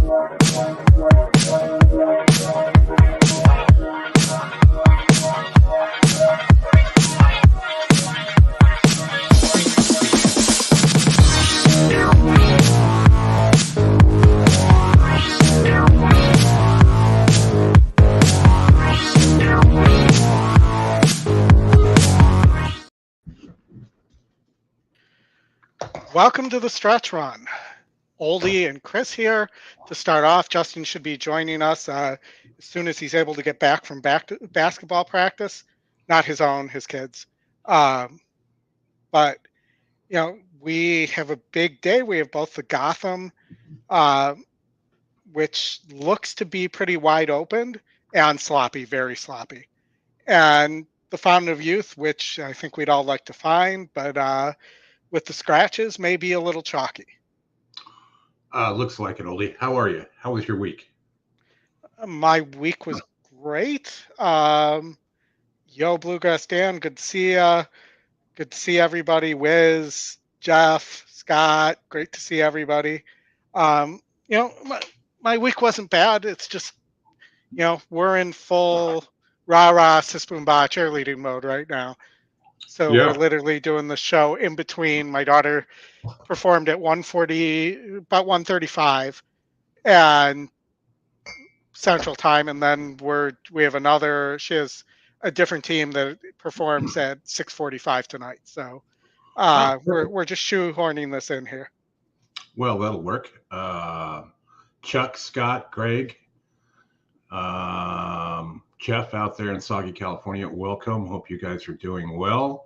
Welcome to the stretch run. Oldy and Chris here to start off. Justin should be joining us as soon as he's able to get back from basketball practice. Not his own, his kids. But, you know, we have a big day. We have both the Gotham, which looks to be pretty wide open, and sloppy, very sloppy. And the Fountain of Youth, which I think we'd all like to find, but with the scratches, maybe a little chalky. Looks like it, Oldy. How are you? How was your week? My week was great. Yo, Bluegrass Dan, good to see you. Good to see everybody. Wiz, Jeff, Scott, great to see everybody. You know, my week wasn't bad. It's just, you know, we're in full rah-rah, sis-boom-bah cheerleading mode right now. So We're literally doing the show in between. My daughter performed at 1:40, about 1:35, and Central Time, and then we have another. She has a different team that performs at 6:45 tonight. So we're just shoehorning this in here. Well, that'll work. Chuck, Scott, Greg, Jeff out there in Soggy, California, welcome. Hope you guys are doing well.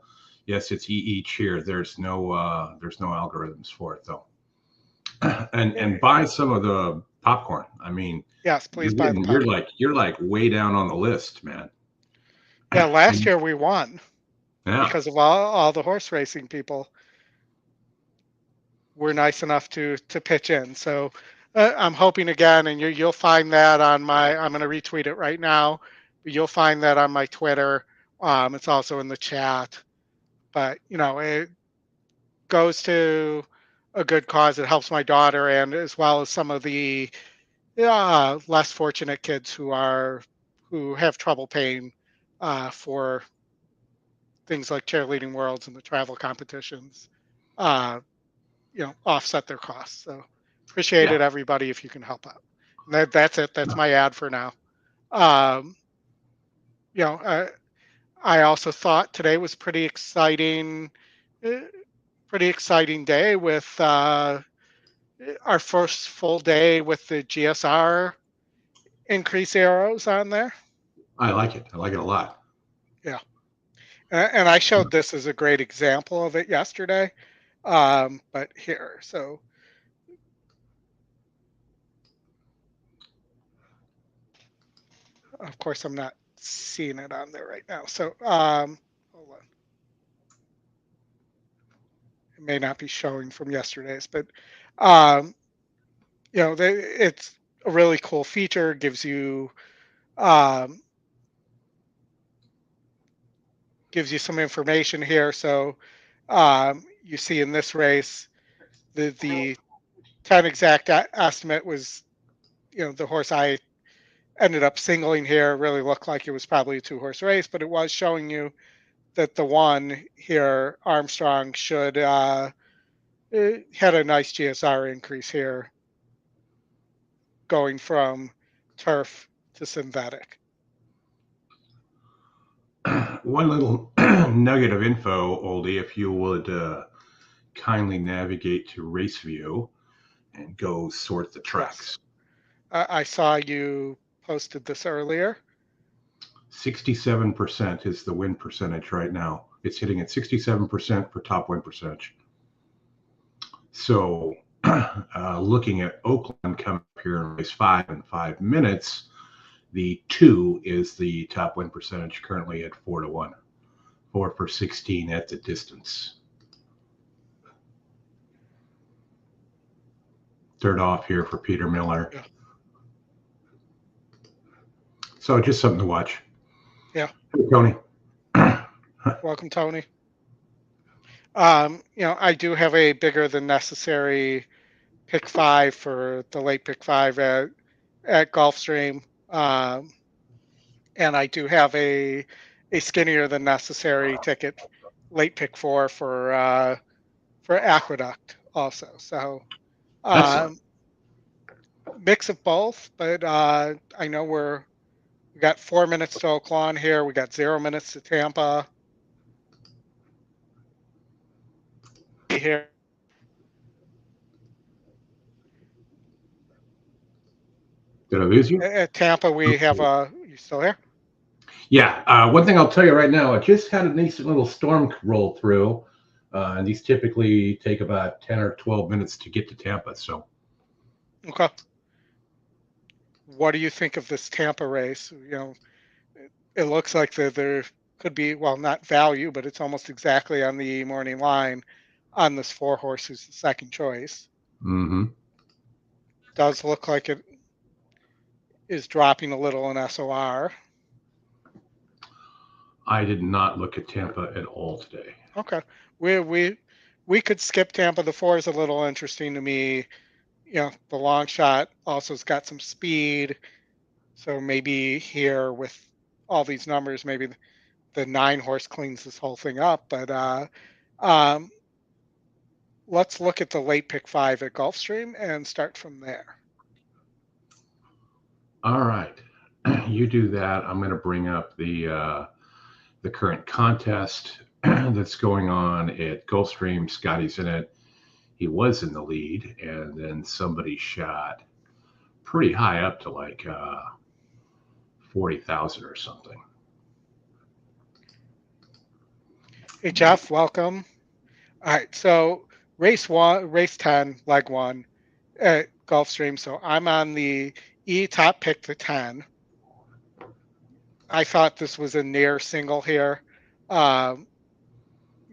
Yes, it's EE Cheer. There's no algorithms for it though. And buy some of the popcorn. I mean, yes, please buy the popcorn. You're like way down on the list, man. Yeah, last year we won. Yeah. Because of all the horse racing people were nice enough to pitch in. So I'm hoping again, and you'll find that on I'm going to retweet it right now. You'll find that on my Twitter. It's also in the chat. But, you know, it goes to a good cause. It helps my daughter, and as well as some of the less fortunate kids who have trouble paying for things like cheerleading worlds and the travel competitions, you know, offset their costs. So appreciate it, everybody, if you can help out. And that's it. That's my ad for now. You know, I also thought today was pretty exciting day with our first full day with the GSR increase arrows on there. I like it. I like it a lot. Yeah. And I showed this as a great example of it yesterday. But here, so. Of course, I'm not seeing it on there right now. So hold on. It may not be showing from yesterday's, but you know, it's a really cool feature. Gives you some information here. So you see in this race, the 10 exact estimate was, you know, the horse I ended up singling here really looked like it was probably a 2-horse race, but it was showing you that the one here, Armstrong, should had a nice GSR increase here, going from turf to synthetic. One little nugget of info, Oldie, if you would kindly navigate to Race View and go sort the tracks. Yes. I saw you posted this earlier. 67% is the win percentage right now. It's hitting at 67% for top win percentage. So looking at Oakland coming up here in race 5 in 5 minutes, the 2 is the top win percentage currently at 4-1. 4 for 16 at the distance. Third off here for Peter Miller. Yeah. So just something to watch. Yeah. Hey, Tony. Welcome, Tony. You know, I do have a bigger than necessary pick 5 for the late pick 5 at Gulfstream. And I do have a skinnier than necessary ticket, late pick 4 for Aqueduct also. So Excellent. mix of both, but I know we got 4 minutes to Oaklawn here. We got 0 minutes to Tampa. Here Did I lose you? at Tampa, we have a. You still here? Yeah. One thing I'll tell you right now, I just had a nice little storm roll through, and these typically take about 10 or 12 minutes to get to Tampa. So, Okay. What do you think of this Tampa race? You know, it looks like there could be, well, not value, but it's almost exactly on the morning line on this 4 horse who's the second choice. mm-hmm. Does look like it is dropping a little in SOR. I did not look at Tampa at all today. Okay. We could skip Tampa. The 4 is a little interesting to me. You know, the long shot also has got some speed. So maybe here with all these numbers, maybe the 9 horse cleans this whole thing up. But um, let's look at the late pick 5 at Gulfstream and start from there. All right, you do that. I'm going to bring up the current contest that's going on at Gulfstream. Scotty's in it. He was in the lead, and then somebody shot pretty high up to like 40,000 or something. Hey Jeff, welcome. All right, so race 10, leg 1 at Gulfstream. So I'm on the E top pick to 10. I thought this was a near single here. You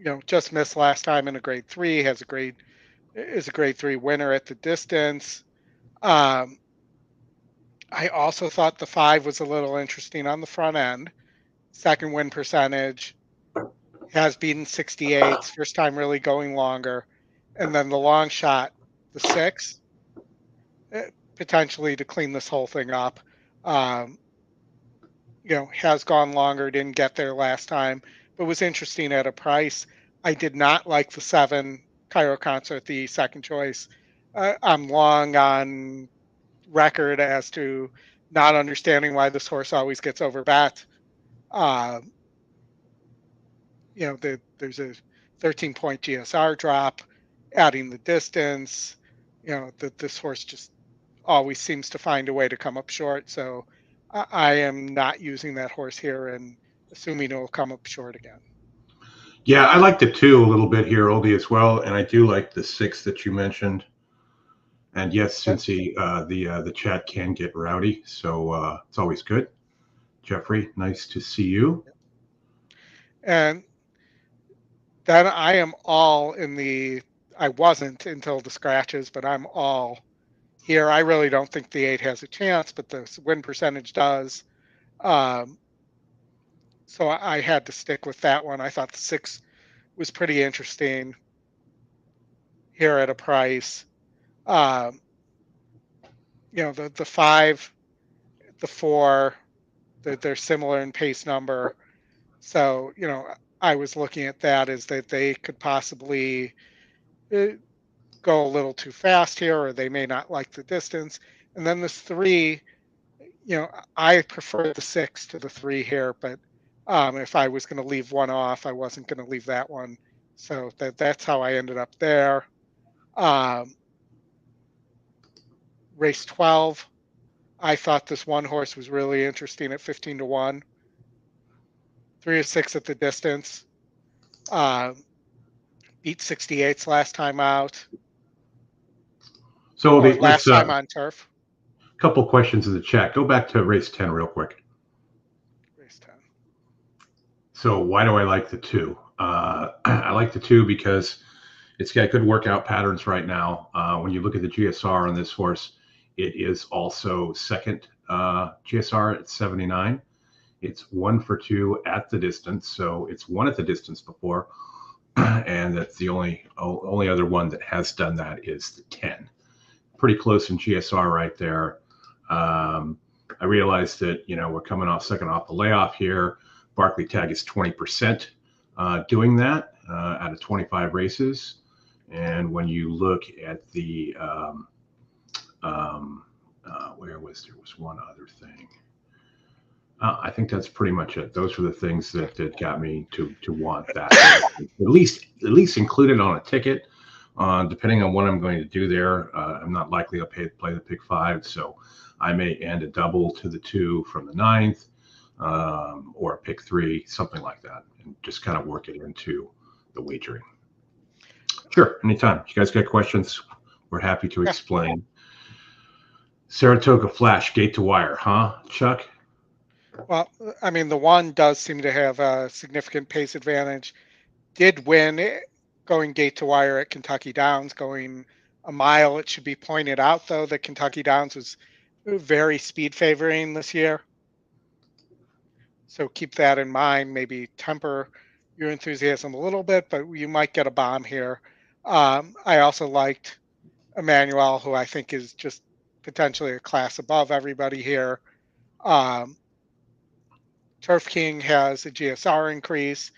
know, just missed last time in a grade 3. Is a grade 3 winner at the distance. I also thought the 5 was a little interesting on the front end. Second win percentage, has beaten 68s, first time really going longer. And then the long shot, the 6, potentially to clean this whole thing up. You know, has gone longer, didn't get there last time, but was interesting at a price. I did not like the 7 Cairo Concert, the second choice. I'm long on record as to not understanding why this horse always gets overbet. You know, there's a 13-point GSR drop, adding the distance. You know, that this horse just always seems to find a way to come up short. So I am not using that horse here and assuming it will come up short again. Yeah, I like the 2 a little bit here, Oldie, as well, and I do like the 6 that you mentioned. And yes, since the chat can get rowdy, so it's always good. Jeffrey, nice to see you. And then I am all in the. I wasn't until the scratches, but I'm all here. I really don't think the 8 has a chance, but the win percentage does. So I had to stick with that one. I thought the 6 was pretty interesting here at a price. You know, the 5, the 4, they're similar in pace number. So, you know, I was looking at that as that they could possibly go a little too fast here, or they may not like the distance. And then this 3, you know, I prefer the 6 to the 3 here, but if I was going to leave one off, I wasn't going to leave that one. So that's how I ended up there. Race 12, I thought this 1 horse was really interesting at 15-1. 3 or 6 at the distance. Beat 68s last time out. So last time on turf. A couple questions in the chat. Go back to race 10 real quick. Race 10. So why do I like the 2? I like the 2 because it's got good workout patterns right now. When you look at the GSR on this horse, it is also second GSR at 79. It's 1 for 2 at the distance, so it's 1 at the distance before, and that's the only other one that has done that is the 10. pretty close in GSR right there. I realized that, we're coming off second off the layoff here. Barkley tag is 20% doing that out of 25 races. And when you look at the, there was one other thing. I think that's pretty much it. Those were the things that got me to want that at least included on a ticket. Depending on what I'm going to do there, I'm not likely to play the pick 5, so I may end a double to the 2 from the 9th, or a pick 3, something like that, and just kind of work it into the wagering. Sure, anytime. If you guys got questions, we're happy to explain. Saratoga Flash, gate to wire, huh, Chuck? Well, I mean, the one does seem to have a significant pace advantage. Did win going gate to wire at Kentucky Downs, going a mile. It should be pointed out, though, that Kentucky Downs was very speed favoring this year. So keep that in mind. Maybe temper your enthusiasm a little bit, but you might get a bomb here. I also liked Emmanuel, who I think is just potentially a class above everybody here. Turf King has a GSR increase,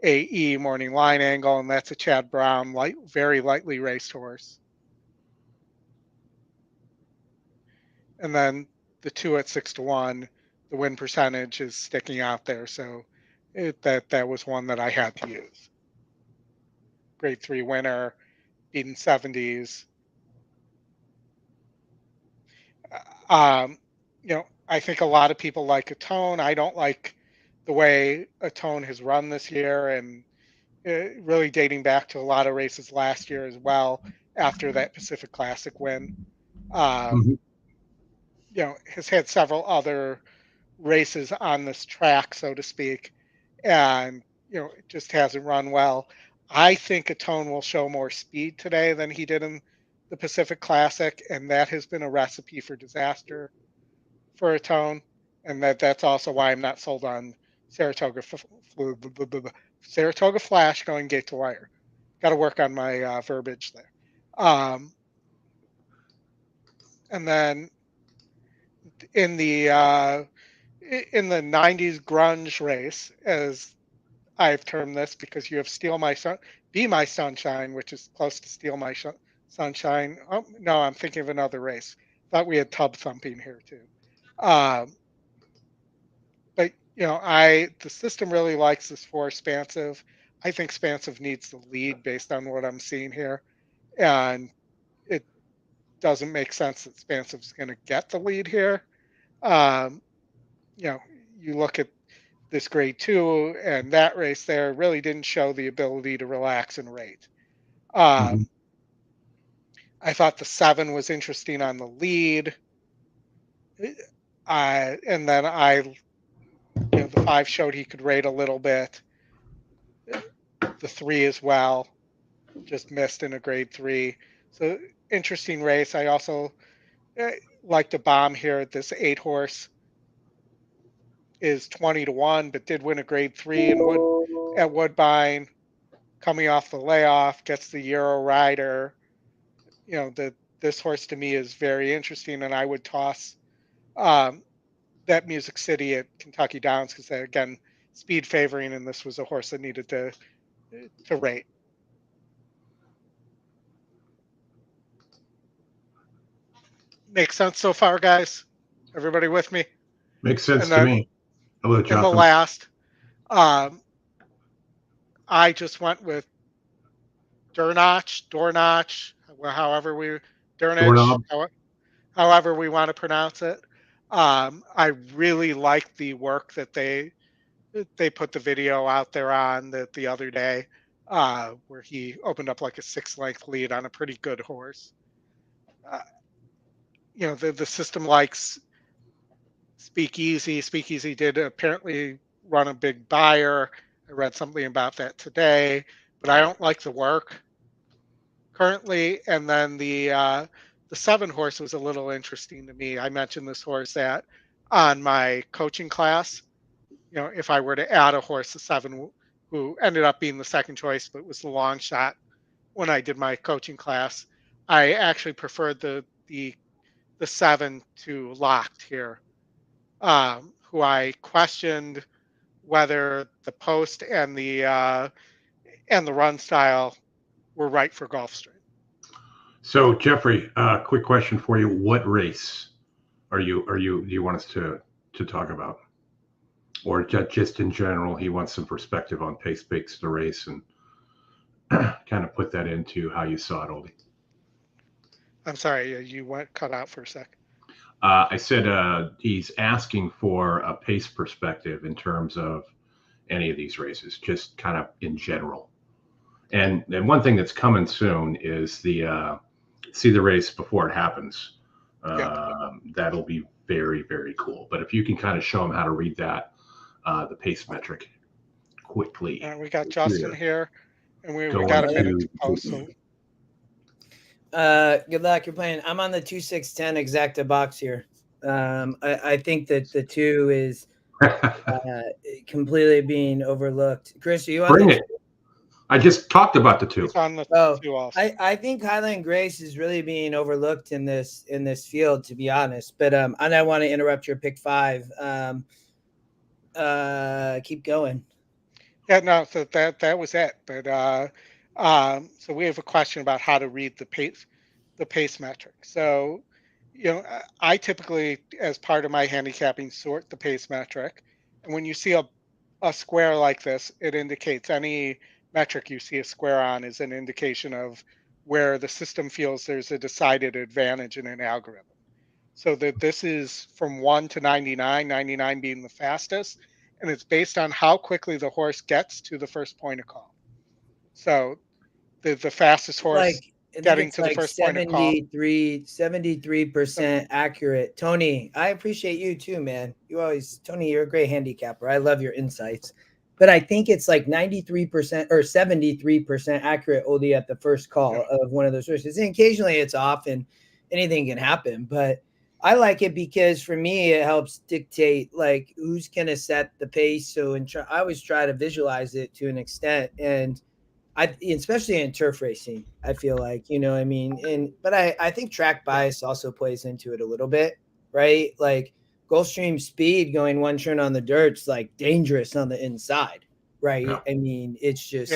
AE morning line angle, and that's a Chad Brown, very lightly raced horse. And then the 2 at 6-1, the win percentage is sticking out there, so that was one that I had to use. Grade 3 winner, beating 70s. I think a lot of people like Atone. I don't like the way Atone has run this year, and really dating back to a lot of races last year as well after that Pacific Classic win. Has had several other races on this track, so to speak, and it just hasn't run well. I think Atone will show more speed today than he did in the Pacific Classic, and that has been a recipe for disaster for Atone, and that's also why I'm not sold on Saratoga Flash going gate to wire. Got to work on my verbiage there. And then in the 90s grunge race, as I've termed this, because you have Be My Sunshine, which is close to Steal My Sunshine. Oh, no, I'm thinking of another race. Thought we had tub thumping here too. But the system really likes this for Spansive. I think Spansive needs the lead based on what I'm seeing here, and it doesn't make sense that Spansive is going to get the lead here. You look at this grade 2 and that race there really didn't show the ability to relax and rate. I thought the 7 was interesting on the lead. And then the 5 showed he could rate a little bit. The 3 as well, just missed in a grade 3. So interesting race. I also like to bomb here. This 8 horse is 20-1, but did win a grade 3 at Woodbine, coming off the layoff, gets the Euro rider. This horse to me is very interesting, and I would toss that Music City at Kentucky Downs because, again, speed favoring, and this was a horse that needed to rate. Makes sense so far, guys? Everybody with me? Makes sense to me. Hello, Jonathan. In the last, I just went with Dornach, however we want to pronounce it. I really like the work that they put the video out there on the other day, where he opened up like a 6-length lead on a pretty good horse. The system likes Speakeasy. Speakeasy did apparently run a big buyer. I read something about that today, but I don't like the work currently. And then the 7 horse was a little interesting to me. I mentioned this horse on my coaching class. If I were to add a horse to 7 who ended up being the second choice, but was the long shot when I did my coaching class, I actually preferred the the 7 to locked here, who I questioned whether the post and the run style were right for Gulfstream. So Jeffrey, quick question for you: what race do you want us to talk about, or just in general? He wants some perspective on pace picks the race and kind of put that into how you saw it, Oldy. I'm sorry, you went cut out for a sec. I said he's asking for a pace perspective in terms of any of these races, just kind of in general. And one thing that's coming soon is the see the race before it happens. That'll be very, very cool. But if you can kind of show them how to read that, the pace metric quickly. And we got Justin here, and we got a minute to post. So. Good luck. You're playing. I'm on the 2-6-10 exacta box here. I think that the 2 is completely being overlooked. Chris, are you on? Bring it. I just talked about the 2. It's on the 2 also. I think Highland Grace is really being overlooked in this field, to be honest. But and I want to interrupt your pick 5. Keep going. Yeah, no, so that was it. But so we have a question about how to read the pace metric. So, I typically, as part of my handicapping, sort the pace metric, and when you see a square like this, it indicates any metric you see a square on is an indication of where the system feels there's a decided advantage in an algorithm. So that this is from 1 to 99, 99 being the fastest, and it's based on how quickly the horse gets to the first point of call. So the fastest horse getting to the first point of call. 73% accurate. Tony, I appreciate you too, man. Tony, you're a great handicapper. I love your insights. But I think it's like 93% or 73% accurate, Oldie, at the first call of one of those horses. And occasionally it's off and anything can happen. But I like it because for me, it helps dictate like who's going to set the pace. So I always try to visualize it to an extent. And especially in turf racing, I feel like, but I think track bias also plays into it a little bit, right? Like Gulfstream speed going 1 turn on the dirt's like dangerous on the inside, right? Yeah. I mean, it's just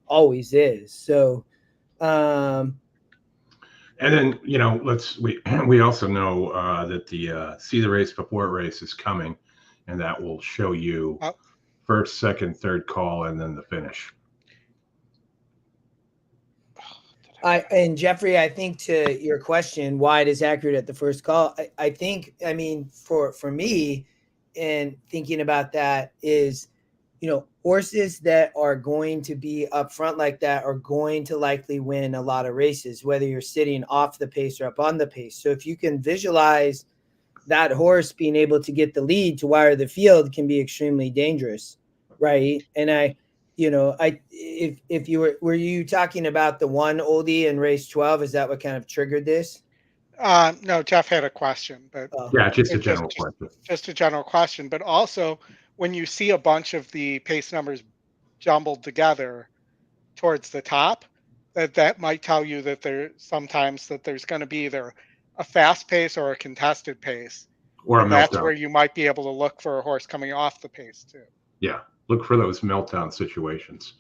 always is. So, and then, we also know that the see the race before it race is coming, and that will show you first, second, third call, and then the finish. And Jeffrey, I think to your question, why it is accurate at the first call, I think, for me, and thinking about that is, horses that are going to be up front like that are going to likely win a lot of races, whether you're sitting off the pace or up on the pace. So if you can visualize that horse being able to get the lead to wire the field can be extremely dangerous, right? And if you were you talking about the 1 Oldie in race 12? Is that what kind of triggered this? No, Jeff had a question, but just a general question. Just a general question, but also when you see a bunch of the pace numbers jumbled together towards the top, that might tell you that there's going to be either a fast pace or a contested pace, or a meltdown. That's where you might be able to look for a horse coming off the pace too. Yeah. Look for those meltdown situations.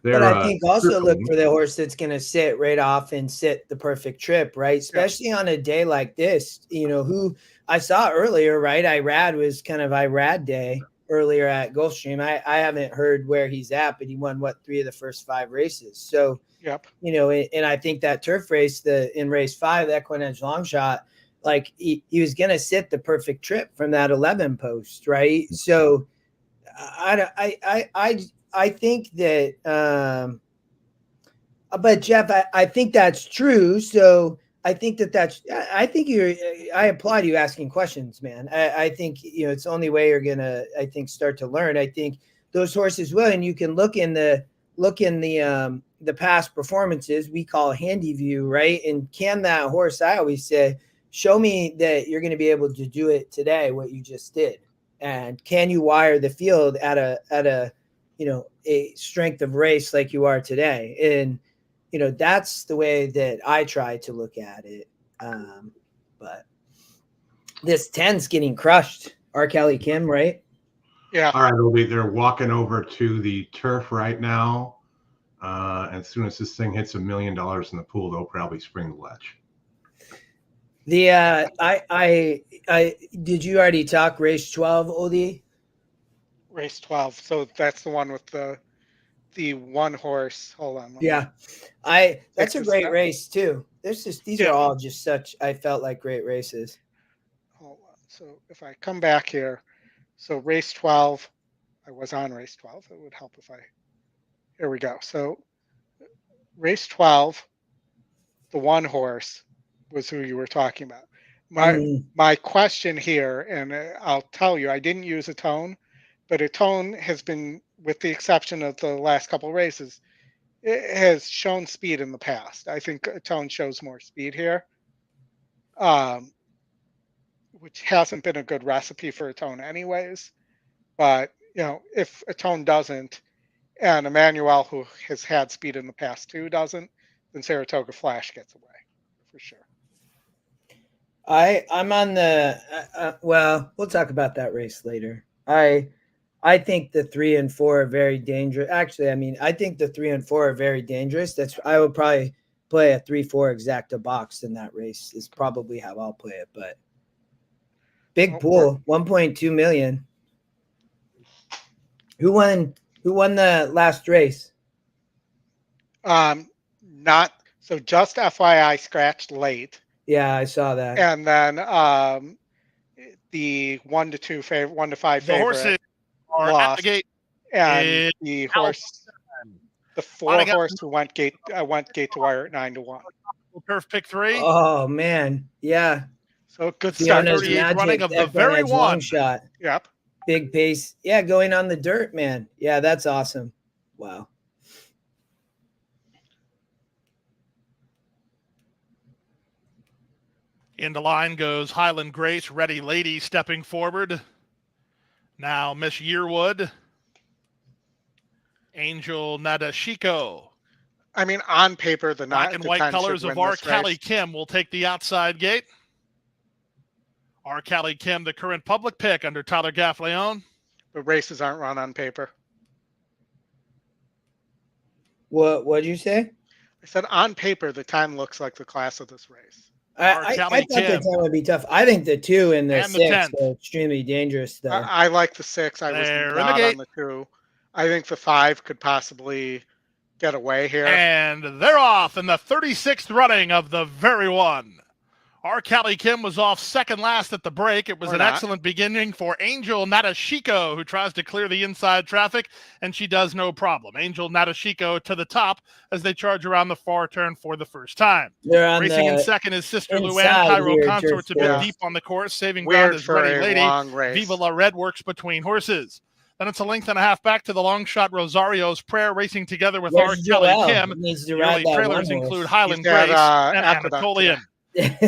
But I think also look for the horse that's going to sit right off and sit the perfect trip, right? Especially on a day like this, who I saw earlier, right? Irad was kind of Irad day earlier at Gulfstream. I haven't heard where he's at, but he won 3 of the first 5 races. So, and I think that turf race, in race 5, that EquinEdge long shot, like he was going to sit the perfect trip from that 11 post, right? So, I think that, but Jeff, I think that's true. So I think I applaud you asking questions, man. I think, it's the only way you're going to, I think, start to learn. I think those horses will, and you can look in the past performances we call handy view, right? And can that horse, I always say, show me that you're going to be able to do it today, what you just did. And can you wire the field at a a strength of race like you are today? And that's the way that I try to look at it. But this 10's getting crushed. R. Kelly Kim, right? Yeah. All right, they're walking over to the turf right now. As soon as this thing hits $1 million in the pool, they'll probably spring the ledge. I did you already talk race 12, Oldy? Race 12. So that's the one with the one horse. Hold on. Yeah. That's a great race too. These are all just such, I felt like, great races. Hold on. So if I come back here, so race 12, I was on race 12. It would help if here we go. So race 12, the one horse was who you were talking about. My question here, and I'll tell you, I didn't use a tone, but a tone has been, with the exception of the last couple of races, it has shown speed in the past. I think a tone shows more speed here, which hasn't been a good recipe for a tone anyways. But, if a tone doesn't, and Emmanuel, who has had speed in the past too, doesn't, then Saratoga Flash gets away for sure. I'm on the well, we'll talk about that race later. I think the 3 and 4 are very dangerous. Actually, I think the 3 and 4 are very dangerous. I would probably play a 3-4 exacta box in that race is probably how I'll play it. But big pool, 1.2 million. Who won the last race? Not so. Just FYI, scratched late. Yeah, I saw that. And then the 1 to 5 favorite. The horses are at the gate. And the horse, the 4 horse who went gate to wire at 9 to 1. Turf pick 3. Oh man, yeah. So good start. 38 running of the very one shot. Yep. Big pace. Yeah, going on the dirt, man. Yeah, that's awesome. Wow. Into line goes Highland Grace, Ready Lady stepping forward. Now Miss Yearwood. Angel Nadashiko. On paper, the black and white colors of R. Kelly Kim will take the outside gate. R. Kelly Kim, the current public pick under Tyler Gaffleon. The races aren't run on paper. What'd you say? I said on paper, the time looks like the class of this race. I thought the 10 would be tough. I think the 2 and the 6 are extremely dangerous, though. I like the 6. I was not on the 2. I think the 5 could possibly get away here. And they're off in the 36th running of the very one. R. Kelly Kim was off second last at the break. It was an excellent beginning for Angel Nadashiko, who tries to clear the inside traffic, and she does no problem. Angel Nadashiko to the top as they charge around the far turn for the first time. Racing in second is Sister Luann. Cairo Consort's a bit deep on the course. Saving ground is Ready Lady. Viva La Red works between horses. Then it's a length and a half back to the long shot Rosario's Prayer, racing together with R. Kelly Kim. The early trailers include Highland Grace and Anatolian.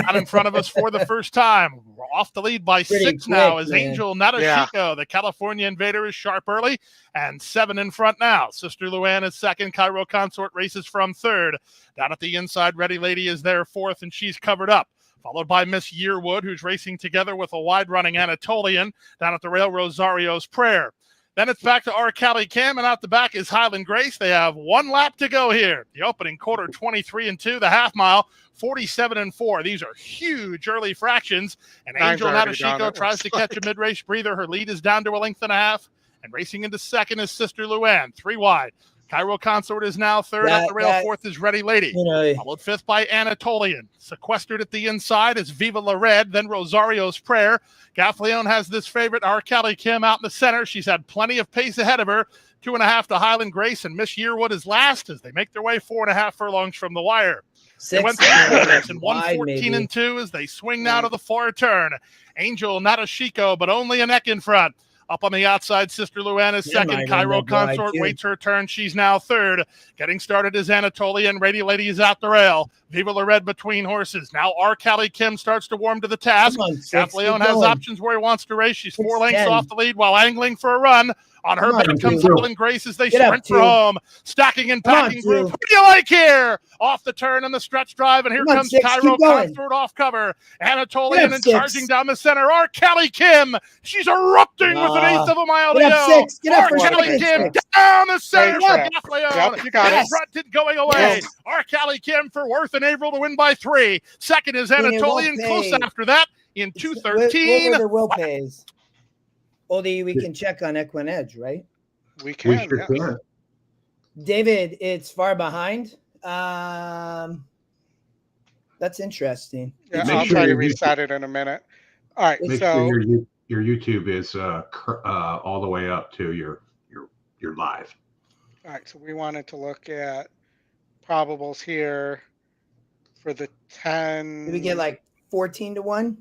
Out in front of us for the first time. We're off the lead by 6 now as Angel Nadashiko, the California Invader, is sharp early, and 7 in front now. Sister Luann is second. Cairo Consort races from third. Down at the inside, Ready Lady is there fourth, and she's covered up. Followed by Miss Yearwood, who's racing together with a wide-running Anatolian. Down at the rail, Rosario's Prayer. Then it's back to R. Kelly Kim, and out the back is Highland Grace. They have 1 lap to go here. The opening quarter, 23-2. The half mile, 47-4. These are huge early fractions. And Angel Nadashiko tries to catch a mid-race breather. Her lead is down to a length and a half. And racing into second is Sister Luann, 3 wide. Cairo Consort is now third. Up the rail, fourth is Ready Lady. Followed fifth by Anatolian. Sequestered at the inside is Viva La Red, then Rosario's Prayer. Gaffleon has this favorite, R. Kelly Kim, out in the center. She's had plenty of pace ahead of her. 2.5 to Highland Grace, and Miss Yearwood is last as they make their way 4.5 furlongs from the wire. They went through quarters in 1:14-2 as they swing now to the far turn. Angel Nadashiko, but only a neck in front. Up on the outside, Sister Luann is second. Cairo Consort waits her turn. She's now third. Getting started is Anatolian. Ready Lady is out the rail. Viva La Red between horses. Now Callie Kim starts to warm to the task. Come on, Six, Kathleen keep has going. options where he wants to race. She's 4 It's lengths 10. off the lead while angling for a run. On her Come on, back comes Two. Helen Grace as they Get up, sprint for Two. home. Stacking and Come on, packing group. Two. Who do you like here? Off the turn and the stretch drive, and here Come on, comes Six, Cairo keep going. Consort off cover. Anatolian Get up, and Six. charging down the center. Callie Kim. She's erupting with an eighth of a mile to Get up, go. Six. Get up, Callie Six. Kim down the center. Great track. Gaffleon. Yep, you got it. Fronted going away. Callie Kim for Worth and Averill to win by 3. Second is Anatolian. Close after that in 2:13. What were the will pays? Oldie, we can check on EquinEdge, right? We can. We sure Yes. can. David, it's far behind. That's interesting. Yeah, Make I'll sure try to your reset it in a minute. All right, Make so sure your YouTube is all the way up to your live. all right, so we wanted to look at probables here for the 10. Did we get like 14 to 1?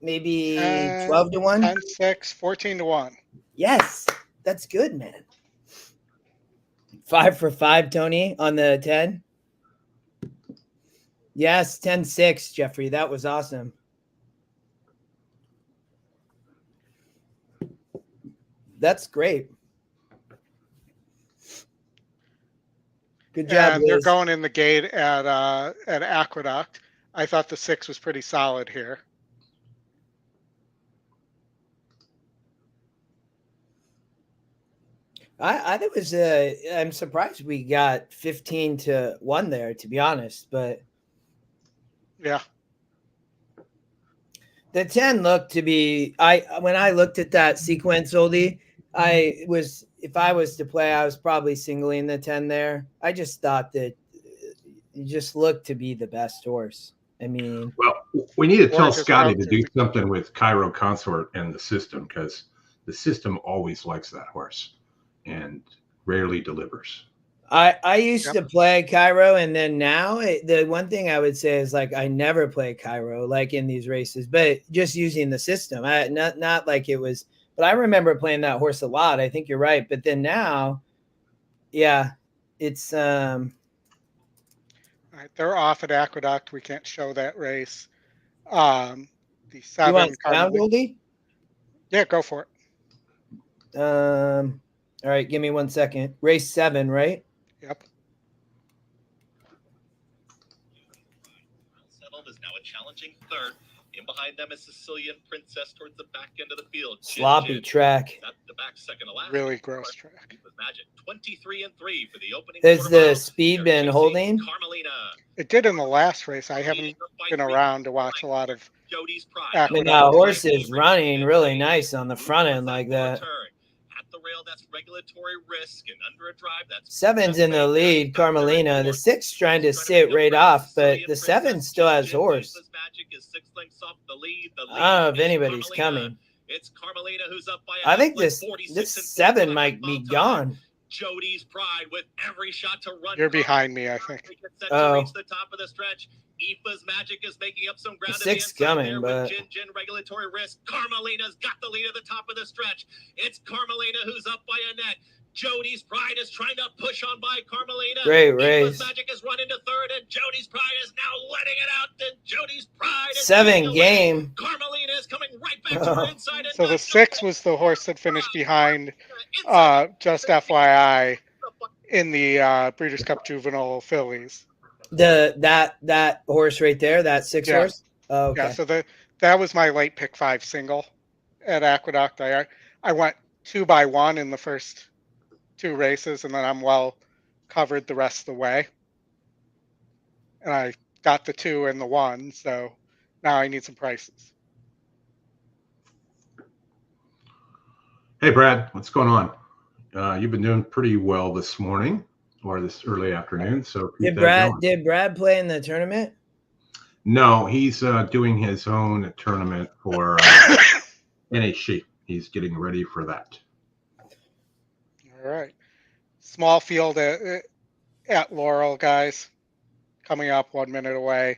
Maybe 10, 12 to 1? 10, 6, 14 to 1. Yes, that's good, man. 5 for 5, Tony, on the 10. Yes, 10-6, Jeffrey. That was awesome. That's great. Good job, And they're Liz. going in the gate at Aqueduct. I thought the 6 was pretty solid here. I think it was I'm surprised we got 15 to 1 there, to be honest, but Yeah. the 10 looked to be when I looked at that sequence, Oldie, if I was to play, I was probably singling the 10 there. I just thought that it just looked to be the best horse. I mean, Well, we need to tell just Scotty go to through do something with Cairo Consort and the system, because the system always likes that horse and rarely delivers. I used to play Cairo, and then now the one thing I would say is like I never play Cairo like in these races, but just using the system. Not like it was, but I remember playing that horse a lot. I think you're right, but then now, yeah, it's All right, they're off at Aqueduct. We can't show that race. The you 7. want sound, Oldie? Yeah, go for it. All right, give me 1 second. Race 7, right? Yep. Settled is now a challenging third. In behind them is Sicilian Princess towards the back end of the field. Sloppy track. At the back, second to last. Really gross track. With Magic 23-3 for the opening. Has quarter mile. the speed been Chasing holding? Carmelina. It did in the last race. I haven't been around to watch a lot of Jody's Pride. I mean, that horse is running really nice on the front end like that. At the rail, that's regulatory risk, and under a drive, that's 7's in the lead, Carmelina. The 6 trying to sit right off, but the 7 still has horse. I don't know if anybody's coming. It's Carmelina who's up by I think this 7 might be gone. Jody's Pride with every shot to run. You're behind me, I think. Oh. Reach the top of the stretch. Aoife's Magic is making up some ground. The 6 coming, but Gin regulatory risk. Carmelina's got the lead at the top of the stretch. It's Carmelina who's up by a net. Jody's Pride is trying to push on by Carmelina. Great Aoife's race. Magic is running to third, and Jody's Pride is now letting it out. And Jody's Pride is Seven leading the game. way. Carmelina is coming right back to her inside. And So the 6 was the horse that finished behind, just FYI, in the Breeders' Cup Juvenile Fillies. That horse right there, that 6 Yeah. horse. Oh, okay. Yeah, so that was my late pick 5 single at Aqueduct. I went 2x1 in the first 2 races, and then I'm well covered the rest of the way. And I got the 2 and the 1, so now I need some prices. Hey, Brad, what's going on? You've been doing pretty well this morning or this early afternoon. So keep that going. Did Brad play in the tournament? No, he's doing his own tournament for NHC. He's getting ready for that. All right. Small field at Laurel, guys. Coming up 1 minute away.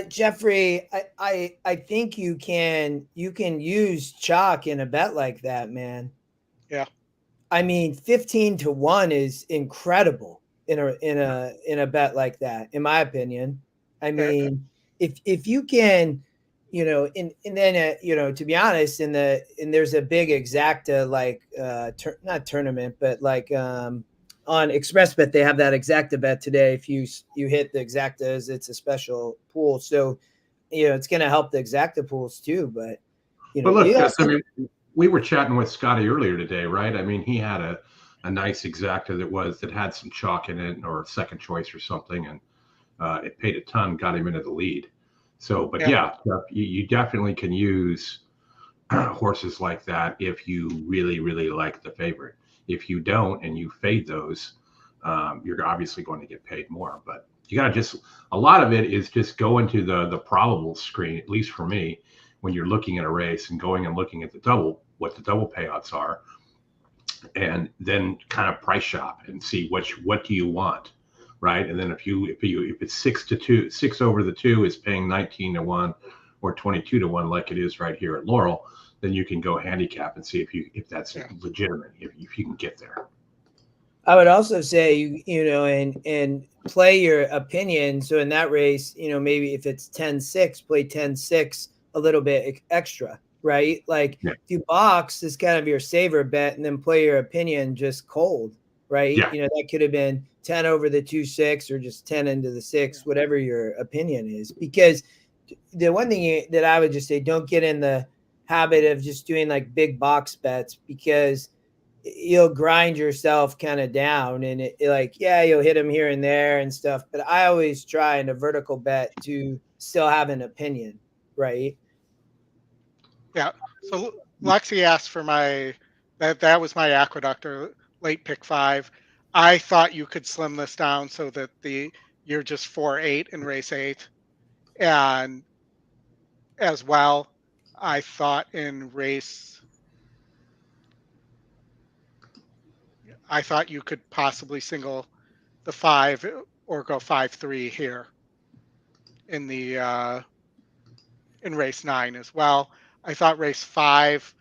Jeffrey, I think you can use chalk in a bet like that, man. Yeah. I mean, 15-1 is incredible in a bet like that, in my opinion. I mean, if you can, and then to be honest, there's a big exacta like not tournament, but like on ExpressBet they have that exacta bet today. If you hit the exactas, it's a special pool, so it's going to help the exacta pools too. But But look, I mean, we were chatting with Scotty earlier today, right? I mean, he had a nice exacta that had some chalk in it or second choice or something, and it paid a ton, got him into the lead. So, but yeah, you definitely can use horses like that if you really, really like the favorite. If you don't and you fade those, you're obviously going to get paid more. But you got to a lot of it is just go into the probable screen, at least for me, when you're looking at a race and going and looking at what the double payouts are, and then kind of price shop and see what do you want, right? And then if it's 6-2, 6 over the 2 is paying 19-1 or 22-1 like it is right here at Laurel, then you can go handicap and see if that's legitimate, if you can get there. I would also say, and play your opinion. So in that race, maybe if it's 10-6, play 10-6 a little bit extra, right? Like do box is kind of your saver bet and then play your opinion just cold, right? That could have been 10 over the 2-6 or just 10 into the 6, whatever your opinion is. Because the one thing that I would just say, don't get in the habit of just doing like big box bets, because you'll grind yourself kind of down, and you'll hit them here and there and stuff. But I always try in a vertical bet to still have an opinion, right? Yeah. So Lexi asked for that was my Aqueduct or late pick 5. I thought you could slim this down so that you're just 4-8 in race 8, and as well, I thought you could possibly single the 5 or go 5-3 here in the in race 9 as well. I thought leg 5,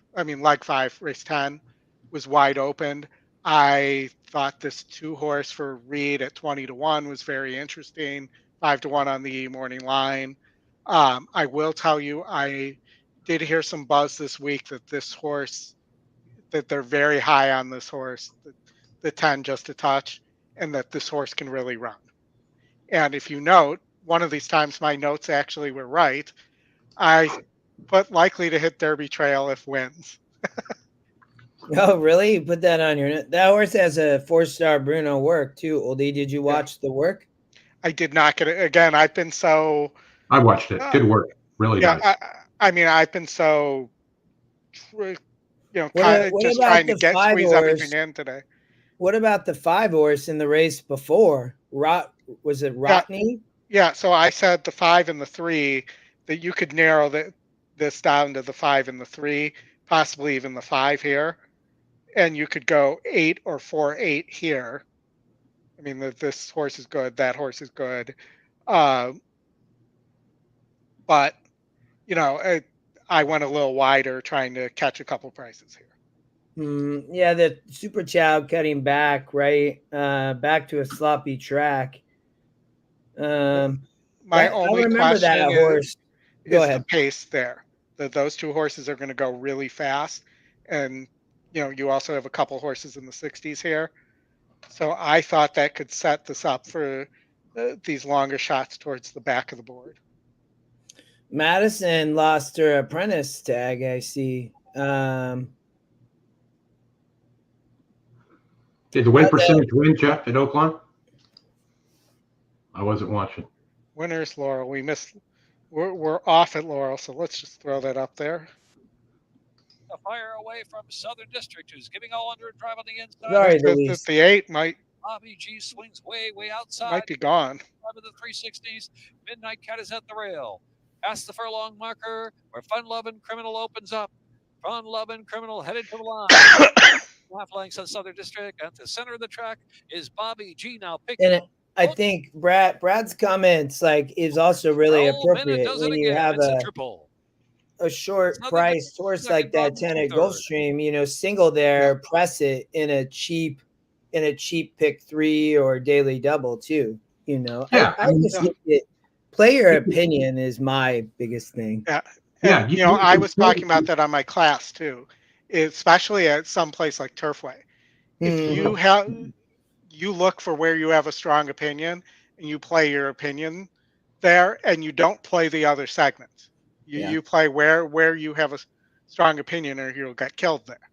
race 10 was wide open. I thought this 2 horse for Reed at 20-1 was very interesting. 5-1 on the morning line. I will tell you, I did hear some buzz this week that they're very high on this horse, the 10 just a touch, and that this horse can really run. And if you note, one of these times my notes actually were right. I put likely to hit Derby Trail if wins. Oh, really? You put that on your... That horse has a 4-star Bruno work too, Oldie. Did you watch the work? I did not get it. Again, I've been so... I watched it. Good work. Really nice. I've been so... just trying to squeeze everything in today. What about the 5 horse in the race before? Was it Rotney? Yeah, so I said the 5 and the 3, that you could narrow this down to the 5 and the 3, possibly even the 5 here. And you could go 8 or 4-8 here. I mean, this horse is good, that horse is good. But, I went a little wider trying to catch a couple prices here. Yeah, the Super Chow cutting back, right? Back to a sloppy track. My only question is the pace there. Those 2 horses are going to go really fast. And, you also have a couple horses in the 60s here. So I thought that could set this up for these longer shots towards the back of the board. Madison lost her apprentice tag, I see. Did the win percentage win, Jeff, at Oakland? I wasn't watching. Winners, Laurel. We're off at Laurel, so let's just throw that up there. A fire away from Southern District, who's giving all under a drive on the inside. Sorry, the 8 might. Bobby G swings way outside. Might be gone. Of the 360s. Midnight Cat is at the rail. Past the furlong marker, where Fun Lovin' Criminal opens up. Fun Lovin' Criminal headed to the line. Half lengths of Southern District. At the center of the track is Bobby G now picking up. I think Brad's comments is also really appropriate when you have a triple. a short Southern price horse second like that run, 10 at 2/3. Gulfstream, single there, press it in a cheap pick 3 or daily double too. Yeah, I just think that player opinion is my biggest thing. Yeah. Yeah, And, you I can was say- talking about that on my class too, especially at some place like Turfway. If you look for where you have a strong opinion and you play your opinion there, and you don't play the other segments. You play where you have a strong opinion, or you'll get killed there.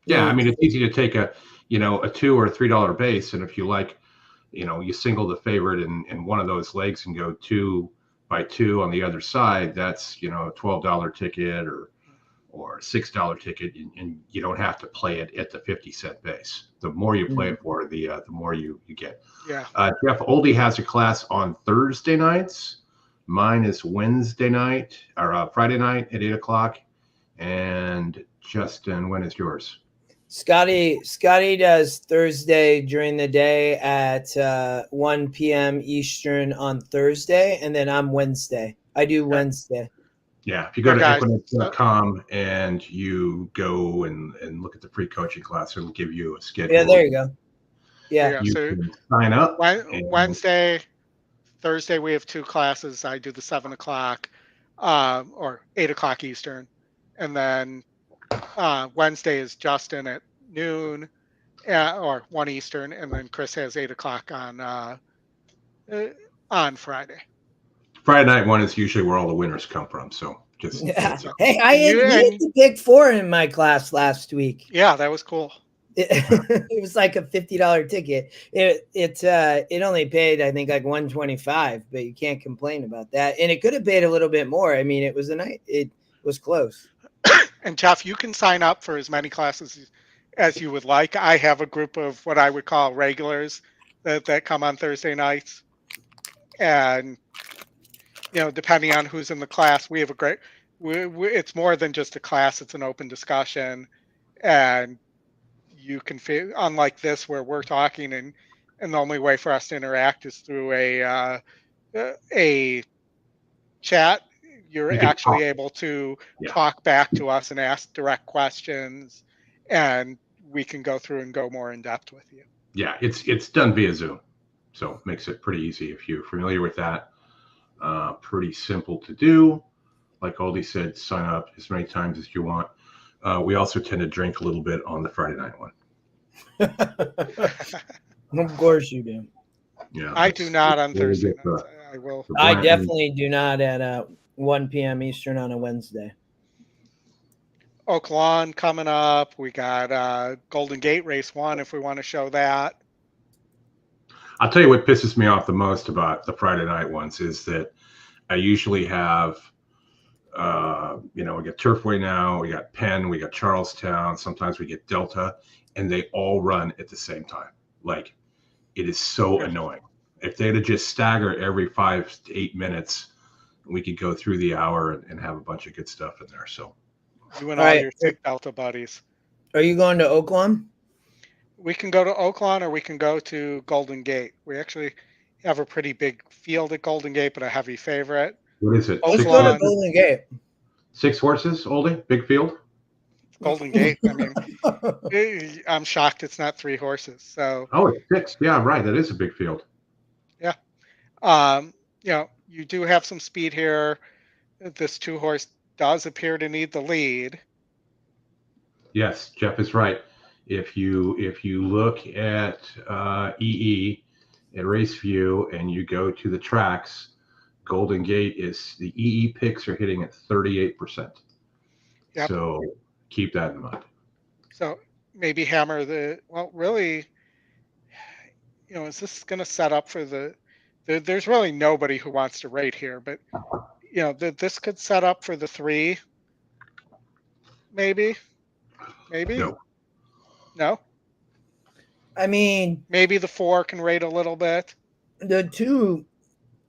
Yeah, I mean, it's easy to take a $2 or $3 base, and if you like, you single the favorite in one of those legs and go 2 by 2 on the other side. That's a $12 ticket or $6 ticket, and you don't have to play it at the 50-cent base. The more you play it for, the more you get. Yeah. Jeff Oldie has a class on Thursday nights. Mine is Wednesday night or Friday night at 8:00. And Justin, when is yours? Scotty does Thursday during the day at 1 p.m. Eastern on Thursday, and then I'm Wednesday. I do Wednesday. Yeah, if you go to guys, EquinEdge.com and you go and look at the free coaching class, it'll give you a schedule. Yeah, there you go. Yeah. You So can sign up. Wednesday, Thursday, we have 2 classes. I do the 7:00 or 8:00 Eastern, and then Wednesday is Justin at noon or 1 Eastern, and then Chris has 8:00 on Friday. Friday night one is usually where all the winners come from. So just Hey, we had to pick 4 in my class last week. Yeah, that was cool. It was like a $50 ticket. It only paid, I think, like $125, but you can't complain about that. And it could have paid a little bit more. I mean, it was close. And Jeff, you can sign up for as many classes as you would like. I have a group of what I would call regulars that come on Thursday nights, and depending on who's in the class, we have a great. It's more than just a class; it's an open discussion, and you can feel, unlike this where we're talking, and the only way for us to interact is through a chat. You're actually able to talk back to us and ask direct questions, and we can go through and go more in depth with you. Yeah, it's done via Zoom, so it makes it pretty easy if you're familiar with that. Pretty simple to do. Like Oldie said, sign up as many times as you want. We also tend to drink a little bit on the Friday night one. Of course you do. Yeah, I do not on Thursday nights. I will. I definitely do not at 1 p.m. Eastern on a Wednesday. Oak Lawn coming up. We got Golden Gate Race 1 if we want to show that. I'll tell you what pisses me off the most about the Friday night ones is that I usually have, we get Turfway now, we got Penn, we got Charlestown, sometimes we get Delta, and they all run at the same time. Like, it is so annoying. If they'd have just staggered every 5 to 8 minutes, we could go through the hour and have a bunch of good stuff in there. So you and all your thick Delta buddies. Are you going to Oak Lawn? We can go to Oak Lawn or we can go to Golden Gate. We actually have a pretty big field at Golden Gate, but a heavy favorite. What is it? Let's go to Golden Gate. 6 horses, Oldie? Big field? Golden Gate. I mean, I'm shocked it's not 3 horses. So. Oh, it's 6. Yeah, right. That is a big field. Yeah. You do have some speed here. This 2-horse does appear to need the lead. Yes, Jeff is right. If you look at EE at Race View and you go to the tracks, Golden Gate is the EE picks are hitting at 38%. Yep. So keep that in mind. So maybe hammer really, is this going to set up for there's really nobody who wants to rate here, but this could set up for the 3. Maybe. No. I mean, maybe the 4 can rate a little bit. The two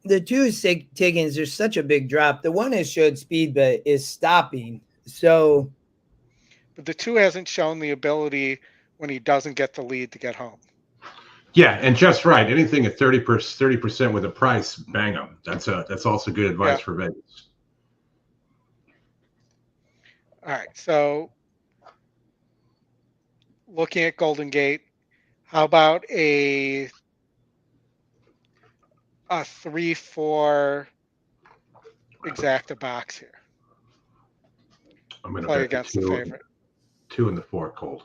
Tiggins, there's such a big drop. The one has showed speed, but is stopping. So, but the 2 hasn't shown the ability when he doesn't get the lead to get home. Yeah, and just right. Anything at 30% with a price, bang them. That's also good advice for Vegas. All right. So looking at Golden Gate, how about a 3-4 exacta box here? I'm going to Play bet the against the two, favorite. 2 and the 4 cold.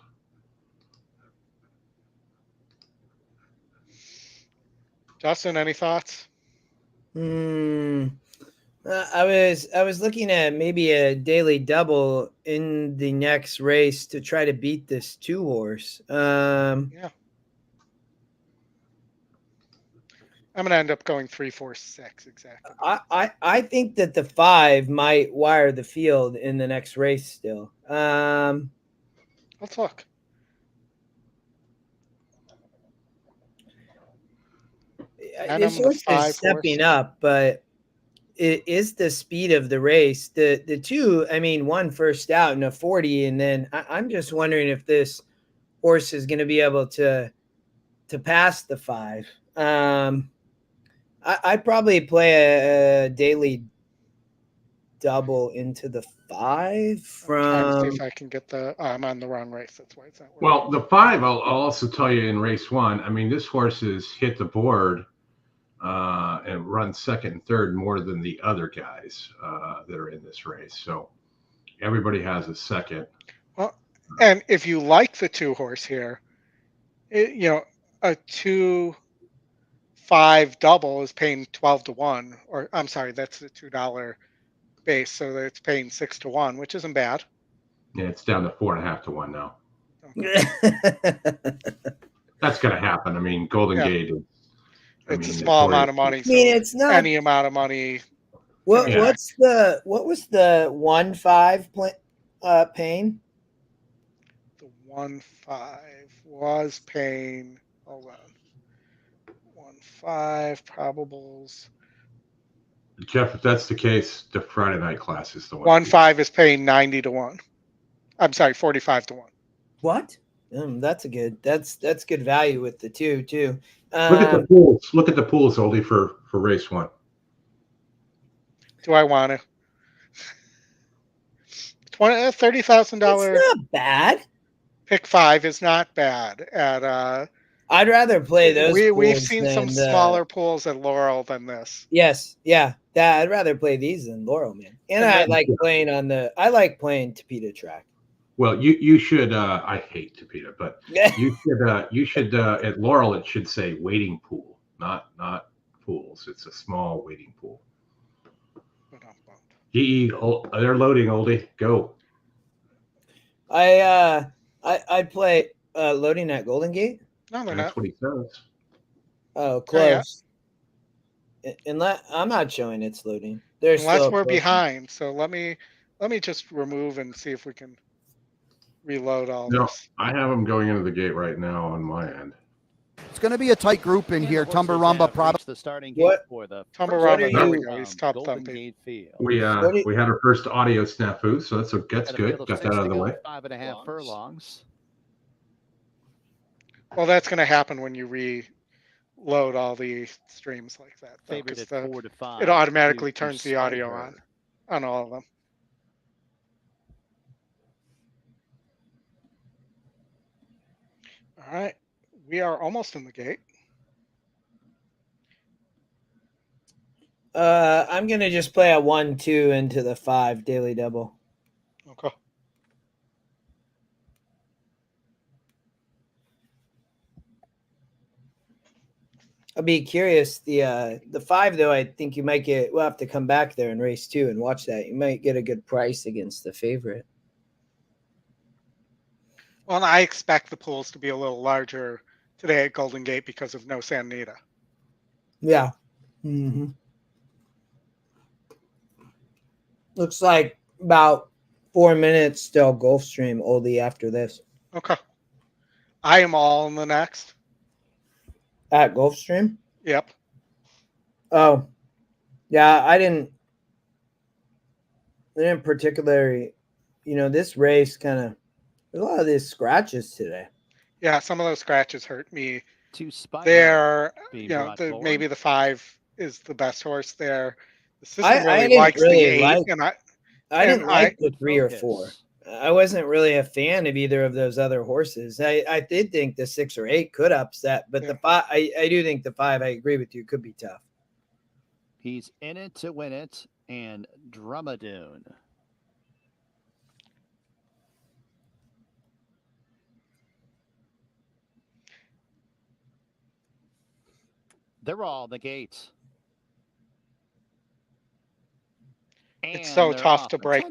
Justin, any thoughts? I was looking at maybe a daily double in the next race to try to beat this 2-horse. Yeah. I'm going to end up going 3-4-6 exactly. I think that the 5 might wire the field in the next race still. Let's look. This horse is stepping up, but it is the speed of the race. The 2, I mean, 1 first out in a 40, and then I'm just wondering if this horse is going to be able to pass the 5. I'd probably play a daily double into the 5 from. I'm trying to see if I can get the. I'm on the wrong race. That's why it's not working. Well, the 5, I'll also tell you in race 1. I mean, this horse has hit the board and run second and third more than the other guys that are in this race. So everybody has a second. Well, and if you like the 2-horse here, a 2-5 double is paying 12-1, or I'm sorry, that's the $2 base, so it's paying 6-1, which isn't bad. Yeah, it's down to 4.5-1 now. That's going to happen. I mean, Golden Gate is. It's a small amount of money. So it's not any amount of money. What was the 1-5 paying? The 1-5 was paying. Hold on. 1-5 probables. Jeff, if that's the case, the Friday night class is the one. 1-5 is paying 90-1. I'm sorry, 45-1. What? That's good value with the 2 too. Look at the pools. Look at the pools, Oldie, for race 1. Do I want to? $30,000. It's not bad. Pick 5 is not bad. At I'd rather play those. We've seen some smaller pools at Laurel than this. Yes, yeah. I'd rather play these than Laurel, man. And I like playing I like playing Tapeta track. Well, you should. I hate Tapeta, but you should at Laurel. It should say waiting pool, not pools. It's a small waiting pool. They're loading, Oldie. Go. I'd play loading at Golden Gate. No, they're That's not. what he says. Oh, close. Unless I'm not showing it's loading. Unless we're behind. So let me just remove and see if we can reload all this. I have them going into the gate right now on my end. It's going to be a tight group in here. Tumbarumba probably the starting gate for the Tumbarumba. There we go. He's top thumping. We had our first audio snafu, so that's good. Got that out of the way. 5.5 furlongs. Well, that's going to happen when you reload all the streams like that. Favorite at 4 to 5. It automatically turns the audio on all of them. All right, we are almost in the gate. I'm gonna just play a 1-2 into the 5 daily double. Okay. I'll be curious. The 5 though, I think you might get. We'll have to come back there in race 2 and watch that. You might get a good price against the favorite. Well, I expect the pools to be a little larger today at Golden Gate because of no San Anita. Yeah. Mm-hmm. Looks like about 4 minutes still Gulfstream Oldie after this. Okay. I am all in the next. At Gulfstream? Yep. Oh. Yeah, I didn't particularly, this race kind of, there's a lot of these scratches today. Yeah, some of those scratches hurt me. They're, maybe the 5 is the best horse there. The system I really likes really the 8, like, and I didn't like the 3 or 4. I wasn't really a fan of either of those other horses. I did think the 6 or 8 could upset, but the 5, I do think the 5, I agree with you, could be tough. He's in it to win it, and Drumadoon. They're all the gates. It's so tough to break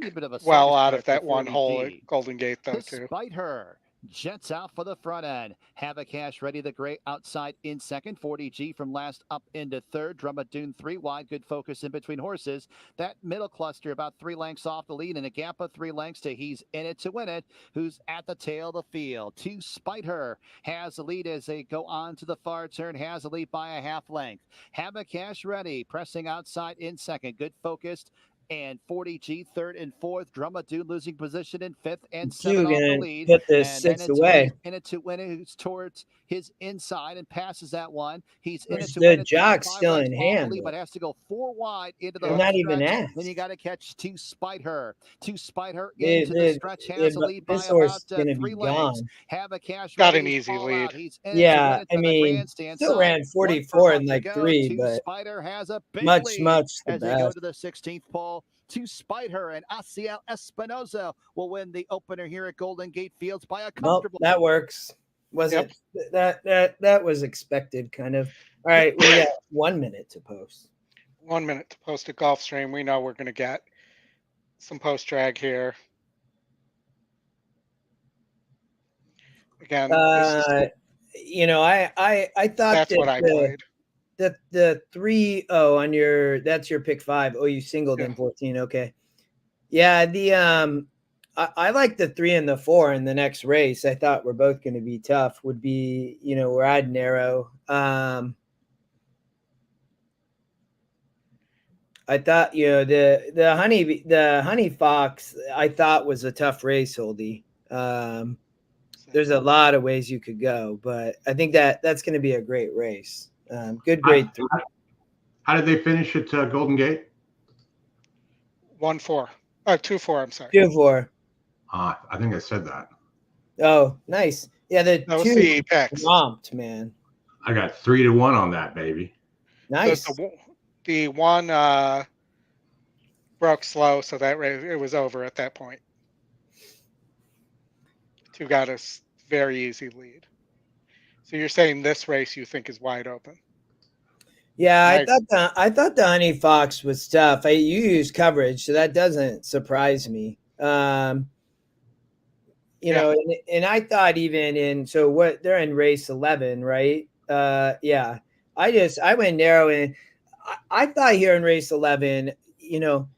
well out of that one hole at Golden Gate, though, too. Despite her, jets out for the front end. Have a Cash ready, the gray outside in second. 40G from last up into third. Drumadoon 3 wide. Good focus in between horses. That middle cluster about 3 lengths off the lead and a gap of 3 lengths to He's in it to win it, who's at the tail of the field. To Spite Her has the lead as they go on to the far turn. Has the lead by a half length. Have a Cash ready, pressing outside in second. Good focused. And 40G third and fourth. Drumadoon losing position in fifth and 7 off the lead. Put the and 6 away. In it to win it, who's towards his inside and passes that one. He's in it to The win it. jock's still in hand, but has to go 4 wide into the not even asked. Then you got to catch To Spite Her. To Spite Her It- into the it- stretch has a lead by this horse is about gonna 3 be lengths. gone. Have a Cash Got ready, an he's easy all lead. out. He's in it to Yeah, win it I to the mean, grandstand still side. ran 44 in to like go. 3, To but Spite Her has a big much lead the as they go best. to the 16th pole. To Spite Her, and Asiel Espinoza will win the opener here at Golden Gate Fields by a Well, comfortable. that works. Was it that was expected, kind of. All right, we got 1 minute to post. 1 minute to post a Gulfstream. We know we're going to get some post drag here. Again, this is, You know, I thought that's that what I played. the 3-0 on your, that's your pick 5. Oh, you singled in 14. Okay. Yeah, the I like the 3 and the 4 in the next race. I thought were both going to be tough. Would be, you know, where I'd narrow. I thought, you know, the honey fox I thought was a tough race, Oldy. There's a lot of ways you could go, but I think that's going to be a great race. Good grade 3. How did they finish at Golden Gate? 1-4. 2-4. I'm sorry. 2-4. I think I said that. Oh, nice. Yeah, the That was 2 the picks. romped, man. I got 3-1 on that, baby. Nice. The one broke slow, so that race, it was over at that point. 2 got a very easy lead. So you're saying this race you think is wide open? Yeah, I thought the honey fox was tough. You used coverage, so that doesn't surprise me. You know, and I thought even in, so what, they're in race 11, right? Yeah, I went narrow, and I thought here in race 11, you know,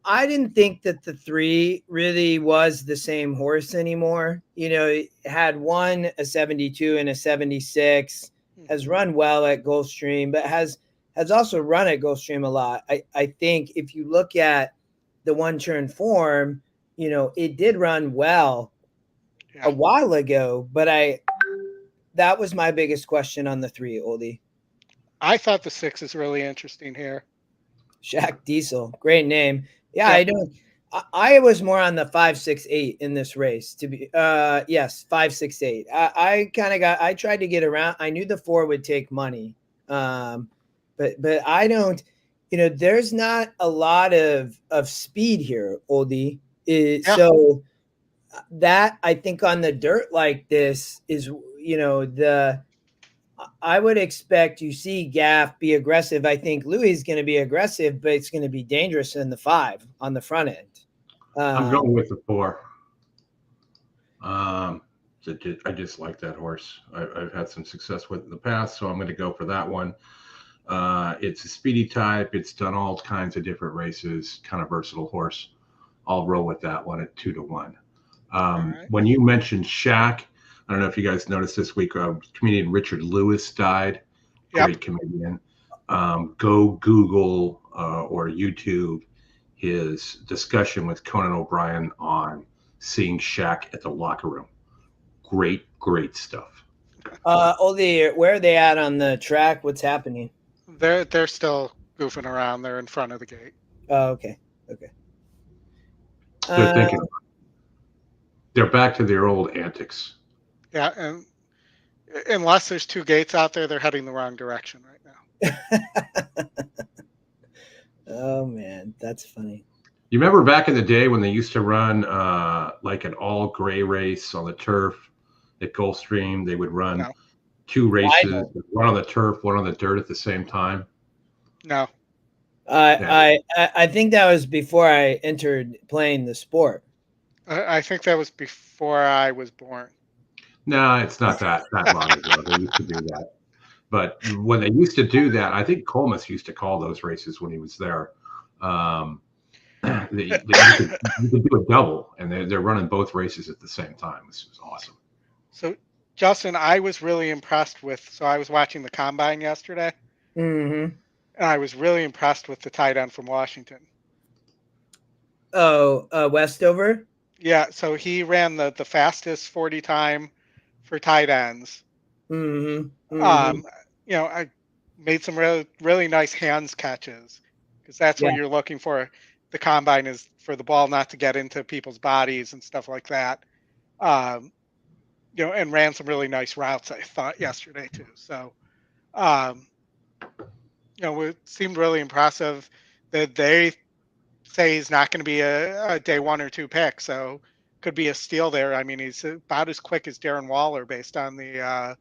I didn't think that the 3 really was the same horse anymore. You know, it had won a 72 and a 76, has run well at Gulfstream, but has also run at Gulfstream a lot. I think if you look at the one turn form, you know, it did run well a while ago, but that was my biggest question on the 3, Oldie. I thought the 6 is really interesting here. Shaq Diesel, great name. Yeah, I was more on the 5, 6, 8 in this race. To be yes, 5, 6, 8. I tried to get around. I knew the 4 would take money, but I don't. You know, there's not a lot of speed here, Oldie. So that, I think, on the dirt like this is, you know, I would expect you see Gaff be aggressive. I think Louis is going to be aggressive, but it's going to be dangerous in the 5 on the front end. I'm going with the 4. I just like that horse. I've had some success with it in the past, so I'm going to go for that one. It's a speedy type. It's done all kinds of different races, kind of versatile horse. I'll roll with that one at 2-1. When you mentioned Shaq, I don't know if you guys noticed this week, comedian Richard Lewis died. Great comedian. Go Google or YouTube his discussion with Conan O'Brien on seeing Shaq at the locker room. Great stuff. Oldie, where are they at on the track? What's happening? They're still goofing around. They're in front of the gate. Oh, okay. Good thinking. They're back to their old antics. Yeah, and unless there's 2 gates out there, they're heading the wrong direction right now. Oh man, that's funny. You remember back in the day when they used to run like an all gray race on the turf at Gulfstream? They would run 2 races, one on the turf, one on the dirt at the same time. No. I think that was before I entered playing the sport. I think that was before I was born. No, it's not that long ago. They used to do that. But when they used to do that, I think Colemas used to call those races when he was there. You could do a double, and they're running both races at the same time. This was awesome. So, Justin, I was really impressed with. So I was watching the combine yesterday, Mm-hmm. and I was really impressed with the tight end from Washington. Oh, Westover. Yeah, so he ran the fastest 40 time for tight ends. Mm-hmm. I made some really nice hands catches, because that's what you're looking for. The combine is for the ball not to get into people's bodies and stuff like that. And ran some really nice routes, I thought, yesterday too. So, it seemed really impressive. That they say he's not going to be a day 1 or 2 pick, so could be a steal there. I mean, he's about as quick as Darren Waller based on the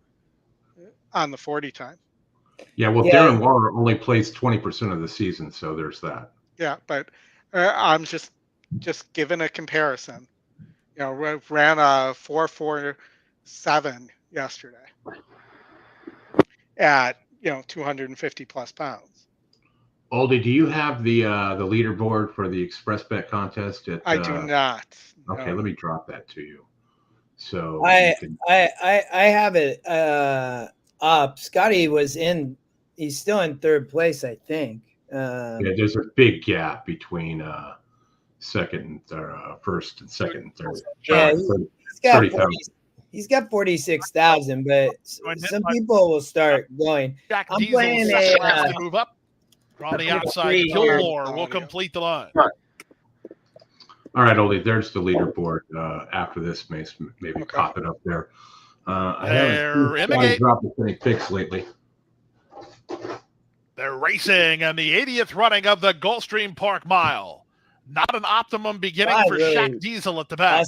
40 time. Yeah, well, Darren Waller only plays 20% of the season, so there's that. Yeah, but I'm just giving a comparison. Ran a 4.47 yesterday at 250 plus pounds. Oldie, do you have the leaderboard for the Express Bet contest? I do not. Okay, no. let me drop that to you. So I have it up. Scotty was in. He's still in 3rd place, I think. There's a big gap between first and second and third. Yeah, he's got 46,000, but some people will start going. Jack I'm Diesel playing to move up. On the outside, Gilmore will complete the line. All right, Oldie, there's the leaderboard. After this, maybe pop it up there. I haven't dropped any picks lately. They're racing in the 80th running of the Gulfstream Park Mile. Not an optimum beginning for Shaq Diesel at the back.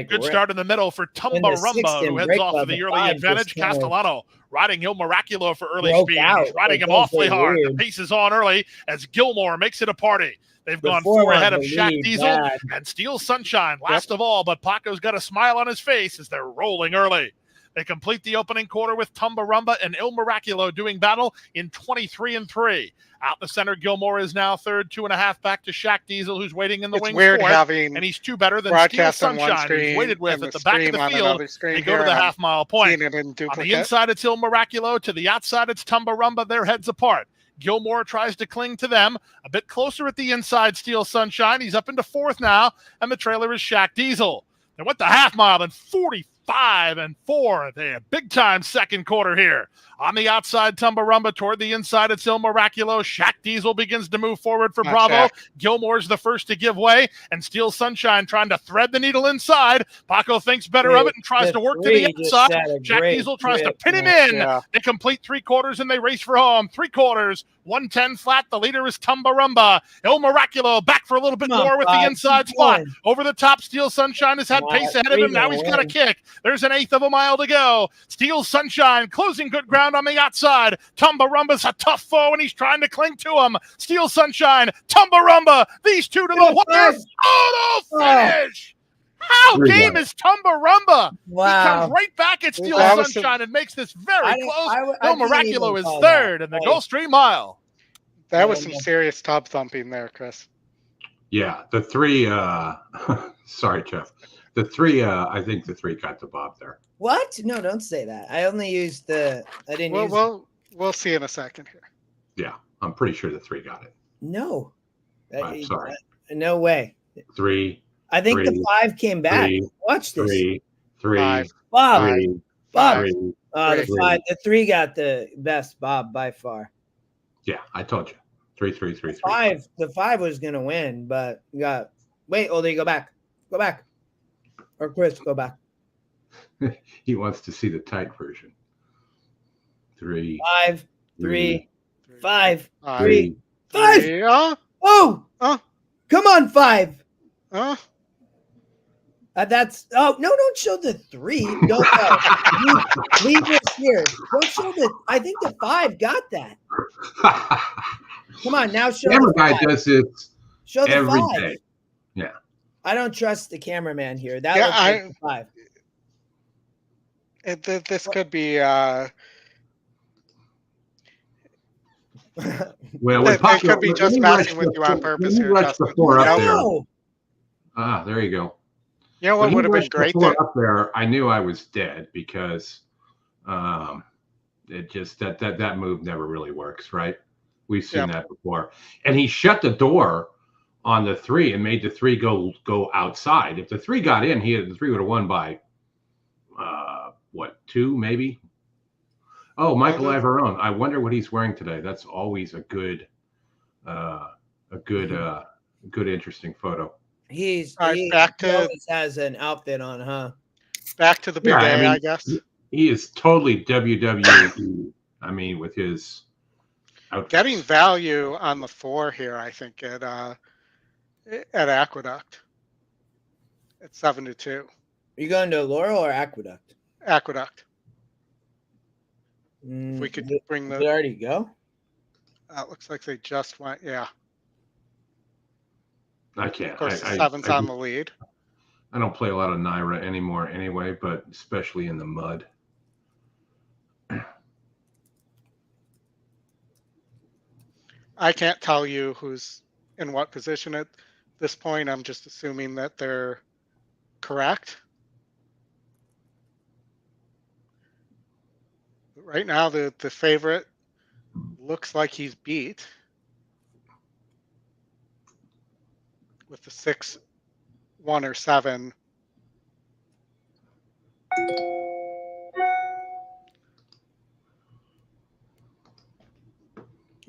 Good start in the middle for Tumba Rumba, who heads off to the early advantage. Castellano riding Il Miraculo for early speed. He's riding him awfully hard. The pace is on early as Gilmore makes it a party. They've gone 4 ahead of Shaq Diesel and Steel Sunshine last of all, but Paco's got a smile on his face as they're rolling early. They complete the opening quarter with Tumba Rumba and Il Miraculo doing battle in 23-3. Out the center, Gilmore is now 3rd, 2.5 back to Shaq Diesel, who's waiting in the wings 4th, and he's 2 better than Steel Sunshine, who's waited with at the back of the field. They go to the half-mile point. On the inside, it's Il Miraculo. To the outside, it's Tumba Rumba. Their heads apart. Gilmore tries to cling to them. A bit closer at the inside, Steel Sunshine. He's up into 4th now, and the trailer is Shaq Diesel. They went the half-mile in 45-4. They have big-time second quarter here. On the outside, Tumba Rumba. Toward the inside, it's Il Miraculo. Shaq Diesel begins to move forward for Bravo. Gilmore's the first to give way, and Steel Sunshine trying to thread the needle inside. Paco thinks better of it and tries to work to the outside. Shaq Diesel tries to pin him in. Yeah. They complete 3 quarters, and they race for home. 3 quarters, 110 flat. The leader is Tumba Rumba. Il Miraculo back for a little bit more with the inside spot. Over the top, Steel Sunshine has had pace ahead of him. Now he's got a kick. There's an 1/8 of a mile to go. Steel Sunshine closing good ground on the outside. Tumba Rumba's a tough foe, and he's trying to cling to him. Steel Sunshine, Tumba Rumba, these 2 to the wire. Photo finish! How game is Tumba Rumba? Wow. He comes right back at Steel Sunshine and makes this very close. Il Miraculo is 3rd in the Gulfstream Mile. That was some serious top thumping there, Chris. Yeah, the 3, sorry, Jeff. The 3, I think the 3 got the bob there. What? No, don't say that. I only used I didn't use. We'll see in a second here. Yeah, I'm pretty sure the 3 got it. No. I'm sorry. No way. 3. I think the 5 came back. 3, Watch this. 3. Bob. 3. The 3 got the best Bob by far. Yeah, I told you. 3. The 5 was gonna win, but wait, Oldie, go back. Or Chris, go back. He wants to see the tight version. 3, 5, 3, 5, 3, three. 5. Yeah. Oh, Oh. come on, 5. That's No, don't show the 3. Don't leave this here. Don't show the. I think the 5 got that. Come on, now show Camera the guy 5. does this Show the every 5. day. Yeah. I don't trust the cameraman here. That Yeah, looks like the 5. this could be. Well, They could be just messing with you on purpose here, Justin. The 4 up there. No. There you go. You know what would have been great there? there? Up there, I knew I was dead because it just that move never really works, right? We've seen that before. And he shut the door on the 3 and made the 3 go outside. If the 3 got in, the 3 would have won by 2 maybe. Oh, Michael Ivorone. I wonder what he's wearing today. That's always a good interesting photo. He back to always has an outfit on, huh? Back to the big A, I guess. He is totally WWE. I mean, with his outfits. Getting value on the 4 here, I think at Aqueduct at 7-2. Are you going to Laurel or Aqueduct? Aqueduct. If we could bring Did it already go? Looks like they just went. Yeah. I can't. Of course, the 7's on the lead. I don't play a lot of Naira anymore anyway, but especially in the mud. I can't tell you who's in what position at this point. I'm just assuming that they're correct. Right now, the favorite looks like he's beat with the 6, 1 or 7.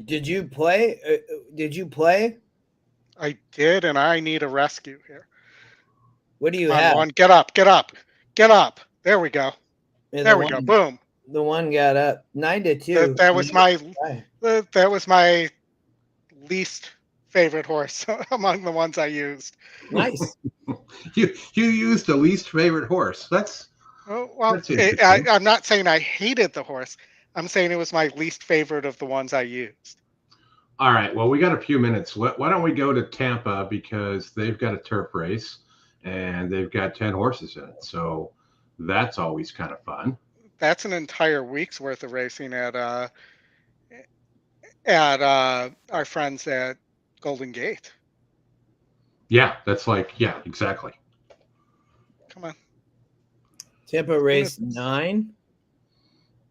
Did you play? I did, and I need a rescue here. What do you have? One, get up. There we go. Yeah, go. Boom. The one got up 9-2. That was my least favorite horse among the ones I used. Nice. You used the least favorite horse. That's I'm not saying I hated the horse. I'm saying it was my least favorite of the ones I used. All right. Well, we got a few minutes. Why don't we go to Tampa because they've got a turf race and they've got 10 horses in it. So that's always kind of fun. That's an entire week's worth of racing at our friends at Golden Gate. Yeah, that's exactly. Come on. Tampa race 9.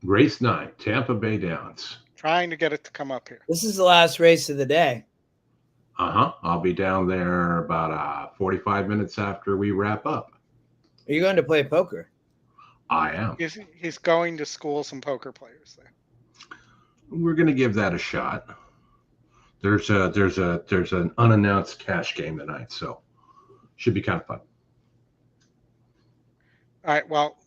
Race 9, Tampa Bay Downs. Trying to get it to come up here. This is the last race of the day. I'll be down there about 45 minutes after we wrap up. Are you going to play poker? I am. He's going to school some poker players there. We're going to give that a shot. There's an unannounced cash game tonight, so should be kind of fun. All right. Well,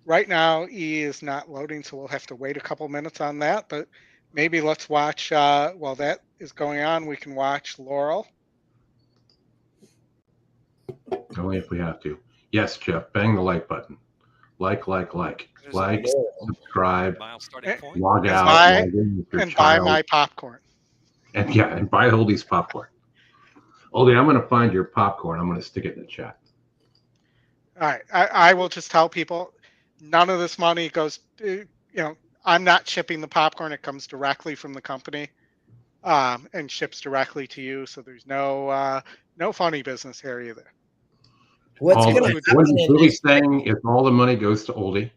right now E is not loading, so we'll have to wait a couple minutes on that. But maybe let's watch. While that is going on, we can watch Laurel. Only if we have to. Yes, Jeff. Bang the like button. Like, subscribe, log out, and buy my popcorn. And buy Oldie's popcorn. Oldie, I'm going to find your popcorn. I'm going to stick it in the chat. All right. I will just tell people none of this money goes to, I'm not shipping the popcorn. It comes directly from the company and ships directly to you. So there's no funny business here either. What's going to happen? What he's really saying is all the money goes to Oldie,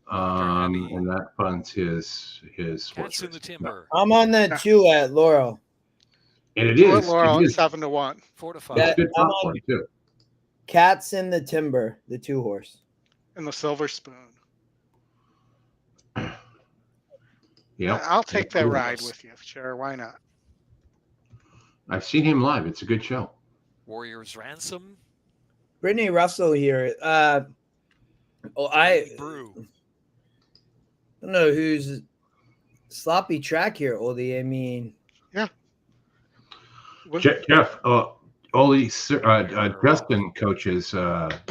and that funds his Cats in the timber. I'm on the 2 at Laurel. And it is Laurel it is 7-1. 4 to 5. It's good popcorn too. Cats in the timber, the 2 horse. And the Silver Spoon. Yeah, I'll take that ride with you. Sure, why not? I've seen him live. It's a good show. Warrior's Ransom. Brittany Russell here. I Brew. don't know who's sloppy track here, Oldie. I mean, Jeff, Ollie, Justin coaches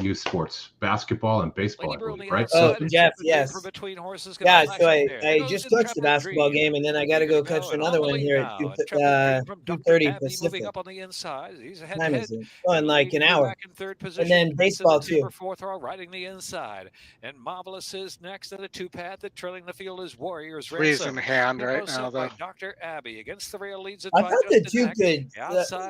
youth sports, basketball and baseball, I believe, right? Oh, Jeff, yes. For between horses. Yeah, so I just coached the basketball game, and then I got to go coach another one here at 2:30 Pacific. Moving up on the inside. He's ahead Time to is head. it? Oh, in like an hour. In third position. And then baseball too. Fourth row, riding the inside. And Marvelous is next at a two-pad. The trailing the field is Warriors. Freezing hand right now, though. Dr. Abby against the rail leads it. I thought the two could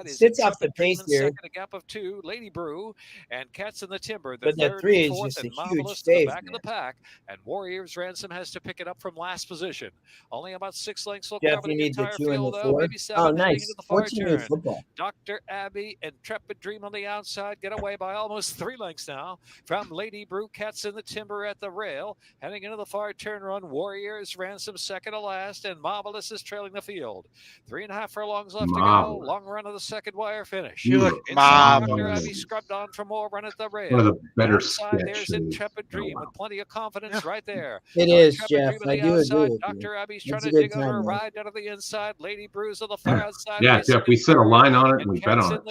sits off the pace here. A gap of 2, Lady Brew and Cats in the Timber. But the 3 is just a huge stage. Back of the pack, and Warriors Ransom has to pick it up from last position. Only about 6 lengths will cover the entire field, though. Maybe 7. Oh, nice. 14 football. Dr. Abby and Intrepid Dream on the outside get away by almost 3 lengths now from Lady Brew. Cats in the Timber at the rail. Heading into the far turn run, Warriors Ransom second to last, and Marvelous is trailing the field. 3.5 furlongs left to go. Long run of the second wire finish. Dr. Abby scrubbed on for more run at the rail. One of the better There's Intrepid Dream with plenty of confidence right there. It is, Jeff. I do agree with Dr. Abby's trying to dig on her ride out of the inside. Lady Brews on the far outside. Yeah, Jeff, we set a line on it and we bet on it.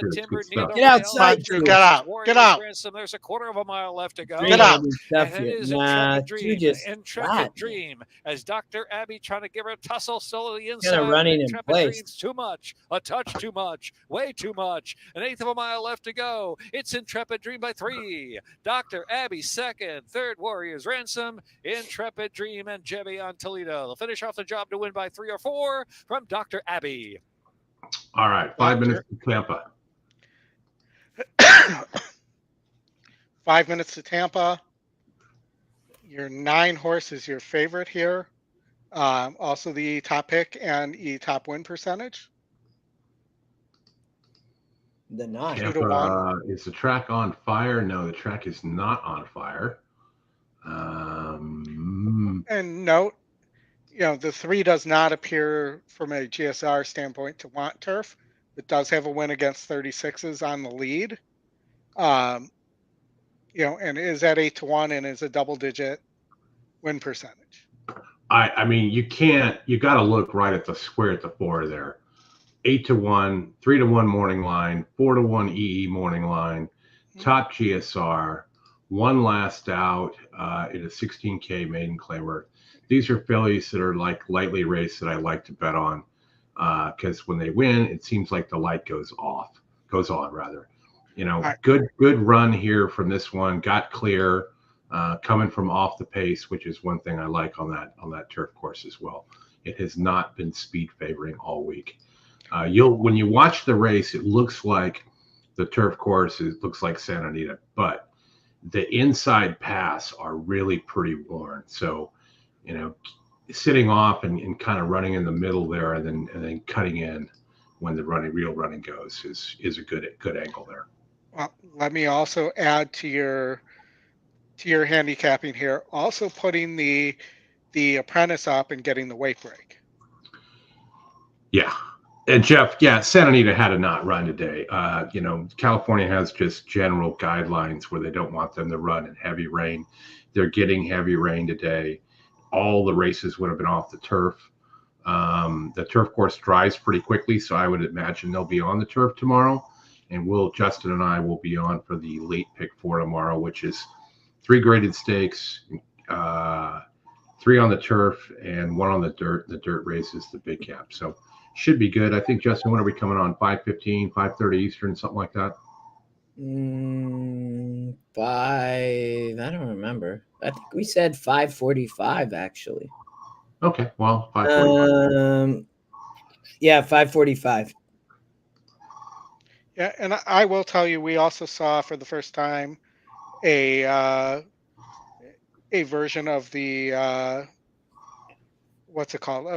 Get outside, Drew. Get out. Get out. There's a 1/4 mile left to go. Get out. And it is Intrepid Flat. Dream as Dr. Abby trying to give her a tussle still to the inside. Kind of running in Intrepid place. Dream's too much. A touch too much. Way too much. 1/8 mile left to go. It's Intrepid Dream by 3. Dr. Abby second. Third, Warriors Ransom, Intrepid Dream, and Jebby on Toledo. They'll finish off the job to win by 3 or 4 from Dr. Abby. All right, 5 minutes to Tampa. 5 minutes to Tampa. Your 9 horse is your favorite here. Also the top pick and top win percentage. The 9. Tampa, is the track on fire? No, the track is not on fire. And note, the 3 does not appear from a GSR standpoint to want turf. It does have a win against 36s on the lead. And is at 8-1 and is a double-digit win percentage. I mean, you got to look right at the square at the 4 there. 8-1, 3-1 morning line, 4-1 EE morning line, top GSR, 1 last out in a 16K maiden Claymore. These are fillies that are like lightly raced that I like to bet on because when they win, it seems like the light goes on. Good run here from this one. Got clear, coming from off the pace, which is one thing I like on that turf course as well. It has not been speed favoring all week. When you watch the race, it looks like the turf course looks like Santa Anita, but the inside paths are really pretty worn. So, sitting off and kind of running in the middle there, and then cutting in when the real running goes is a good angle there. Well, let me also add to your handicapping here. Also putting the apprentice up and getting the weight break. Yeah. And Jeff, Santa Anita had a not run today. California has just general guidelines where they don't want them to run in heavy rain. They're getting heavy rain today. All the races would have been off the turf. The turf course dries pretty quickly, so I would imagine they'll be on the turf tomorrow. And Justin and I will be on for the late pick 4 tomorrow, which is 3 graded stakes, 3 on the turf, and 1 on the dirt. The dirt race is the big cap. So should be good. I think, Justin, when are we coming on? 5:15, 5:30 Eastern, something like that? 5. I don't remember. I think we said 5:45, actually. Okay, well, 5:45. 5:45. Yeah, and I will tell you, we also saw for the first time a version of the what's it called?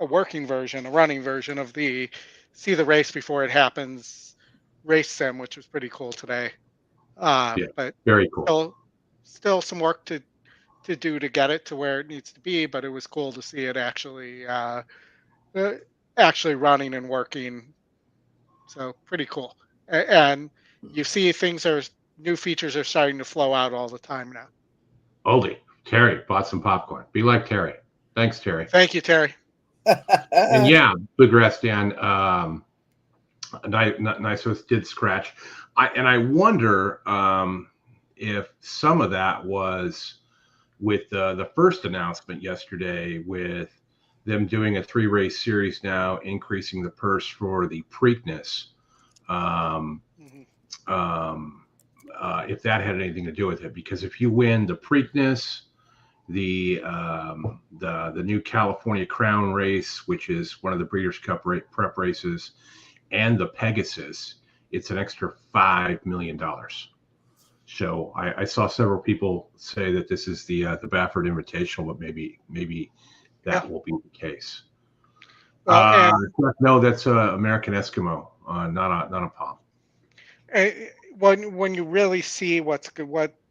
A working version, a running version of the see the race before it happens race sim, which was pretty cool today. But very cool. Still some work to do to get it to where it needs to be, but it was cool to see it actually running and working. So pretty cool. And you see things are new features are starting to flow out all the time now. Oldie, Terry bought some popcorn. Be like Terry. Thanks, Terry. Thank you, Terry. And yeah, Bluegrass Dan, Nice did scratch. I wonder if some of that was with the first announcement yesterday, with them doing a 3-race series now, increasing the purse for the Preakness. If that had anything to do with it, because if you win the Preakness, the new California Crown race, which is one of the Breeders' Cup prep races, and the Pegasus, it's an extra $5 million. So I saw several people say that this is the Baffert Invitational, but maybe that will be the case. Well, no, that's American Eskimo, not a palm. When you really see what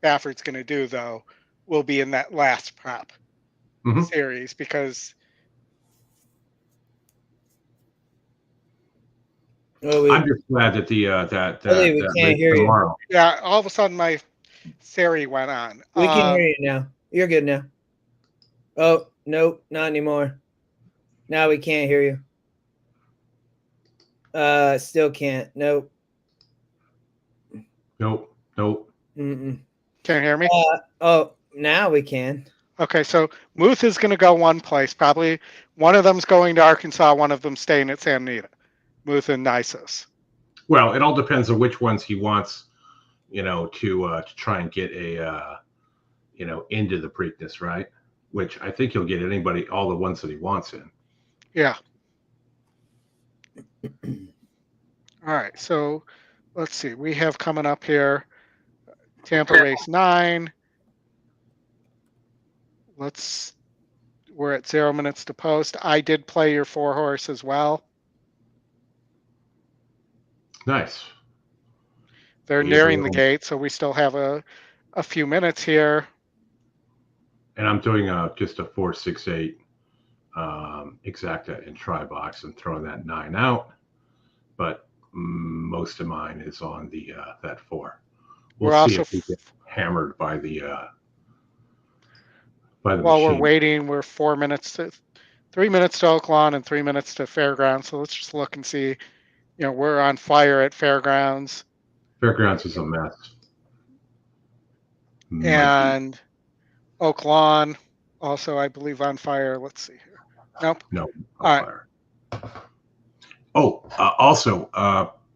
Baffert's going to do, though, will be in that last prep series, because I'm just glad that we can't hear tomorrow. Yeah, all of a sudden my Siri went on. We can hear you now. You're good now. Oh, nope, not anymore. Now we can't hear you. Still can't. Nope. Nope. Can't hear me? Oh, now we can. Okay, so Muth is going to go one place. Probably one of them's going to Arkansas, one of them staying at Santa Anita. Muth and Nisus. Well, it all depends on which ones he wants, to try and get a, into the Preakness, right? Which I think he'll get all the ones that he wants in. Yeah. All right, so let's see. We have coming up here Tampa race 9. We're at 0 minutes to post. I did play your 4-horse as well. Nice. They're nearing the gate, so we still have a few minutes here. And I'm doing just a 4-6-8 exacta in try box and throwing that 9 out, but most of mine is on the that 4. We'll see if we get hammered by the While machine. we're waiting, we're 3 minutes to Oaklawn and 3 minutes to Fairgrounds. So let's just look and see. We're on fire at Fairgrounds. Fairgrounds is a mess. And Oaklawn also, I believe, on fire. Let's see here. Nope. No. All fire. Oh, also,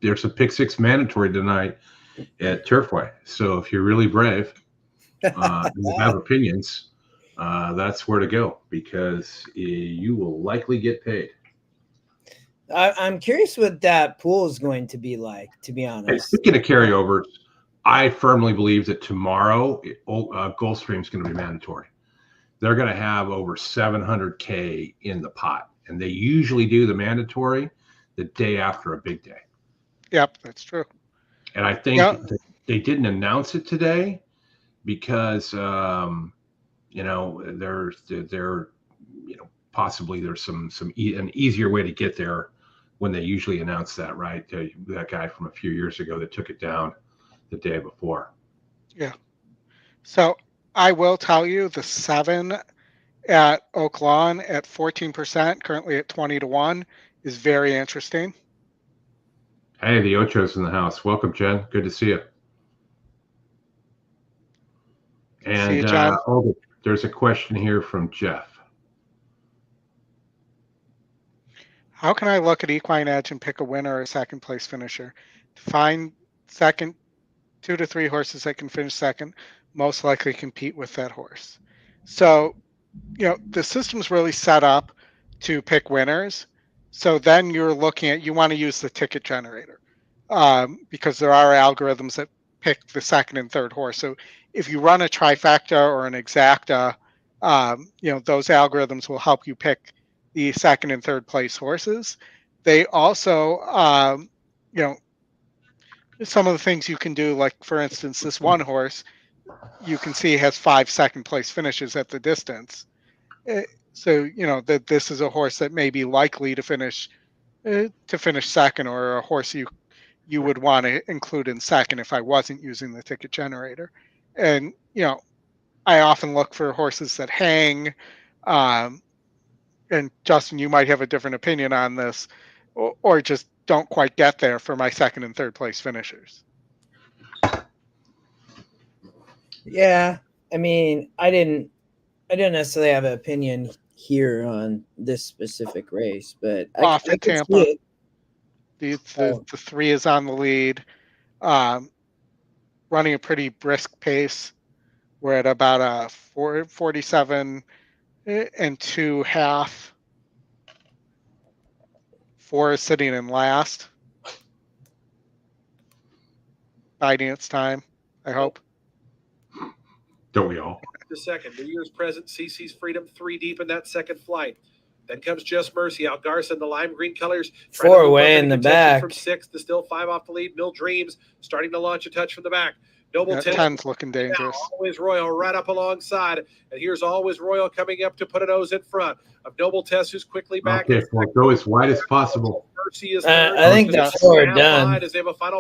there's a pick 6 mandatory tonight at Turfway. So if you're really brave and you have opinions, that's where to go, because you will likely get paid. I'm curious what that pool is going to be like, to be honest. Hey, speaking of carryovers, I firmly believe that tomorrow Gulfstream is going to be mandatory. They're going to have over 700K in the pot, and they usually do the mandatory the day after a big day. Yep, that's true. And I think they didn't announce it today because possibly there's an easier way to get there when they usually announce that, right? That guy from a few years ago that took it down the day before. Yeah. So I will tell you, the 7 at Oaklawn at 14%, currently at 20-1, is very interesting. Hey, the Ocho's in the house. Welcome, Jen. Good to see you. And see you, John. There's a question here from Jeff. How can I look at EquinEdge and pick a winner or a second place finisher? To find 2 to 3 horses that can finish second, most likely compete with that horse. So, the system's really set up to pick winners. So then you want to use the ticket generator because there are algorithms that pick the second and third horse. So if you run a trifecta or an exacta, those algorithms will help you pick the second and third place horses. They also, some of the things you can do, like for instance, this one horse, you can see has 5 second place finishes at the distance. So, that this is a horse that may be likely to finish second, or a horse you you would want to include in second if I wasn't using the ticket generator. And, I often look for horses that hang. And Justin, you might have a different opinion on this, or just don't quite get there for my second and third place finishers. Yeah, I mean, I didn't necessarily have an opinion here on this specific race, but I Off in could Tampa. see it. The 3 is on the lead, running a pretty brisk pace. We're at about a 47 and 2.5. 4 is sitting in last, biding its time, I hope. Don't we all? The second, New Year's present, CC's Freedom 3 deep in that second flight. Then comes Just Mercy, out Garza in the lime green colors. 4 way in the back. From 6th to still 5 off the lead. Mill Dreams starting to launch a touch from the back. Noble 10's looking dangerous. Now, Always Royal right up alongside. And here's Always Royal coming up to put a nose in front of Noble Tess, who's quickly back. Okay, well, go as wide as possible. Mercy is I think the 4 are done.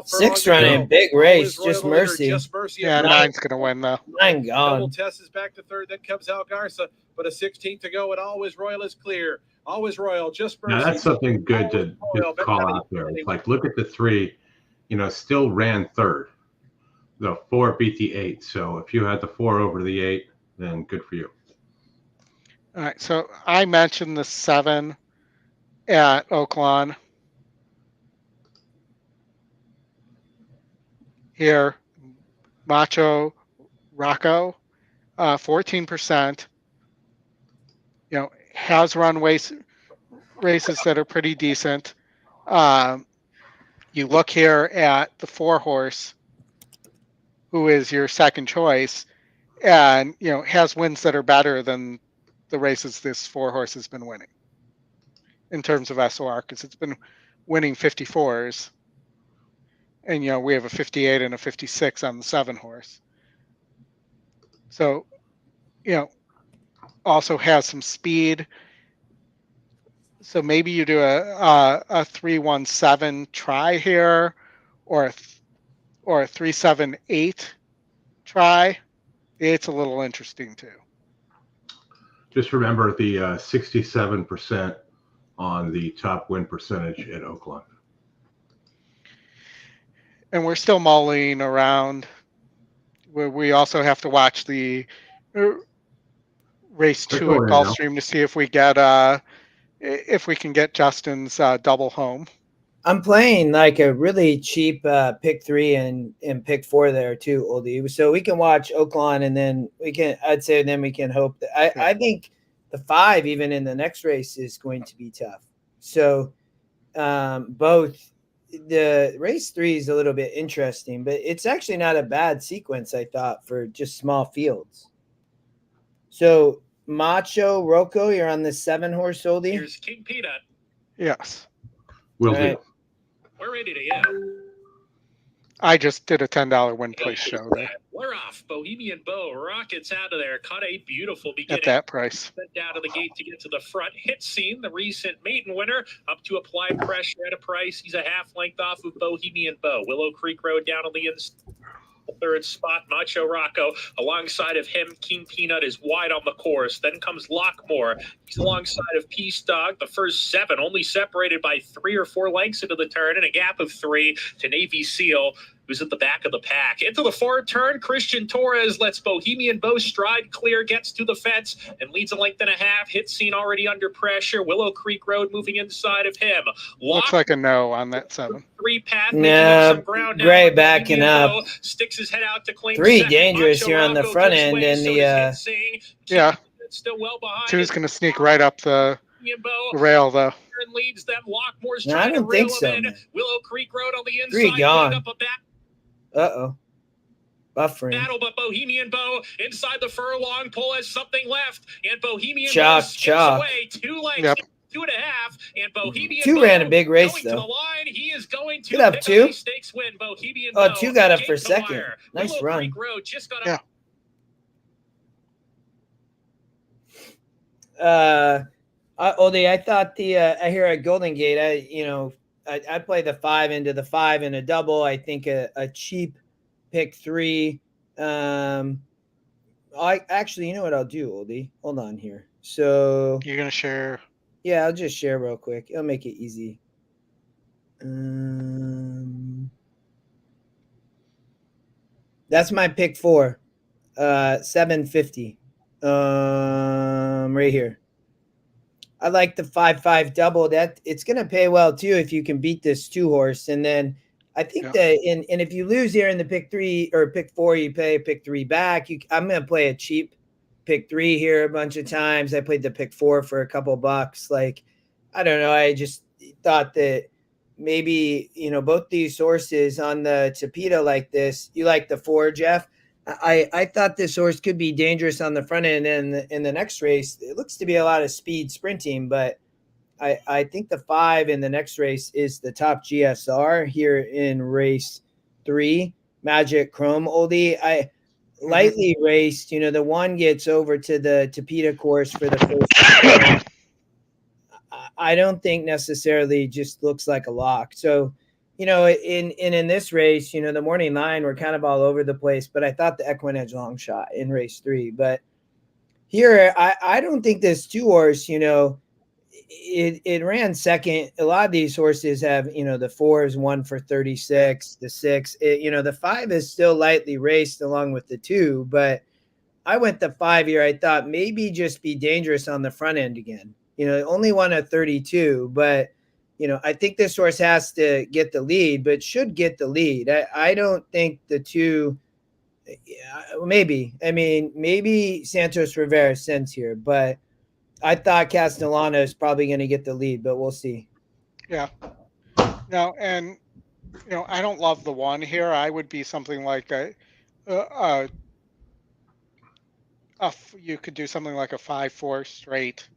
6 running, big race, Just Mercy. Yeah, 9's going to win, though. 9 gone. Noble Tess is back to 3rd. Then comes Al Garza, but a 16th to go, and Always Royal is clear. Always Royal, Just Mercy. Now, that's something good to call out there. It's like, look at the 3, still ran 3rd. The 4 beat the 8. So if you had the 4 over the 8, then good for you. All right. So I mentioned the 7 at Oaklawn. Here, Macho Rocco, 14%. Has run races that are pretty decent. You look here at the 4 horse, who is your second choice, and has wins that are better than the races this 4 horse has been winning in terms of SOR, because it's been winning 54s, and we have a 58 and a 56 on the 7 horse. So also has some speed. So maybe you do a 3-1-7 try here, or a 3-7-8 try. It's a little interesting too. Just remember the 67% on the top win percentage at Oaklawn. And we're still mulling around. We also have to watch the race 2 at Gulfstream to see if we can get Justin's double home. I'm playing like a really cheap pick 3 and pick 4 there too, Oldie. So we can watch Oaklawn, and then we can hope that I think the 5 even in the next race is going to be tough. So both the race 3 is a little bit interesting, but it's actually not a bad sequence, I thought, for just small fields. So Macho Rocco, you're on the 7 horse, Oldie. Here's King Peanut. Yes. Will do. We're ready to go. I just did a $10 win place show there. We're off. Bohemian Bow rockets out of there. Caught a beautiful beginning. At that price. Sent down to the gate to get to the front. Hit scene, the recent maiden winner, up to apply pressure at a price. He's a half length off of Bohemian Bow. Willow Creek Road down on the inside. 3rd spot, Macho Rocco. Alongside of him, King Peanut is wide on the course. Then comes Lockmore. He's alongside of Peace Dog. The first 7 only separated by 3 or 4 lengths into the turn, and a gap of 3 to Navy Seal, who's at the back of the pack. Into the 4 turn, Christian Torres lets Bohemian Bow stride clear, gets to the fence, and leads a length and a half. Hit scene already under pressure. Willow Creek Road moving inside of him. Looks like a no on that 7. 3 path. No, Gray backing up. Sticks his head out to claim 3 second. dangerous Macho here on the Rocco front gives end, way, and so the does Hit Scene. Yeah. Still well behind. 2's going to sneak right up the Bow rail, though. leads them. Lockmore's No, I trying to don't reel think him so, in. man. Willow Creek Road on the 3 inside. gone. Up a back Uh-oh. Buffering. battle, but Bohemian Bow inside the furlong pole has something left, and Bohemian Chalk, Bow skips chalk. away 2 lengths. Yep. 2.5, and Bohemian 2 Bow ran a big race, going to though. the line. He is going to Good up, pick 2. up a stakes win. Bohemian Oh, Bow 2 got up gate for to second. wire. Nice Willow run. Creek Road just got Yeah. up. Oldie, I thought I hear at Golden Gate, I'd play the 5 into the 5 in a double. I think a cheap pick 3. I actually, you know what I'll do, Oldie? Hold on here. So You're gonna share. yeah, I'll just share real quick. It'll make it easy. That's my pick 4. 750. Right here. I like the 5-5 double. That it's gonna pay well too if you can beat this 2 horse. And then I think that and if you lose here in the pick 3 or pick 4, you pay pick 3 back. I'm gonna play a cheap pick 3 here a bunch of times. I played the pick 4 for a couple bucks. Like, I don't know. I just thought that maybe, both these horses on the Tapeta like this. You like the 4, Jeff? I thought this horse could be dangerous on the front end, and in the next race, it looks to be a lot of speed sprinting, but I think the 5 in the next race is the top GSR here in race 3, Magic Chrome. Oldie, I lightly raced, the 1 gets over to the Tapeta course for the first. I don't think necessarily just looks like a lock. So, in this race, the morning line, we're kind of all over the place, but I thought the EquinEdge long shot in race 3. But here, I don't think this 2 horse, it ran second. A lot of these horses have, the 4 is 1 for 36, the 6, the 5 is still lightly raced along with the 2, but I went the 5 here. I thought maybe just be dangerous on the front end again. Only won at 32, but I think this horse has to get the lead, but should get the lead. I don't think the 2, maybe. I mean, maybe Santos Rivera sends here, but I thought Castellano is probably going to get the lead, but we'll see. Yeah. No, and I don't love the 1 here. I would be something like you could do something like a 5-4 straight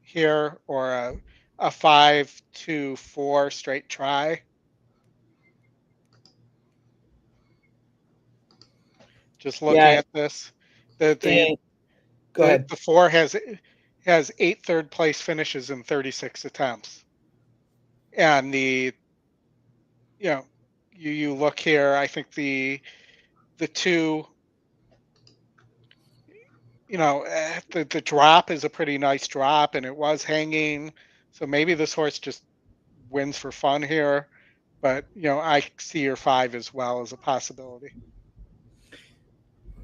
here, or a 5-2-4 straight try. Just looking at this, Go ahead. The 4 has 8 third place finishes in 36 attempts, and you look here. I think the 2. The drop is a pretty nice drop, and it was hanging. So maybe this horse just wins for fun here. But, I see your 5 as well as a possibility.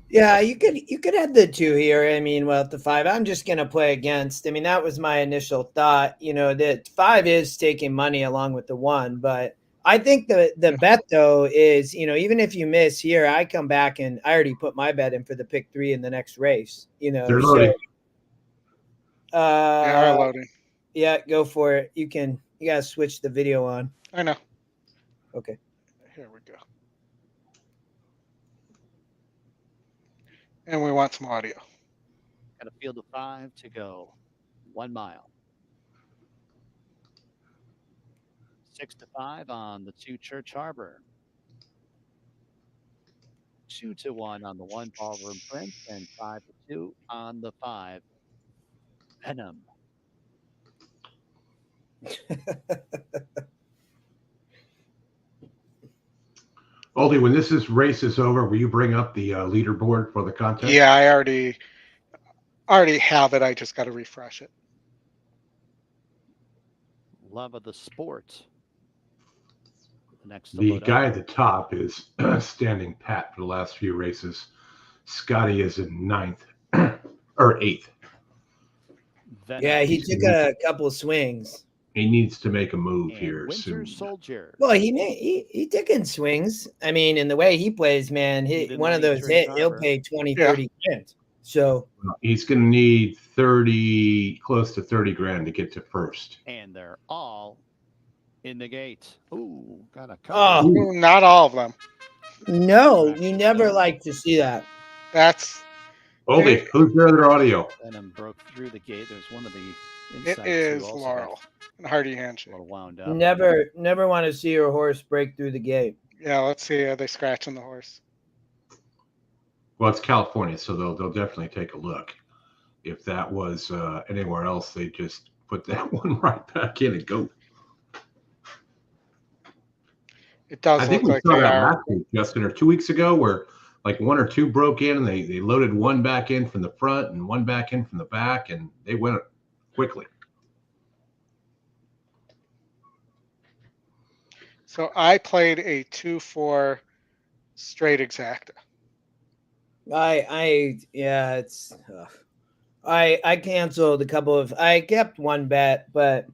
Yeah, you could have the 2 here. I mean, well, the 5, I'm just going to play against. I mean, that was my initial thought, that 5 is taking money along with the 1, but I think the bet though is, even if you miss here, I come back and I already put my bet in for the pick 3 in the next race, They're loading. They are loading. Yeah, go for it. You gotta switch the video on. I know. Okay. Here we go. And we want some audio. Got a field of 5 to go. 1 mile. 6 to 5 on the 2 Church Harbor. 2 to 1 on the 1 Ballroom Prince, and 5 to 2 on the 5 Venom. Oldie, when this race is over, will you bring up the leaderboard for the contest? Yeah, I already have it. I just got to refresh it. Love of the sport. The guy at the top is standing pat for the last few races. Scotty is in 9th or 8th. Yeah, he took a couple swings. He needs to make a move here soon. Soldier. Well, he taking swings. I mean, in the way he plays, man, one of those he'll pay 20, 30 grand. So he's going to need close to 30 grand to get to first. And they're all in the gate. Ooh, got a couple. Not all of them. No, you never like to see that. That's Oldie, who's the other audio? Venom broke through the gate. There's one of the It is Laurel and Hardy handshake. A little wound up. Never want to see your horse break through the gate. Yeah, let's see. Are they scratching the horse? Well, it's California, so they'll definitely take a look. If that was anywhere else, they just put that one right back in and go. It does I think look we like saw they that are. last week, Justin, or 2 weeks ago, where like one or two broke in and they loaded one back in from the front and one back in from the back, and they went quickly. So I played a 2-4 straight exacta. It's I canceled a couple of. I kept one bet, but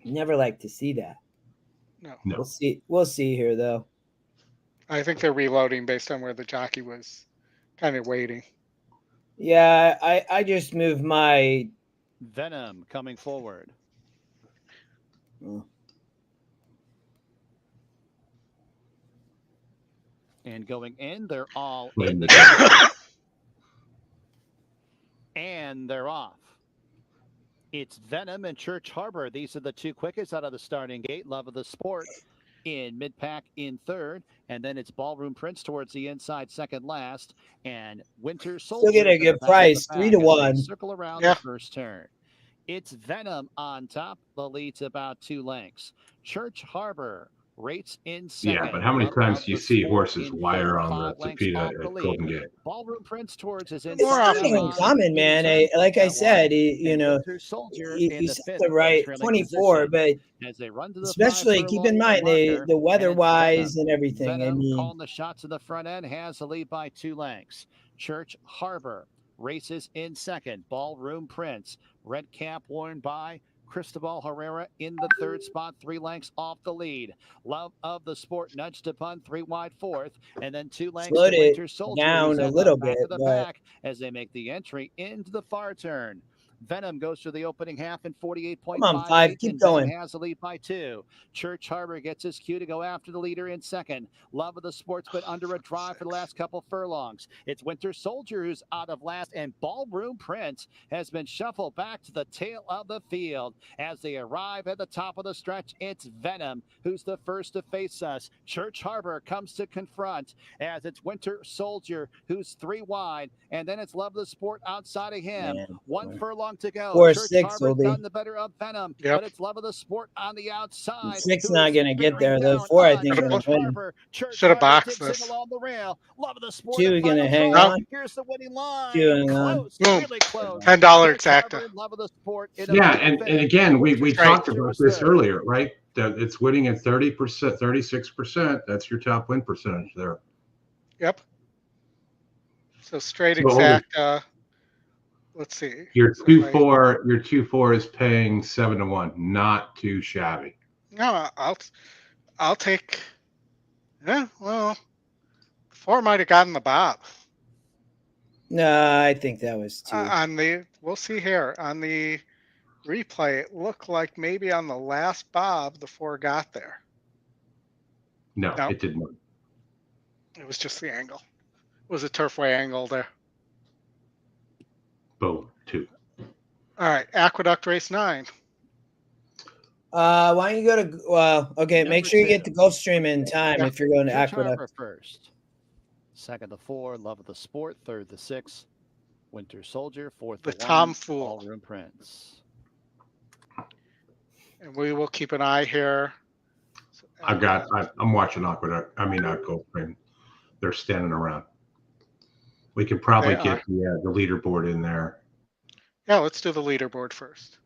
never like to see that. No. We'll see here though. I think they're reloading based on where the jockey was kind of waiting. Yeah, I just moved my Venom coming forward. And going in, they're all in the game. And they're off. It's Venom and Church Harbor. These are the two quickest out of the starting gate. Love of the Sport in mid-pack in third. And then it's Ballroom Prince towards the inside, second last. And Winter Soldier. Still get a good price, 3-1. Circle around the first turn. It's Venom on top. The lead's about 2 lengths. Church Harbor rates in second. Yeah, but how many times do you see horses wire on the Tapeta at Golden Gate? Ballroom Prince towards his It's nothing uncommon, man. Like I said, he's the right 24, but as they run to the especially keep in mind the weather-wise and everything. Venom I mean, calling the shots in the front end, has the lead by 2 lengths. Church Harbor races in second. Ballroom Prince, red cap worn by Cristobal Herrera in the third spot, 3 lengths off the lead. Love of the Sport nudged upon 3 wide fourth, and then 2 lengths slowed to it Winter Soldier down a little bit, to the but back as they make the entry into the far turn. Venom goes through the opening half in 48.5. come on, 5, keep going. Has the lead by 2. Church Harbor gets his cue to go after the leader in second. Love of the Sports, but under a drive for the last couple furlongs. It's Winter Soldier who's out of last, and Ballroom Prince has been shuffled back to the tail of the field. As they arrive at the top of the stretch, it's Venom who's the first to face us. Church Harbor comes to confront as it's Winter Soldier who's 3 wide, and then it's Love of the Sport outside of him. Man, 1 furlong to go. 4-6 will be. Done the better of Venom, but it's Love of the Sport on the outside. 6 not going to get there though. 4, I think, going to win. Should have boxed this. Along the rail. Love of the Sport. 2 going to hang on. Here's the winning line. 2 hang on. Boom. Really close. $10 exacta. Love of the Sport. Yeah, and again, we talked about this earlier, right? That it's winning at 30%, 36%. That's your top win percentage there. Yep. So straight exacta. Let's see. Your 2-4 is paying 7-1, not too shabby. No, I'll take. Yeah, well, 4 might have gotten the bob. No, I think that was 2. We'll see here on the replay. It looked like maybe on the last bob the 4 got there. No, it didn't. It was just the angle. It was a Turfway angle there. Boom, 2. All right, Aqueduct race 9. Why don't you go to okay, make sure you get the Gulfstream in time if you're going to Aqueduct. First. Second, the 4, Love of the Sport. Third, the 6, Winter Soldier. Fourth, the Tom Fool. Ballroom Prince. And we will keep an eye here. I'm watching Aqueduct. I mean, Gulfstream. They're standing around. We can probably get the leaderboard in there. Yeah, let's do the leaderboard first.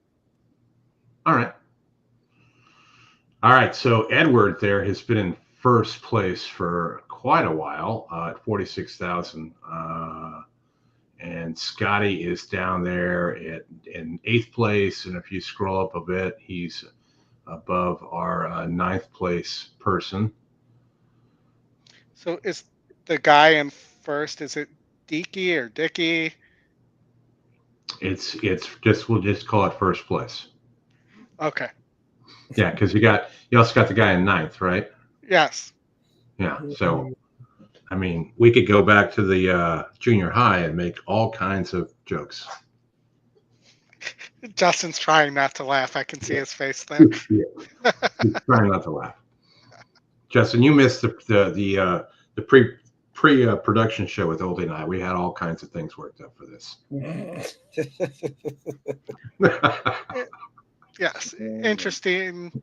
All right. So Edward there has been in first place for quite a while at 46,000. And Scotty is down there in 8th place. And if you scroll up a bit, he's above our 9th place person. So is the guy in first, is it Deaky or Dicky? It's we'll just call it first place. Okay. Yeah, because you also got the guy in 9th, right? Yes. Yeah. So, I mean, we could go back to the junior high and make all kinds of jokes. Justin's trying not to laugh. I can see his face there. Yeah. He's trying not to laugh. Justin, you missed the pre-production show with Oldy and I. We had all kinds of things worked up for this. Yes, interesting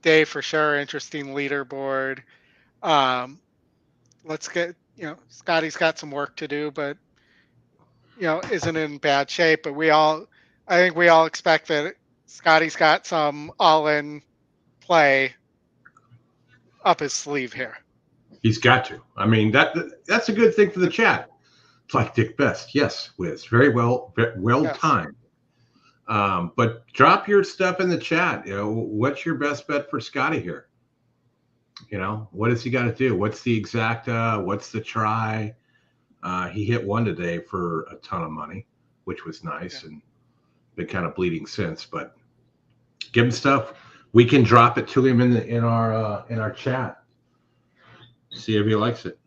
day for sure. Interesting leaderboard. Let's get, Scotty's got some work to do, but isn't in bad shape. But I think we all expect that Scotty's got some all-in play up his sleeve here. He's got to. I mean, that's a good thing for the chat. It's like Dick Best. Yes, Wiz. Very well Yes. timed. But drop your stuff in the chat. What's your best bet for Scotty here? What does he got to do? What's the exacta? What's the try? He hit one today for a ton of money, which was nice, and been kind of bleeding since. But give him stuff. We can drop it to him in our chat. See if he likes it.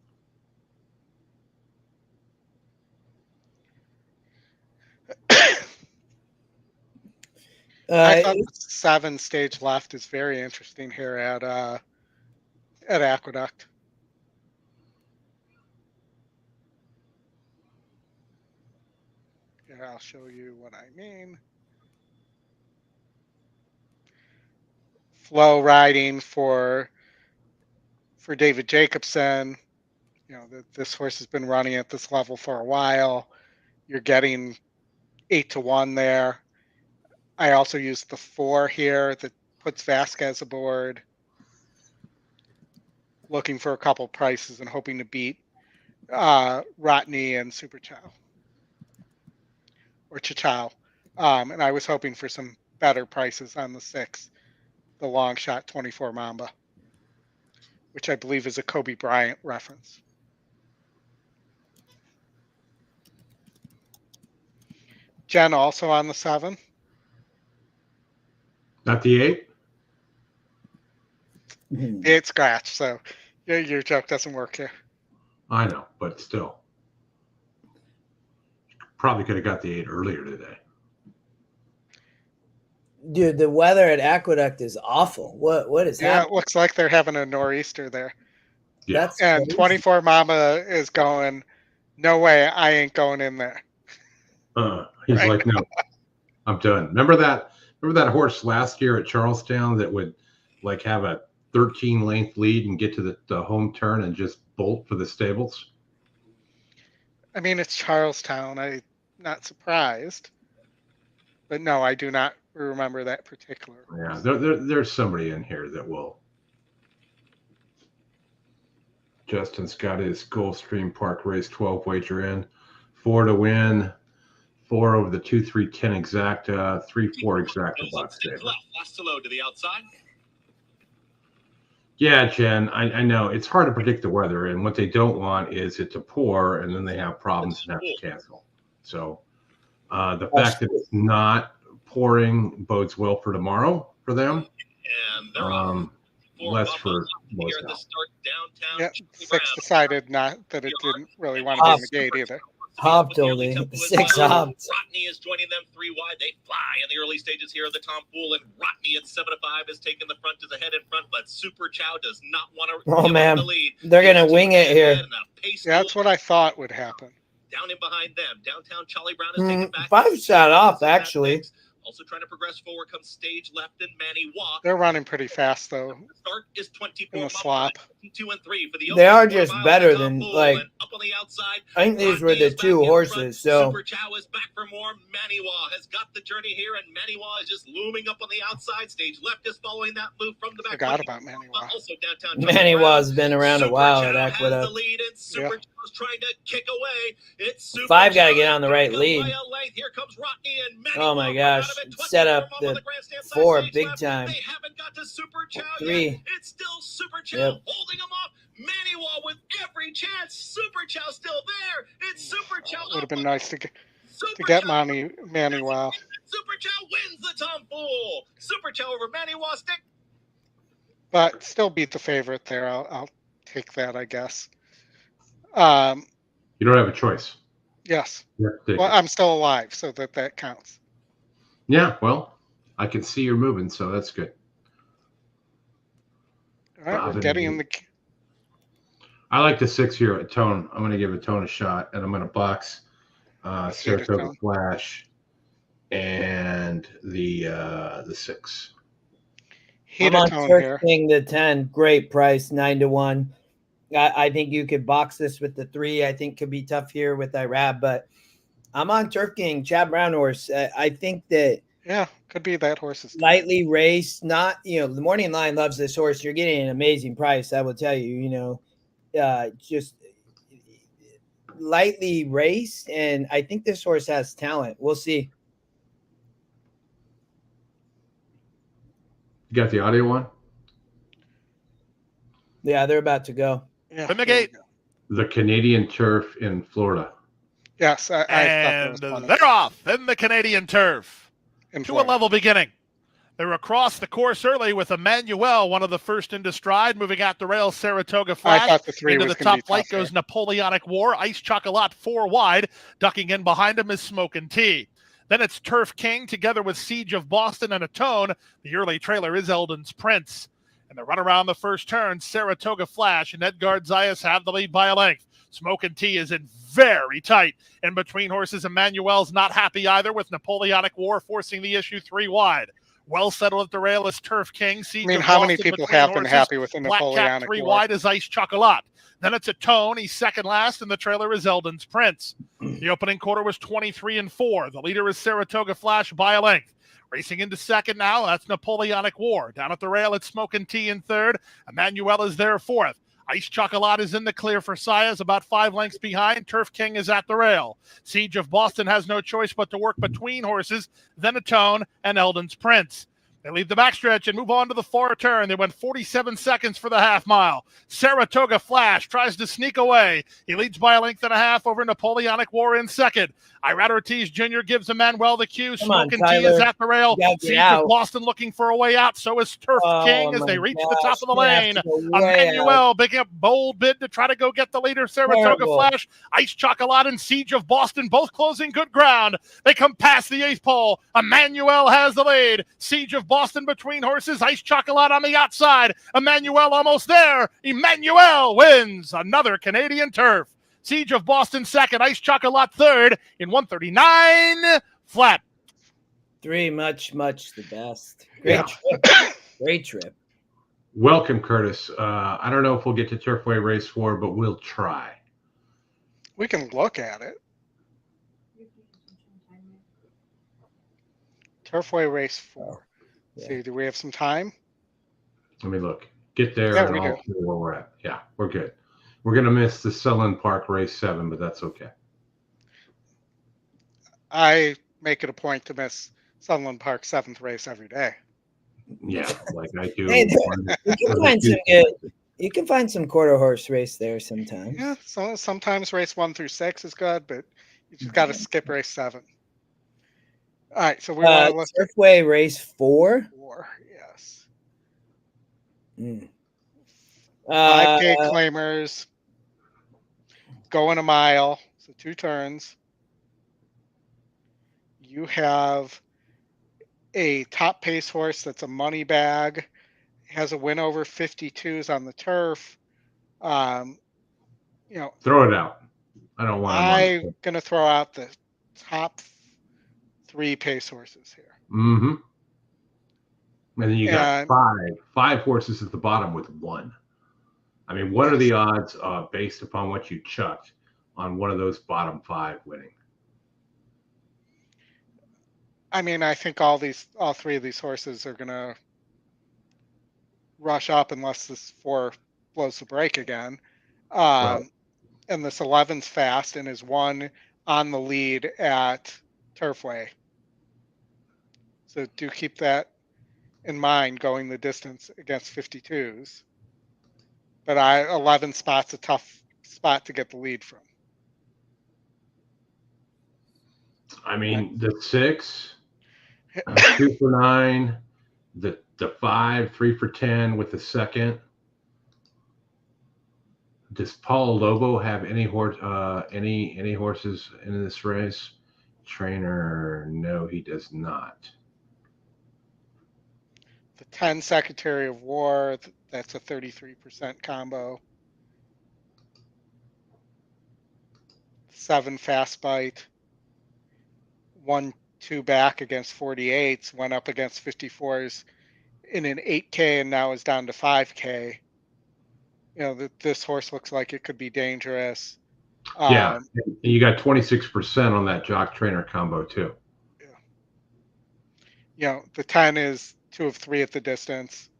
I thought the 7 stage left is very interesting here at Aqueduct. Here, I'll show you what I mean. Flow riding for David Jacobson. This horse has been running at this level for a while. You're getting 8-1 there. I also used the 4 here that puts Vasquez aboard. Looking for a couple prices and hoping to beat Rotney and Super Chow. Or Chachow. And I was hoping for some better prices on the 6, the long shot 24 Mamba, which I believe is a Kobe Bryant reference. Jen also on the 7. Not the 8? The 8 scratch, so your joke doesn't work here. I know, but still. Probably could have got the 8 earlier today. Dude, the weather at Aqueduct is awful. What is happening? Yeah, it looks like they're having a nor'easter there. Yeah. That's And crazy. 24 Mama is going, no way, I ain't going in there. He's Right. like, no, I'm done. Remember that horse last year at Charlestown that would like have a 13 length lead and get to the home turn and just bolt for the stables? I mean, it's Charlestown. I'm not surprised. But no, I do not remember that particular. Yeah, there's somebody in here that will. Justin's got his Gulfstream Park Race 12 wager in. 4 to win. 4 over the 2-3-10 exacta. 3-4 exacta box saver. Last to load to the outside. Yeah, Jen, I know. It's hard to predict the weather, and what they don't want is it to pour, and then they have problems and have to cancel. So the fact that it's not pouring bodes well for tomorrow for them. And they're off. Less for most Here at the start downtown. Yeah, Chipley 6 Brown. decided not that it didn't really want to be in the gate either. Hopped, Oldy. 6 hopped. Rodney is joining them 3 wide. They fly in the early stages here of the Tom Pool, and Rodney at 7-5 is taking the front, is ahead in front, but Super Chow does not want to Oh, give man. up the lead. They're going to wing it here. Yeah, that's what I thought would happen. Down in behind them. Downtown Charlie Brown is taking back. 5 shot off, actually. Also trying to progress forward comes stage left and Manny Waugh. They're running pretty fast, though. Start is 24 in the slop. 2 and 3 for the They are opening just 4 miles better at than, Tom Pool, like, and up on the outside, I think these were Rodney the is back 2 in horses, front. so Super Chow is back for more. Manny Waugh has got the journey here, and Manny Waugh is just looming up on the outside. Stage left is following that move from the back. Forgot about Manny Waugh. Also downtown Manny Charlie Brown. Waugh's been around a Super while Chow at has Aqueduct. the lead, and Super Chow's trying to kick away. It's Super 5 got to Chow get on the right back lead. by a length. Here comes Rodney and Manny Oh, my Waugh gosh. out of it. Set up 24 on the grandstand side, 4 stage big left. time. They haven't got to Super Chow 3. yet. It's still Super Chow Yep. holding him off. Manny Waugh with every chance. Super Chow still there. It's Super Chow. Would have up been on nice to Super get Chow. Manny Wow. Super Chow wins the Tom Pool. Super Chow over Manny Waugh. Stick. But still beat the favorite there. I'll take that, I guess. You don't have a choice. Yes. You have to take Well, it. I'm still alive, so that counts. Yeah, well, I can see you're moving, so that's good. All right, we're Bobbing getting in and the. I like the 6 here at Tone. I'm going to give a Tone a shot, and I'm going to box Saratoga Tone. Flash and the 6. I'm on Tone Turf here. King the 10. Great price, 9-1. I think you could box this with the 3. I think could be tough here with Irab, but I'm on Turf King, Chad Brown horse. I think that could be that horse's lightly raced. Not the morning line loves this horse. You're getting an amazing price. I will tell you. Just lightly raced, and I think this horse has talent. We'll see. You got the audio one? Yeah, they're about to go. Yeah, From the gate. The Canadian Turf in Florida. Yes, and they're off in the Canadian Turf. To a level beginning. They're across the course early with Emmanuel, one of the first into stride, moving out the rail. Saratoga Flash. I thought the 3 into was the gonna top be flight tough goes here. Napoleonic War. Ice Chocolat 4 wide. Ducking in behind him is Smokin' Tea. Then it's Turf King together with Siege of Boston and a Tone. The early trailer is Eldon's Prince. And the run around the first turn, Saratoga Flash and Edgard Zayas have the lead by a length. Smokin' Tea is in very tight. In between horses, Emmanuel's not happy either, with Napoleonic War forcing the issue 3 wide. Well settled at the rail is Turf King. How many people have been happy with the Napoleonic Black Cat 3 War? wide is Ice Chocolat. Then it's a Tone. He's second last, and the trailer is Eldon's Prince. The opening quarter was 23-4. The leader is Saratoga Flash by a length. Racing into second now, that's Napoleonic War. Down at the rail, it's Smokin' Tea in third. Emmanuel is there fourth. Ice Chocolat is in the clear for Sayas, about 5 lengths behind. Turf King is at the rail. Siege of Boston has no choice but to work between horses, then a Tone and Eldon's Prince. They leave the backstretch and move on to the far turn. They went 47 seconds for the half mile. Saratoga Flash tries to sneak away. He leads by a length and a half over Napoleonic War in second. Irad Ortiz Jr. gives Emmanuel the cue. Smokin' Tea is at the rail. Siege of Boston looking for a way out. So is Turf King as they reach the top of the lane. Emmanuel picking up bold bid to try to go get the leader. Saratoga Flash, Ice Chocolat, and Siege of Boston both closing good ground. They come past the 8th pole. Emmanuel has the lead. Siege of Boston between horses. Ice Chocolat on the outside. Emmanuel almost there. Emmanuel wins another Canadian Turf. Siege of Boston second. Ice Chocolat third in 139 flat. 3 much the best. Great trip. Great trip. Welcome, Curtis. I don't know if we'll get to Turfway Race 4, but we'll try. We can look at it. Turfway Race 4. See, do we have some time? Let me look. Get there Yeah, and I'll see where we're at. Yeah, we're good. We're going to miss the Sunland Park Race 7, but that's okay. I make it a point to miss Sunland Park 7th race every day. Yeah, like I do. Hey, you can find some quarter horse race there sometimes. Yeah, so sometimes race 1 through 6 is good, but you just got to skip race 7. All right, so we want to look at Turfway race 4. 4, yes. 5K claimers, going a mile, so 2 turns. You have a top pace horse that's a money bag, has a win over 52s on the turf. Throw it out. I don't want. I'm gonna throw out the top 3 pace horses here. Mm-hmm. And then you got five horses at the bottom with 1. I mean, what are the odds based upon what you chucked on one of those bottom 5 winning? I mean, I think all 3 of these horses are gonna rush up unless this 4 blows the break again. And this 11's fast and is 1 on the lead at Turfway. So do keep that in mind going the distance against 52s. But 11 spot's a tough spot to get the lead from. I mean, the 6, 2 for 9, the 5, 3 for 10 with the second. Does Paul Lobo have any horses in this race? Trainer, no, he does not. The 10 Secretary of War, that's a 33% combo. 7 fast bite, 1-2 back against 48s, went up against 54s in an 8K and now is down to 5K. You know, this horse looks like it could be dangerous. Yeah, you got 26% on that jock trainer combo too. You know, the 10 is 2 of 3 at the distance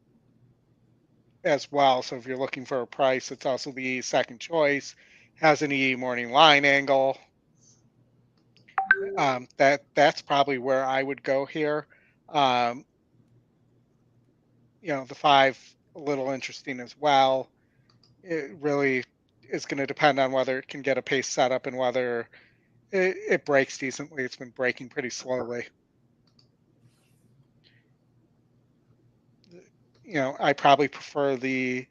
as well. So if you're looking for a price, it's also the second choice. Has an EE morning line angle. That's probably where I would go here. You know, the 5 a little interesting as well. It really is going to depend on whether it can get a pace set up and whether it breaks decently. It's been breaking pretty slowly. You know, I probably prefer the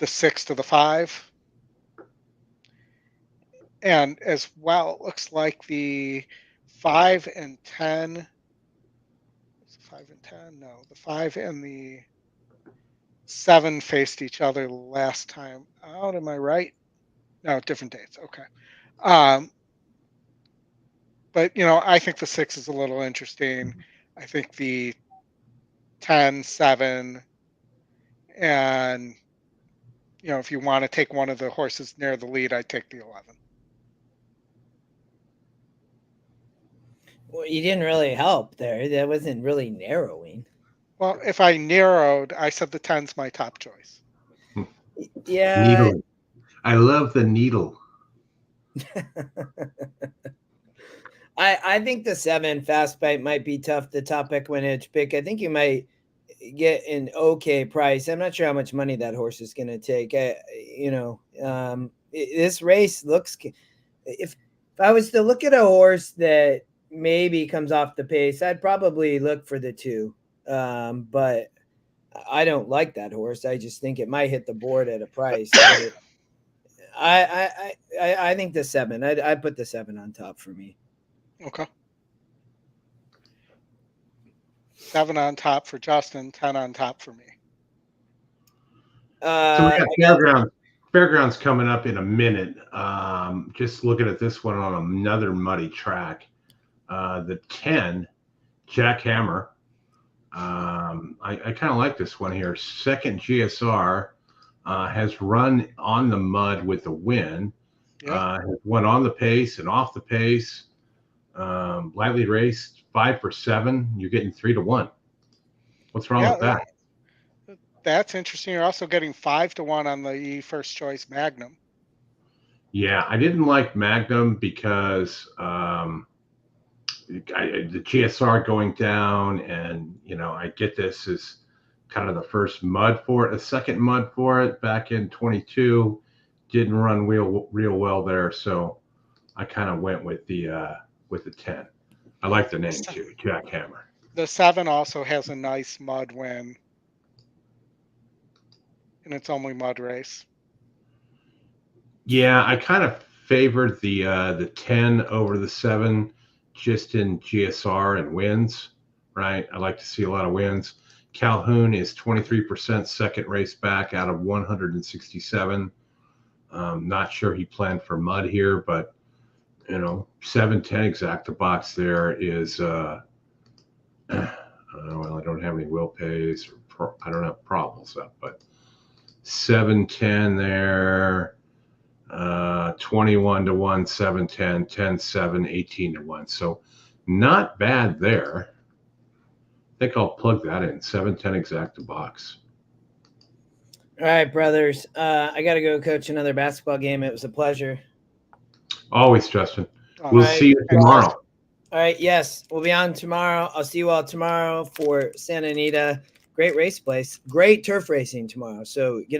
6 to the 5. And as well, it looks like the 5 and 10. 5 and 10? No, the 5 and the 7 faced each other last time out. Am I right? No, different dates. Okay. But, you know, I think the 6 is a little interesting. I think the 10, 7, and, you know, if you want to take one of the horses near the lead, I'd take the 11. Well, you didn't really help there. That wasn't really narrowing. Well, if I narrowed, I said the 10's my top choice. Yeah. Needle. I love the needle. I think the 7 fast bite might be tough, the top EquinEdge pick. I think you might get an okay price. I'm not sure how much money that horse is going to take. This race looks, if I was to look at a horse that maybe comes off the pace, I'd probably look for the 2. But I don't like that horse. I just think it might hit the board at a price. I think the 7. I'd put the 7 on top for me. Okay. 7 on top for Justin, 10 on top for me. So we got Fairgrounds coming up in a minute. Just looking at this one on another muddy track. The 10, Jack Hammer. I kind of like this one here. Second GSR, has run on the mud with the win. Yeah. Has won on the pace and off the pace. Lightly raced, 5 for 7. You're getting 3 to 1. What's wrong with that? That's interesting. You're also getting 5 to 1 on the first choice Magnum. Yeah, I didn't like Magnum because the GSR going down, and you know, I get this as kind of the first mud for it, a second mud for it back in 22. Didn't run real well there, so I kind of went with the 10. I like the name too, Jack Hammer. The 7 also has a nice mud win, and it's only mud race. Yeah, I kind of favored the 10 over the 7 just in GSR and wins, right? I like to see a lot of wins. Calhoun is 23% second race back out of 167. Not sure he planned for mud here, but you know, 7-10 exacta box there is I don't know, well, I don't have any will pays or I don't have problems up, but 7-10 there, 21 to 1, 7-10, 10-7, 18 to 1. So not bad there. I think I'll plug that in. 7-10 exacta box. All right, brothers. I got to go coach another basketball game. It was a pleasure. Always, Justin. We'll see you tomorrow. All right. Yes, we'll be on tomorrow. I'll see you all tomorrow for Santa Anita. Great race place. Great turf racing tomorrow. So it's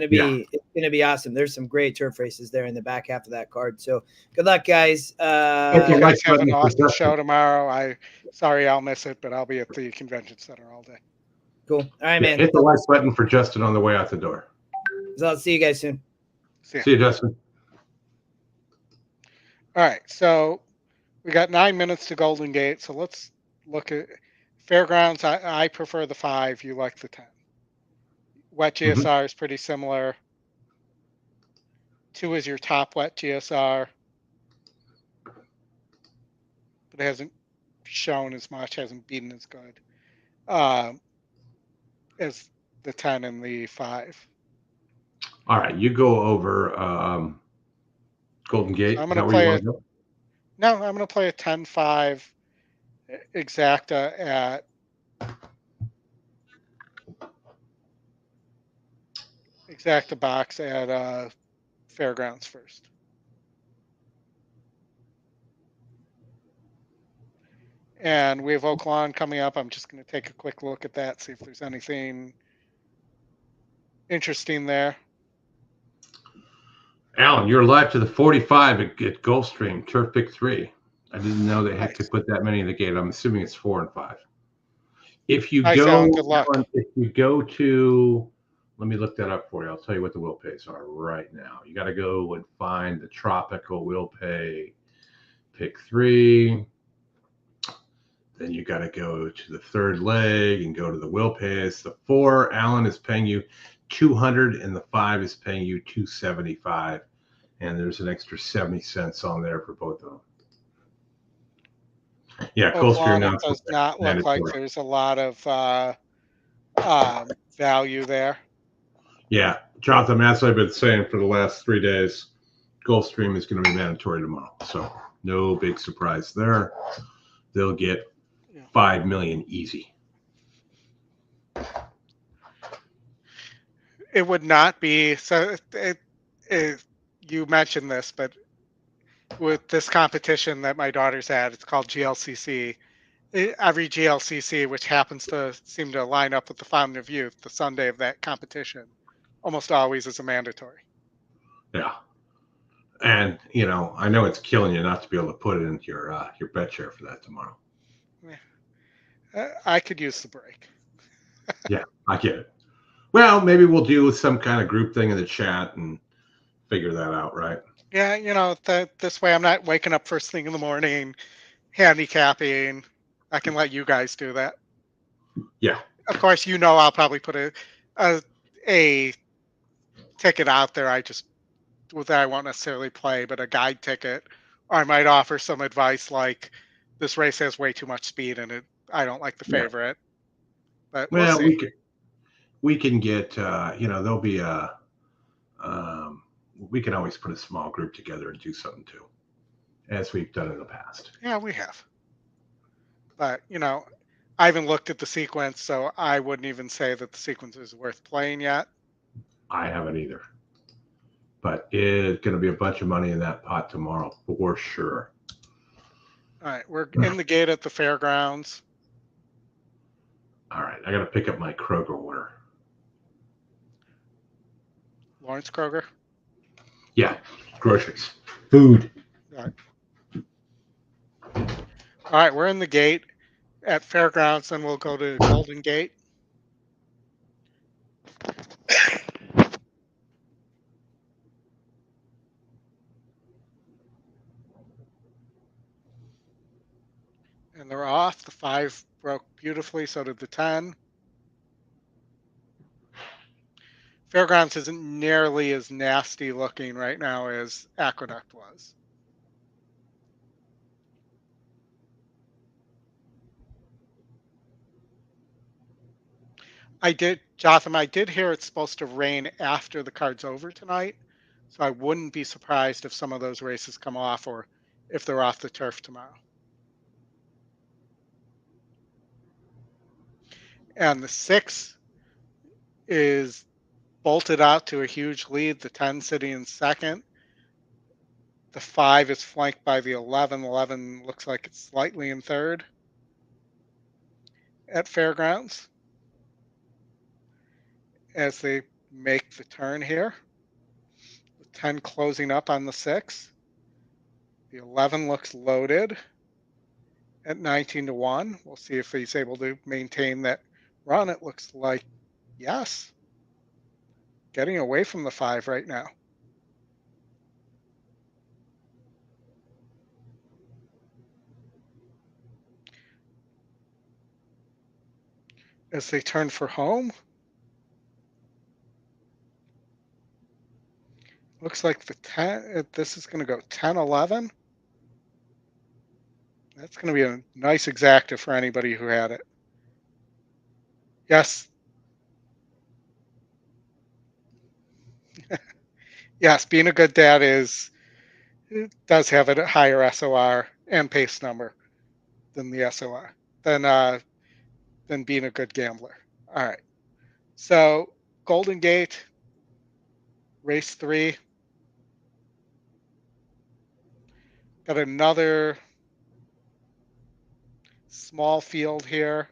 gonna be awesome. There's some great turf races there in the back half of that card. So good luck, guys. Hope you guys have an awesome show tomorrow. Sorry I'll miss it, but I'll be at the convention center all day. Cool. All right, man. Hit the like button for Justin on the way out the door. So I'll see you guys soon. See you, Justin. All right, so we got 9 minutes to Golden Gate. So let's look at Fairgrounds. I prefer the 5. You like the 10. Wet GSR is pretty similar. 2 is your top wet GSR. but hasn't shown as much, hasn't beaten as good as the 10 and the 5. All right, you go over Golden Gate. So I'm Is going that to where you play want to go? No, I'm going to play a 10-5 exacta at exacta box at Fairgrounds first. And we have Oak Lawn coming up. I'm just going to take a quick look at that, see if there's anything interesting there. Alan, you're live to the 45 at Gulfstream, Turf Pick 3. I didn't know they had to put that many in the gate. I'm assuming it's 4 and 5. If you Nice, go, Alan, good luck. Alan, if you go to, let me look that up for you. I'll tell you what the will pays are right now. You got to go and find the tropical will pay pick 3. Then you got to go to the third leg and go to the will pays. The 4, Alan is paying you 200, and the 5 is paying you 275. And there's an extra 70 cents on there for both of them. Yeah, Gulfstream Oklahoma does not look like there's a lot of value there. Yeah, Jonathan, as I've been saying for the last 3 days, Gulfstream is going to be mandatory tomorrow. So no big surprise there. They'll get 5 million easy. It would not be so. You mentioned this, but with this competition that my daughter's at, it's called GLCC. Every GLCC, which happens to seem to line up with the Fountain of Youth, the Sunday of that competition, almost always is a mandatory. Yeah, and I know it's killing you not to be able to put it into your bet share for that tomorrow. Yeah. I could use the break. Yeah, I get it. Well, maybe we'll do some kind of group thing in the chat and figure that out, right? Yeah, this way I'm not waking up first thing in the morning, handicapping. I can let you guys do that. Yeah. Of course, I'll probably put a ticket out there. That I won't necessarily play, but a guide ticket. Or I might offer some advice like, this race has way too much speed in it. I don't like the favorite. But we'll see. We can get, there'll be we can always put a small group together and do something too, as we've done in the past. Yeah, we have. But, I haven't looked at the sequence, so I wouldn't even say that the sequence is worth playing yet. I haven't either. But it's going to be a bunch of money in that pot tomorrow, for sure. All right, we're in the gate at the Fairgrounds. All right, I got to pick up my Kroger order. Lawrence Kroger? Yeah, groceries, food. All right, we're in the gate at Fairgrounds, then we'll go to Golden Gate. And they're off. The 5 broke beautifully, so did the 10. Fairgrounds isn't nearly as nasty looking right now as Aqueduct was. Jotham, I did hear it's supposed to rain after the card's over tonight, so I wouldn't be surprised if some of those races come off or if they're off the turf tomorrow. And the 6 is bolted out to a huge lead, the 10 sitting in second. The 5 is flanked by the 11. 11 looks like it's slightly in third at Fairgrounds as they make the turn here. The 10 closing up on the 6. The 11 looks loaded at 19-1. We'll see if he's able to maintain that run. It looks like yes. Getting away from the 5 right now. As they turn for home. Looks like the 10, this is going to go 10-11. That's going to be a nice exacta for anybody who had it. Yes. Yes, being a good dad does have a higher SOR and pace number than the SOR, than being a good gambler. All right. So Golden Gate, race 3. Got another small field here.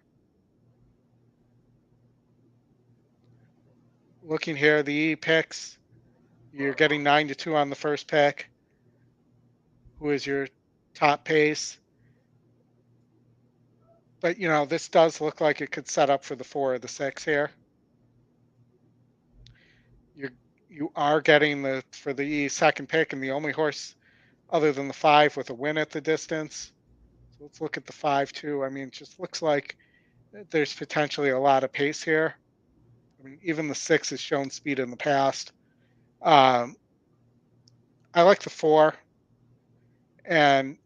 Looking here, the E picks. You're getting 9-2 on the first pick. Who is your top pace? But this does look like it could set up for the 4 or the 6 here. You are getting for the second pick and the only horse other than the 5 with a win at the distance. So let's look at the 5 too. I mean, it just looks like there's potentially a lot of pace here. I mean, even the 6 has shown speed in the past. I like the 4 and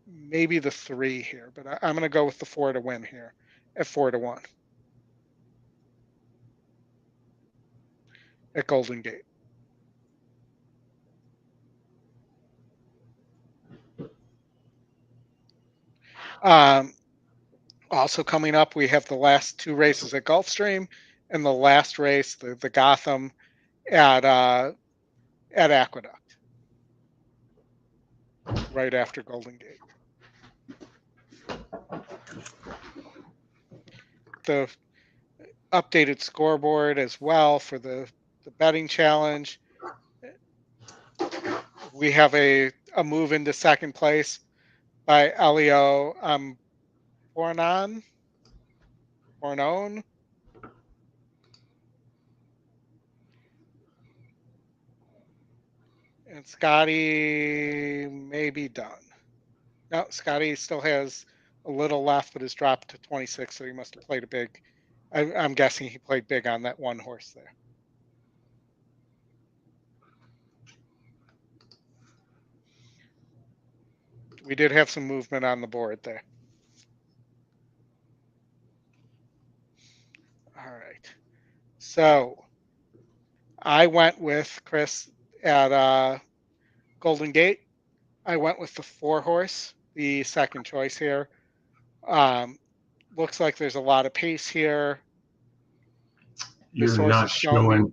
maybe the 3 here, but I'm going to go with the 4 to win here at 4-1 at Golden Gate. Also coming up, we have the last 2 races at Gulfstream and the last race, the Gotham at Aqueduct, right after Golden Gate. The updated scoreboard as well for the betting challenge. We have a move into second place by Elio Bornon. And Scotty may be done. No, Scotty still has a little left, but has dropped to 26, so he must have played a big. I'm guessing he played big on that one horse there. We did have some movement on the board there. All right. So I went with Chris at Golden Gate. I went with the 4 horse, the second choice here. Looks like there's a lot of pace here. You're not showing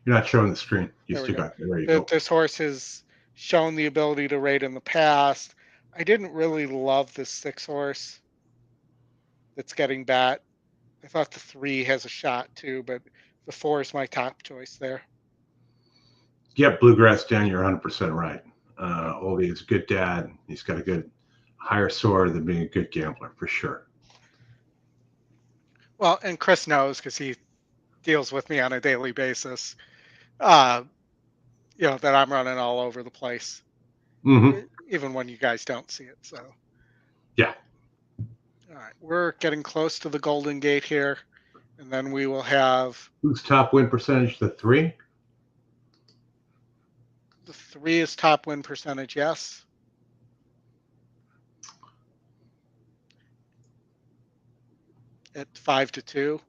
the screen. There you go. This horse has shown the ability to rate in the past. I didn't really love this 6 horse that's getting bat. I thought the 3 has a shot too, but the 4 is my top choice there. Yep, Bluegrass Dan, you're 100% right. Oldy is a good dad. He's got a good higher SOR than being a good gambler for sure. Well, and Chris knows because he deals with me on a daily basis. That I'm running all over the place, even when you guys don't see it. So, yeah. All right, we're getting close to the Golden Gate here, and then we will have. Who's top win percentage? The 3. The 3 is top win percentage. Yes. At 5-2,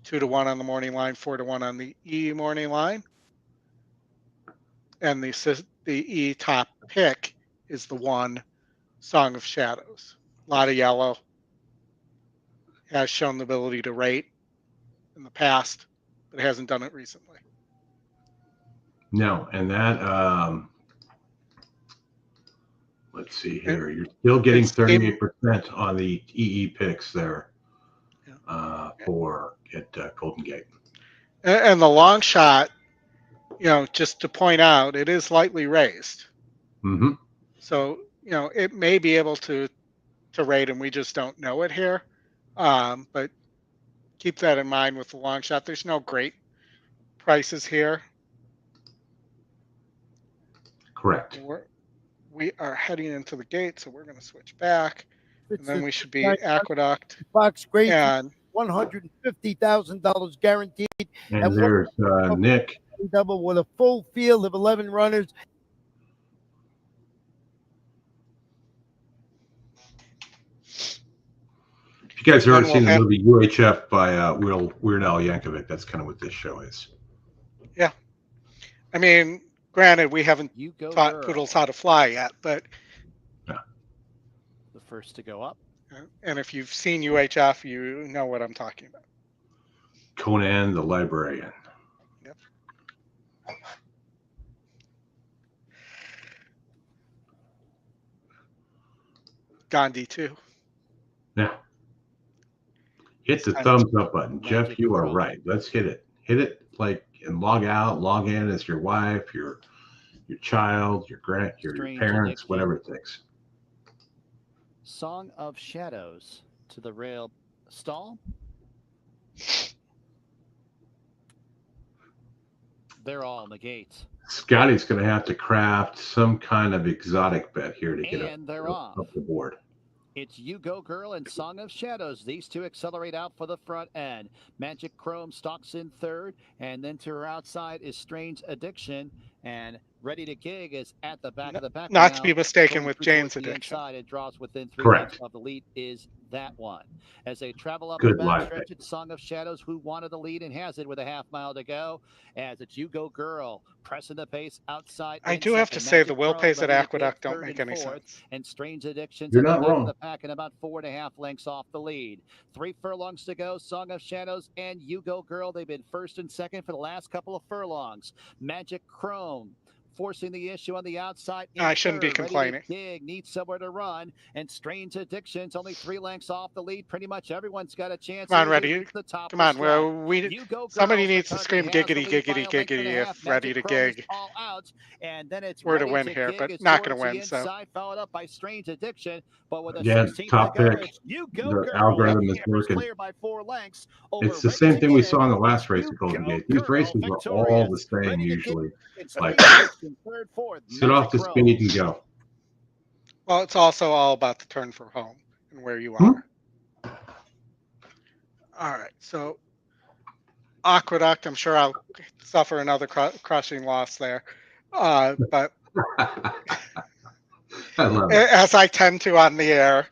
2-1 on the morning line, 4-1 on the E morning line. And the E top pick is the 1 Song of Shadows. A lot of yellow. Has shown the ability to rate in the past, but hasn't done it recently. No, and that let's see here. You're still getting 38% on the EE picks there for at Golden Gate. And the long shot, just to point out, it is lightly raised. Mm-hmm. So, it may be able to rate, and we just don't know it here. But keep that in mind with the long shot. There's no great prices here. Correct. We are heading into the gate, so we're going to switch back, and then we should be Aqueduct. Box great and $150,000 guaranteed. And there's Nick. Double with a full field of 11 runners. If you guys have Then ever we'll seen the have- movie UHF by Weird Al Yankovic, that's kind of what this show is. Yeah. I mean, granted, we haven't You go taught girl. poodles how to fly yet, but The first to go up. and if you've seen UHF, you know what I'm talking about. Conan the Librarian. Yep. Gandhi too. Now, hit the It's time thumbs up button. Magic Jeff, you are Chrome. right. Let's hit it. Hit it like and log out, log in as your wife, your child, your Strange parents, addiction. whatever it takes. Song of Shadows to the rail stall. They're all in the gates. Scotty's going to have to craft some kind of exotic bet here to get And they're off. up the board. It's You Go Girl and Song of Shadows. These two accelerate out for the front end. Magic Chrome stalks in third, and then to her outside is Strange Addiction, and Ready to Gig is at the back of the pack. Not now. to be mistaken Going with through Jane's towards the Addiction. inside, it draws within 3 Correct. lengths of the lead is that one. As they travel up Good the live backstretch, it's Song of Shadows who wanted the lead and has it with a half mile to go. As it's You Go Girl pressing the pace outside. I in do have to second. say Magic the will Chrome pays at ready to get Aqueduct don't third make and any fourth, sense. and Strange Addictions You're at the not back of wrong. the pack and about 4.5 lengths off the lead. 3 furlongs to go. Song of Shadows and You Go Girl. They've been first and second for the last couple of furlongs. Magic Chrome forcing the issue on the outside. in I shouldn't be third. Ready to complaining. Gig needs somewhere to run, and Strange Addictions only 3 lengths off the lead. Pretty much everyone's got a chance. Come on, here to Ready. reach the top Come of on, the well, stride. You Go somebody Girls, needs the to scream target has the giggity, lead by giggity, a length and a giggity half. if Ready to Magic Chrome is Gig all out, and then it's were to Ready win to here, Gig but is not going to towards win. the So inside, followed up by Strange Addiction, but with a Again, 16th top to go, pick. it's You Go The Girl. algorithm is Handicapper's working. clear by 4 lengths over It's the Ready same to thing we Gig. saw in the last It's race You at Golden Go Gate. These Girl races are all the victorious. same Ready to Gig usually. and Like, Strange Addiction third, fourth. sit off the Magic speed Chrome. and go. well, it's also all about the turn for home and where you Hmm? are. All right, so Aqueduct, I'm sure I'll suffer another crushing loss there, but I love it. as I tend to on the air.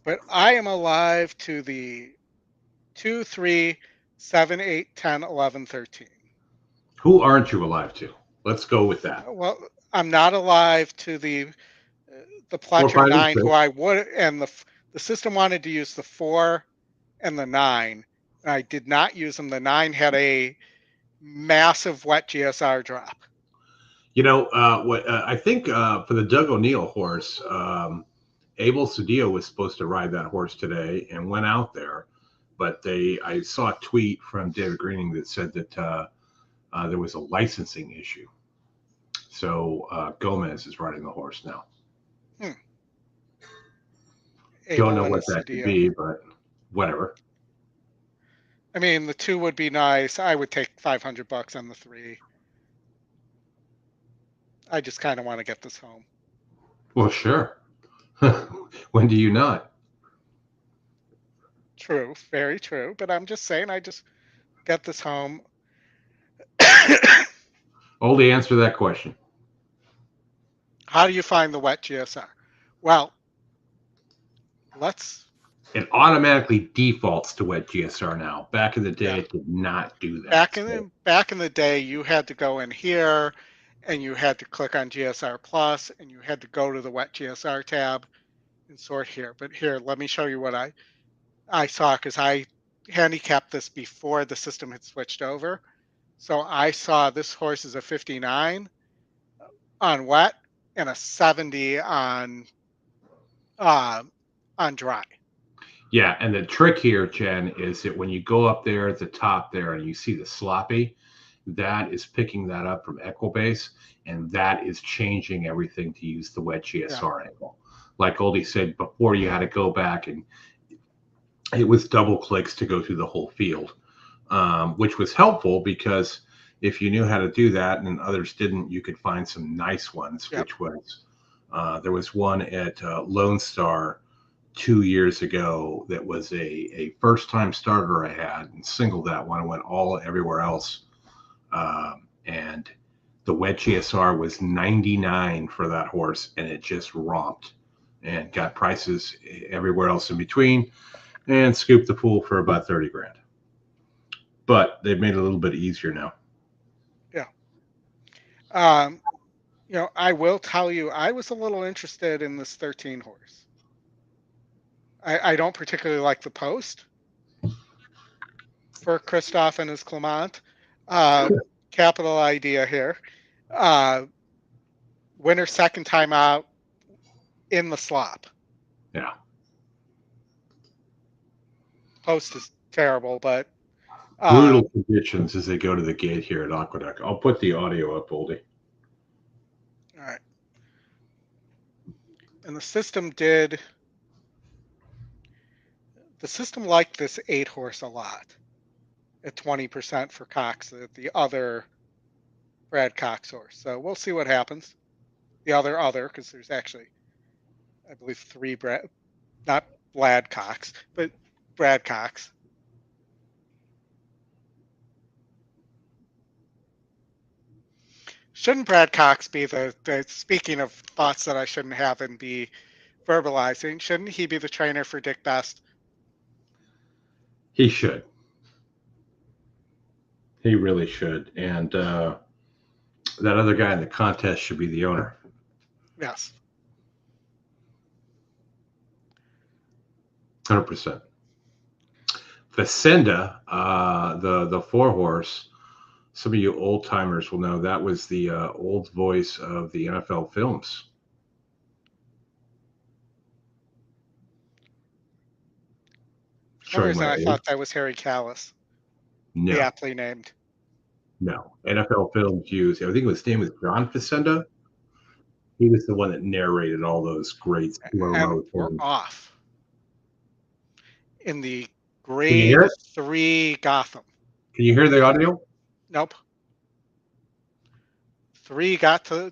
But I am alive to the 2, 3, 7, 8, 10, 11, 13. Who aren't you alive to? Let's go with that. Well, I'm not alive to the 4, Pletcher 5, and 9, 6. who I would, and the system wanted to use the 4 and the 9. And I did not use them. The 9 had a massive wet GSR drop. You know what? I think for the Doug O'Neill horse, Abel Cedillo was supposed to ride that horse today and went out there, but I saw a tweet from David Greening that said that there was a licensing issue. So Gomez is riding the horse now. Abel Don't know and what that could Cedillo. be, but whatever. I mean, the 2 would be nice. I would take $500 on the 3. I just kind of want to get this home. Well, sure. When do you not? True, very true. But I'm just saying, I just get this home. Oldie, answer that question. How do you find the wet GSR? Well, It automatically defaults to wet GSR now. Back in the day, Yeah. it did not do that. back in the day, you had to go in here, and you had to click on GSR Plus, and you had to go to the wet GSR tab and sort here. But here, let me show you what I saw, because I handicapped this before the system had switched over. So I saw this horse is a 59 on wet and a 70 on dry. Yeah, and the trick here, Jen, is that when you go up there at the top there and you see the sloppy, that is picking that up from Equibase, and that is changing everything to use the wet GSR angle. Like Oldie said before, you had to go back, and it was double clicks to go through the whole field, which was helpful because if you knew how to do that and others didn't, you could find some nice ones, Yep. which was there was one at Lone Star 2 years ago that was a first-time starter I had, and singled that one. I went all everywhere else. And the wet GSR was 99 for that horse, and it just romped. and got prices everywhere else in between and scooped the pool for about 30 grand. But they've made it a little bit easier now. Yeah. I will tell you, I was a little interested in this 13 horse. I don't particularly like the post for Christoph and his Clement. Capital idea here. Winner second time out in the slop. Yeah. Post is terrible, but brutal conditions as they go to the gate here at Aqueduct. I'll put the audio up, Oldy. All right. And the system liked this 8 horse a lot at 20% for Cox, the other Brad Cox horse. So we'll see what happens. The other, because there's actually, I believe, 3 not Brad Cox, but Brad Cox. Shouldn't Brad Cox be the speaking of thoughts that I shouldn't have and be verbalizing, shouldn't he be the trainer for Dick Best? He should. He really should. And that other guy in the contest should be the owner. Yes. 100%. Facenda, the 4 horse, some of you old timers will know that was the old voice of the NFL films. For some reason, I thought that was Harry Callis. No. The aptly named. No. NFL films used, I think his name was John Facenda. He was the one that narrated all those great slow-mo. We're off in the grade 3 Gotham. Can you hear the audio? Nope. 2 got the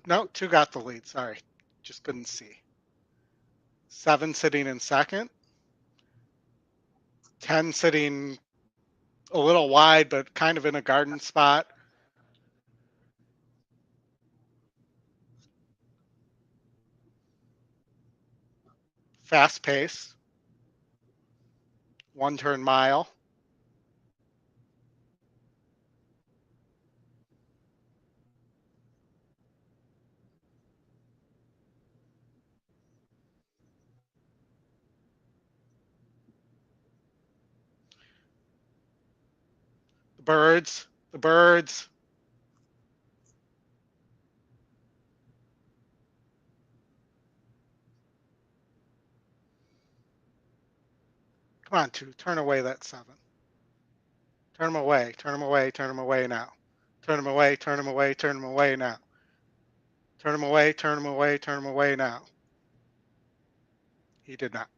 lead. Sorry. Just couldn't see. 7 sitting in second. 10 sitting a little wide, but kind of in a garden spot. Fast pace. 1 turn mile. The birds. Come on, 2. Turn away that 7. Turn him away. Turn him away. Turn him away now. Turn him away. Turn him away. Turn him away now. Turn him away. Turn him away. Turn him away now. He did not.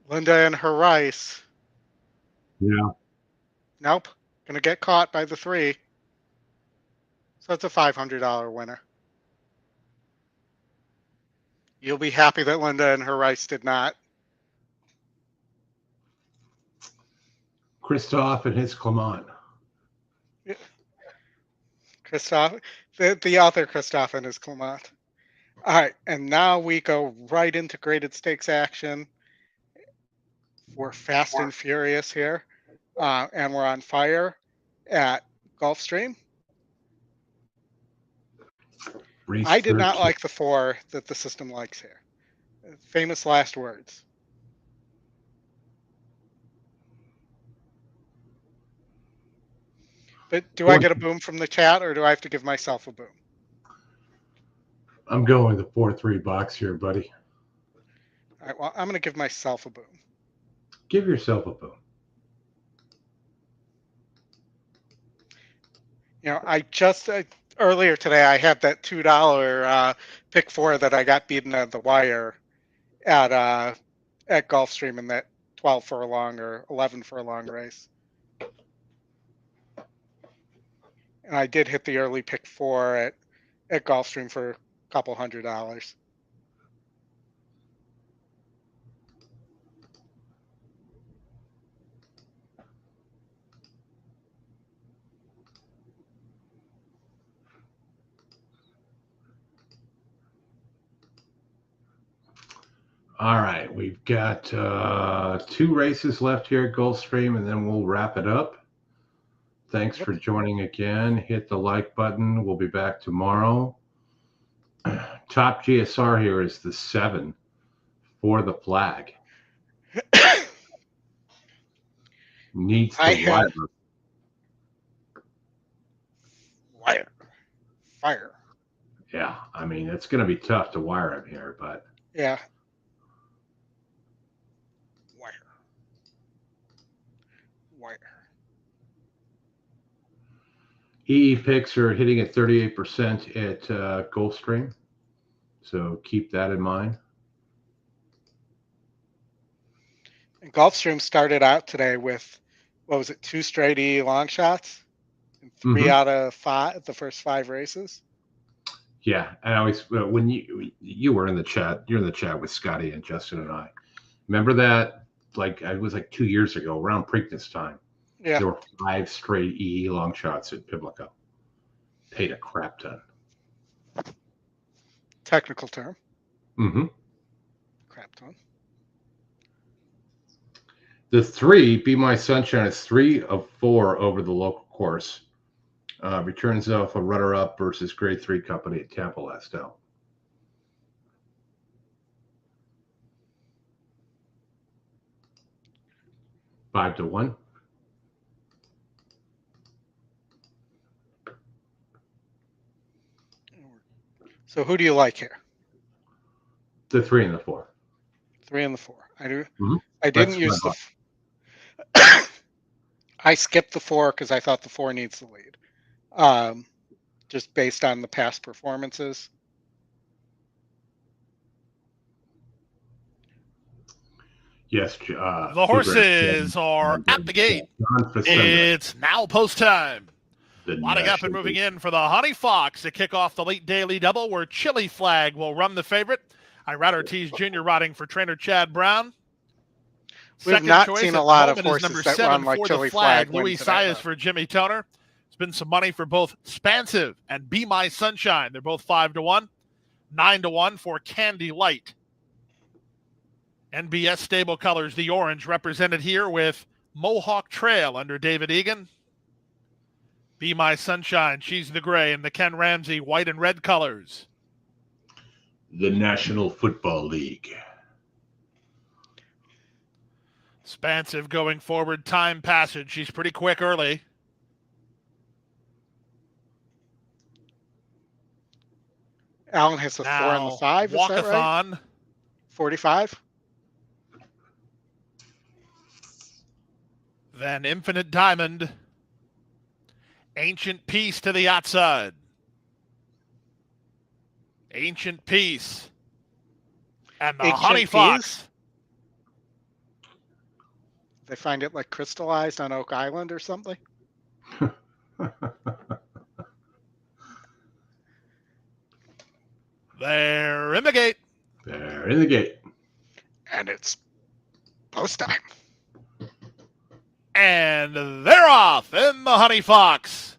Linda and her rice. Yeah. Nope. Gonna get caught by the 3. So it's a $500 winner. You'll be happy that Linda and her rice did not. Christoph and his Clement. Christoph, the other Christoph and his Clement. All right, and now we go right into graded stakes action. We're fast and furious here, and we're on fire at Gulfstream. I did not like the 4 that the system likes here. Famous last words. But do I get a boom from the chat, or do I have to give myself a boom? I'm going the 4-3 box here, buddy. All right, well, I'm going to give myself a boom. Give yourself a boom. I just earlier today I had that $2 pick 4 that I got beaten at the wire at Gulfstream in that 12 furlong or 11 furlong race. And I did hit the early pick 4 at Gulfstream for a couple $100. All right, we've got 2 races left here at Gulfstream, and then we'll wrap it up. Thanks for joining again. Hit the like button. We'll be back tomorrow. Top GSR here is the 7 for the flag. Needs the wire. Fire. Yeah, I mean, it's going to be tough to wire him here, but. Yeah. Wire. EE picks are hitting at 38% at Gulfstream, so keep that in mind. And Gulfstream started out today with, what was it, 2 straight EE long shots? And 3 out of 5, the first 5 races? Yeah, and I always, when you were in the chat, you're in the chat with Scotty and Justin and I. Remember that? Like, it was like 2 years ago, around Preakness time. Yeah. There were 5 straight EE long shots at Pimlico. Paid a crap ton. Technical term. Mm-hmm. Crap ton. The 3, Be My Sunshine, is 3 of 4 over the local course. Returns off a runner-up versus grade 3 company at Tampa last out. $5 to 1. So who do you like here? The 3 and the 4. 3 and the 4. I do. Mm-hmm. I didn't use the. I skipped the 4 because I thought the 4 needs the lead, just based on the past performances. Yes, the horses are at the gate. It's now post time. Lining up and moving in for the Honey Fox to kick off the late daily double, where Chili Flag will run the favorite. Irad Ortiz Jr. riding for trainer Chad Brown. We've not seen a lot of horses that run like Chili Flag. Louis Sias for Jimmy Toner. There's been some money for both Spansive and Be My Sunshine. They're both 5 to 1. 9 to 1 for Candy Light. NBS stable colors, the orange, represented here with Mohawk Trail under David Egan. Be My Sunshine, she's the gray, and the Ken Ramsey white and red colors. The National Football League. Spansive going forward, Time Passage. She's pretty quick early. Alan has a 4 and the 5. Is that right? 45. Then Infinite Diamond. Ancient Peace to the outside. Ancient Peace. And the Honey Fox. They find it like crystallized on Oak Island or something. They're in the gate. They're in the gate. And it's post time. And they're off in the Honey Fox.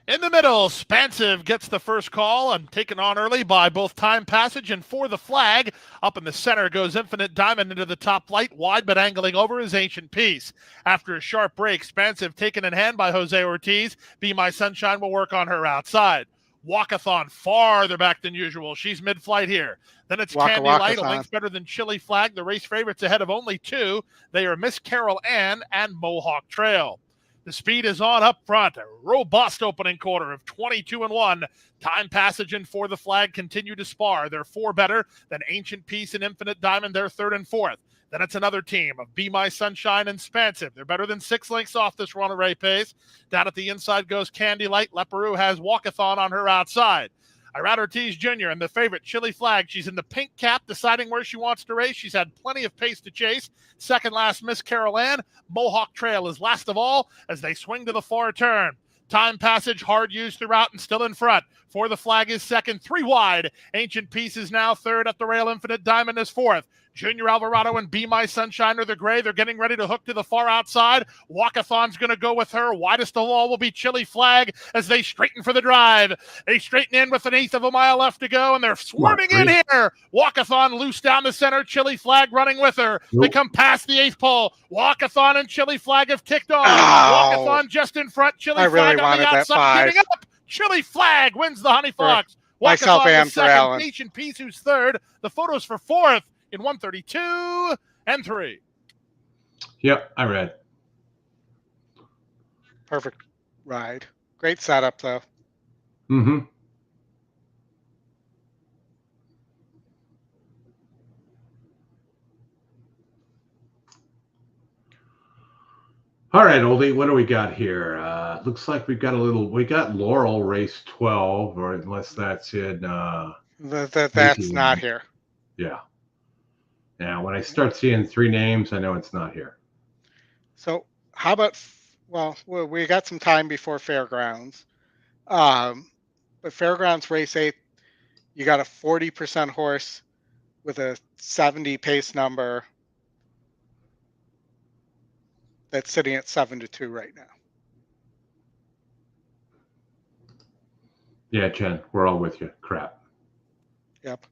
In the middle, Spansive gets the first call and taken on early by both Time Passage and For the Flag. Up in the center goes Infinite Diamond into the top flight. Wide but angling over is Ancient Peace. After a sharp break, Spansive taken in hand by Jose Ortiz. Be My Sunshine will work on her outside. Walkathon farther back than usual. She's mid-flight here. Then it's Candy Light, a length better than Chili Flag. The race favorites ahead of only 2. They are Miss Carol Ann and Mohawk Trail. The speed is on up front. A robust opening quarter of 22 and 1. Time Passage and For the Flag continue to spar. They're 4 better than Ancient Peace and Infinite Diamond. They're 3rd and 4th. Then it's another team of Be My Sunshine and Spansive. They're better than 6 lengths off this runaway pace. Down at the inside goes Candy Light. Leperoux has Walkathon on her outside. Irad Ortiz Jr. and the favorite, Chili Flag. She's in the pink cap, deciding where she wants to race. She's had plenty of pace to chase. Second last, Miss Carol Ann. Mohawk Trail is last of all as they swing to the far turn. Time Passage, hard used throughout and still in front. For the Flag is second, 3 wide. Ancient Peace is now third. At the rail, Infinite Diamond is fourth. Junior Alvarado and Be My Sunshine are the gray. They're getting ready to hook to the far outside. Walkathon's going to go with her. Widest of all will be Chili Flag as they straighten for the drive. They straighten in with an eighth of a mile left to go, and they're swarming in here. Walkathon loose down the center. Chili Flag running with her. Nope. They come past the eighth pole. Walkathon and Chili Flag have kicked off. Walkathon just in front. Chili Flag on the outside. Getting up. Chili Flag wins the Honey Fox. Myself Walkathon and is for second. Alan. Ancient Peace who's third. The photos for fourth in 132 and 3. Yep, I read. Perfect ride. Great setup, though. Mm-hmm. All right, Oldie, what do we got here? Looks like we got Laurel race 12, or unless that's in. That's not here. Yeah. Now, when I start seeing 3 names, I know it's not here. So how about, well, we got some time before Fairgrounds. But Fairgrounds race 8, you got a 40% horse with a 70 pace number that's sitting at 7-2 right now. Yeah, Jen, we're all with you. Crap. Yep.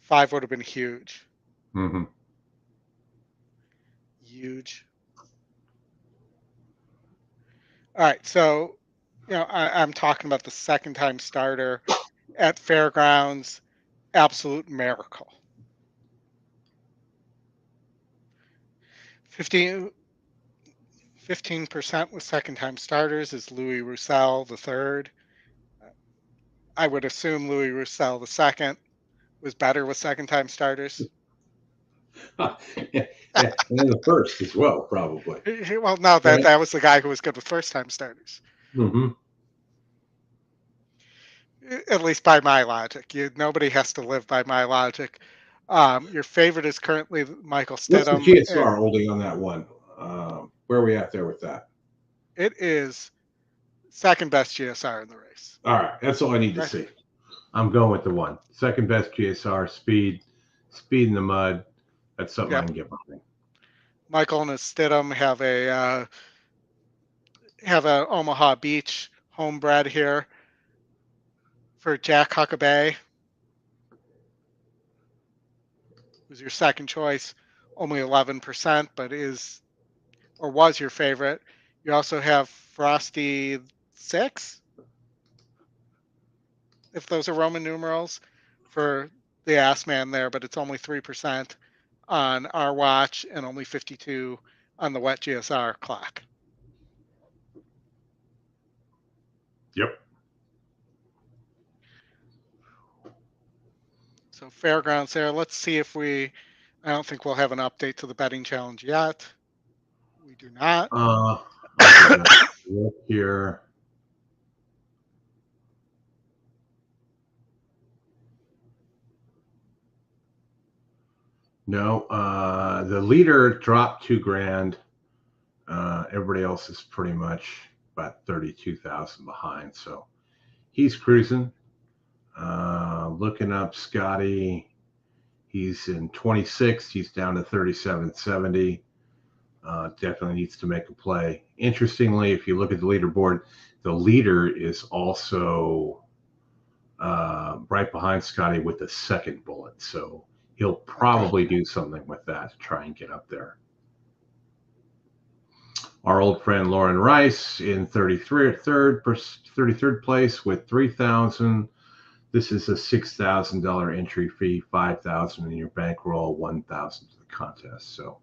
5 would have been huge. Mm-hmm. Huge. All right, so I'm talking about the second time starter at Fairgrounds, absolute miracle. 15% with second time starters is Louis Roussel the third. I would assume Louis Roussel the second was better with second time starters. Yeah, and then the first as well, probably. Well, no, that was the guy who was good with first time starters. Mm-hmm. At least by my logic. Nobody has to live by my logic. Your favorite is currently Michael Stidham. What's the GSR holding on that one? Where are we at there with that? It is second best GSR in the race. All right, that's all I need to see. I'm going with the one. Second best GSR, speed in the mud. That's something I can get behind. Michael and his Stidham have a Omaha Beach homebred here for Jack Huckabee, who's your second choice, only 11%, but was your favorite. You also have Frosty 6, if those are Roman numerals, for the ass man there, but it's only 3% on our watch and only 52 on the wet GSR clock. Yep. So Fairgrounds there. Let's see if I don't think we'll have an update to the betting challenge yet. We do not. Look here. No, the leader dropped $2,000. Everybody else is pretty much about 32,000 behind, so he's cruising. Looking up Scotty, he's in 26th. He's down to 3770. Definitely needs to make a play. Interestingly, if you look at the leaderboard, the leader is also right behind Scotty with the second bullet, so he'll probably do something with that to try and get up there. Our old friend Lauren Rice in 33rd place with 3,000. This is a $6,000 entry fee, $5,000 in your bankroll, $1,000 to the contest. So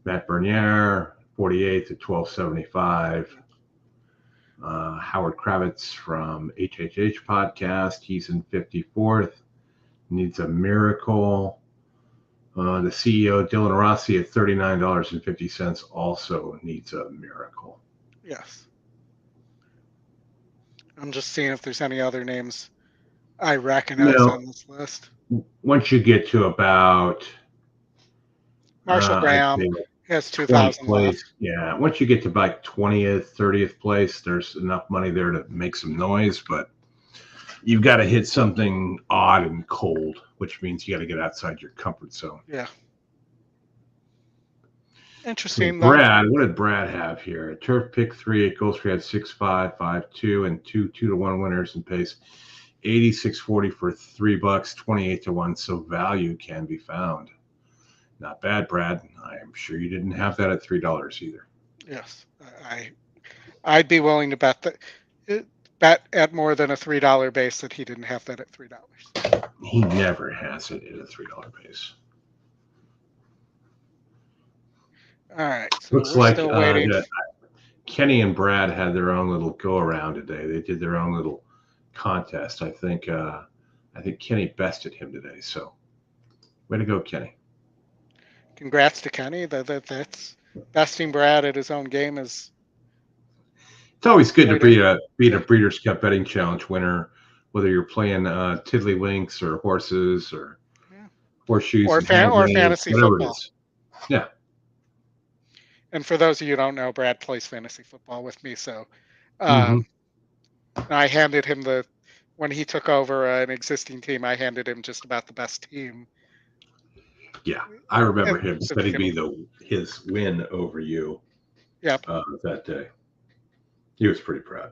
Matt Bernier, 48th at 1275. Howard Kravitz from HHH Podcast, he's in 54th. Needs a miracle. The CEO, Dylan Rossi, at $39.50, also needs a miracle. Yes. I'm just seeing if there's any other names I recognize on this list. Once you get to about Marshall Graham has 2,000 left. Yeah, once you get to about 20th, 30th place, there's enough money there to make some noise, but you've got to hit something odd and cold, which means you got to get outside your comfort zone. Yeah. So Interesting, though. Brad, what did Brad have here? Turf pick 3 at goals. We had 6-5, 5-2, and 2-2-1 winners and pays 86.40 for $3, 28-1. So value can be found. Not bad, Brad. I am sure you didn't have that at $3 either. Yes, I'd be willing to bet at more than a $3 base that he didn't have that at $3. He never has it at a $3 base. All right, so Looks we're like still waiting. Kenny and Brad had their own little go around today. They did their own little contest. I think Kenny bested him today. So way to go, Kenny. Congrats to Kenny. That's besting Brad at his own game is. It's always good to beat a Breeders' Cup betting challenge winner, whether you're playing tiddlywinks or horses or horseshoes or fantasy football. Yeah. And for those of you who don't know, Brad plays fantasy football with me. So Mhm. I handed him when he took over an existing team, I handed him just about the best team. Yeah, I remember him sending me his win over you. Yep. That day. He was pretty proud.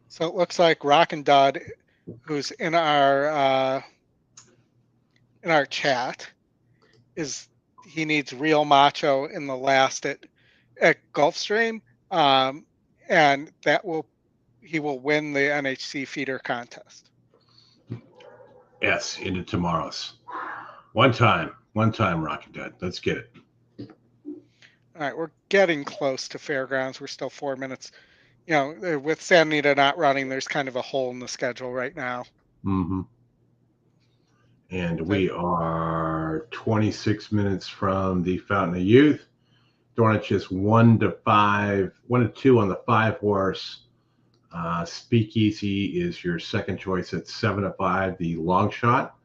So it looks like Rockin' Dud, who's in our chat, he needs real macho in the last at Gulfstream, and he will win the NHC feeder contest. Yes, into tomorrow's. One time, Rockin' Dud. Let's get it. All right, we're getting close to Fairgrounds. We're still 4 minutes. With Santa Anita not running, there's kind of a hole in the schedule right now. Mm-hmm. And we are 26 minutes from the Fountain of Youth. Dornich's 1-2 on the 5-horse. Speakeasy is your second choice at 7-5, the long shot.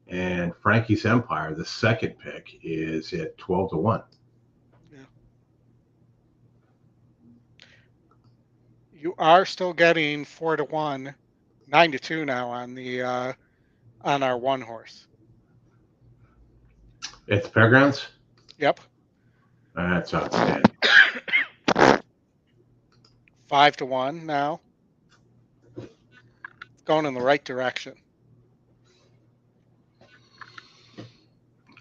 And Frankie's Empire, the second pick, is at 12-1. Yeah. You are still getting 4-1, 9-2 now on our one horse. At the Fairgrounds? Yep. That's outstanding. 5-1 now. It's going in the right direction.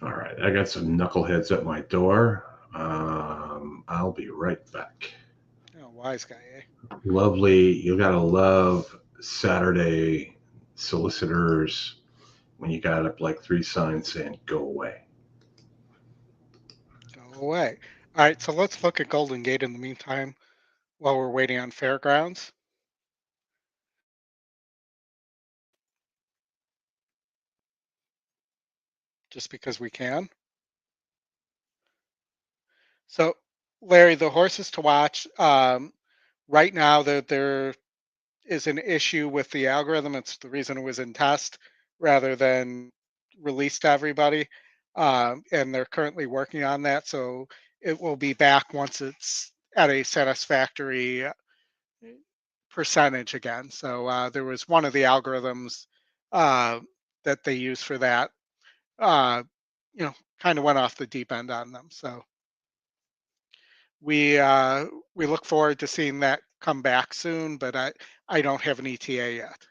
All right, I got some knuckleheads at my door. I'll be right back. Oh, wise guy, eh? Lovely. You gotta love Saturday solicitors when you got up like 3 signs saying "Go away." Go away. All right, so let's look at Golden Gate in the meantime while we're waiting on Fairgrounds. Just because we can. So, Larry, the horses to watch. Right now, there is an issue with the algorithm. It's the reason it was in test rather than released to everybody. And they're currently working on that. So it will be back once it's at a satisfactory percentage again. So there was one of the algorithms that they use for that, kind of went off the deep end on them. So we look forward to seeing that come back soon, but I don't have an ETA yet.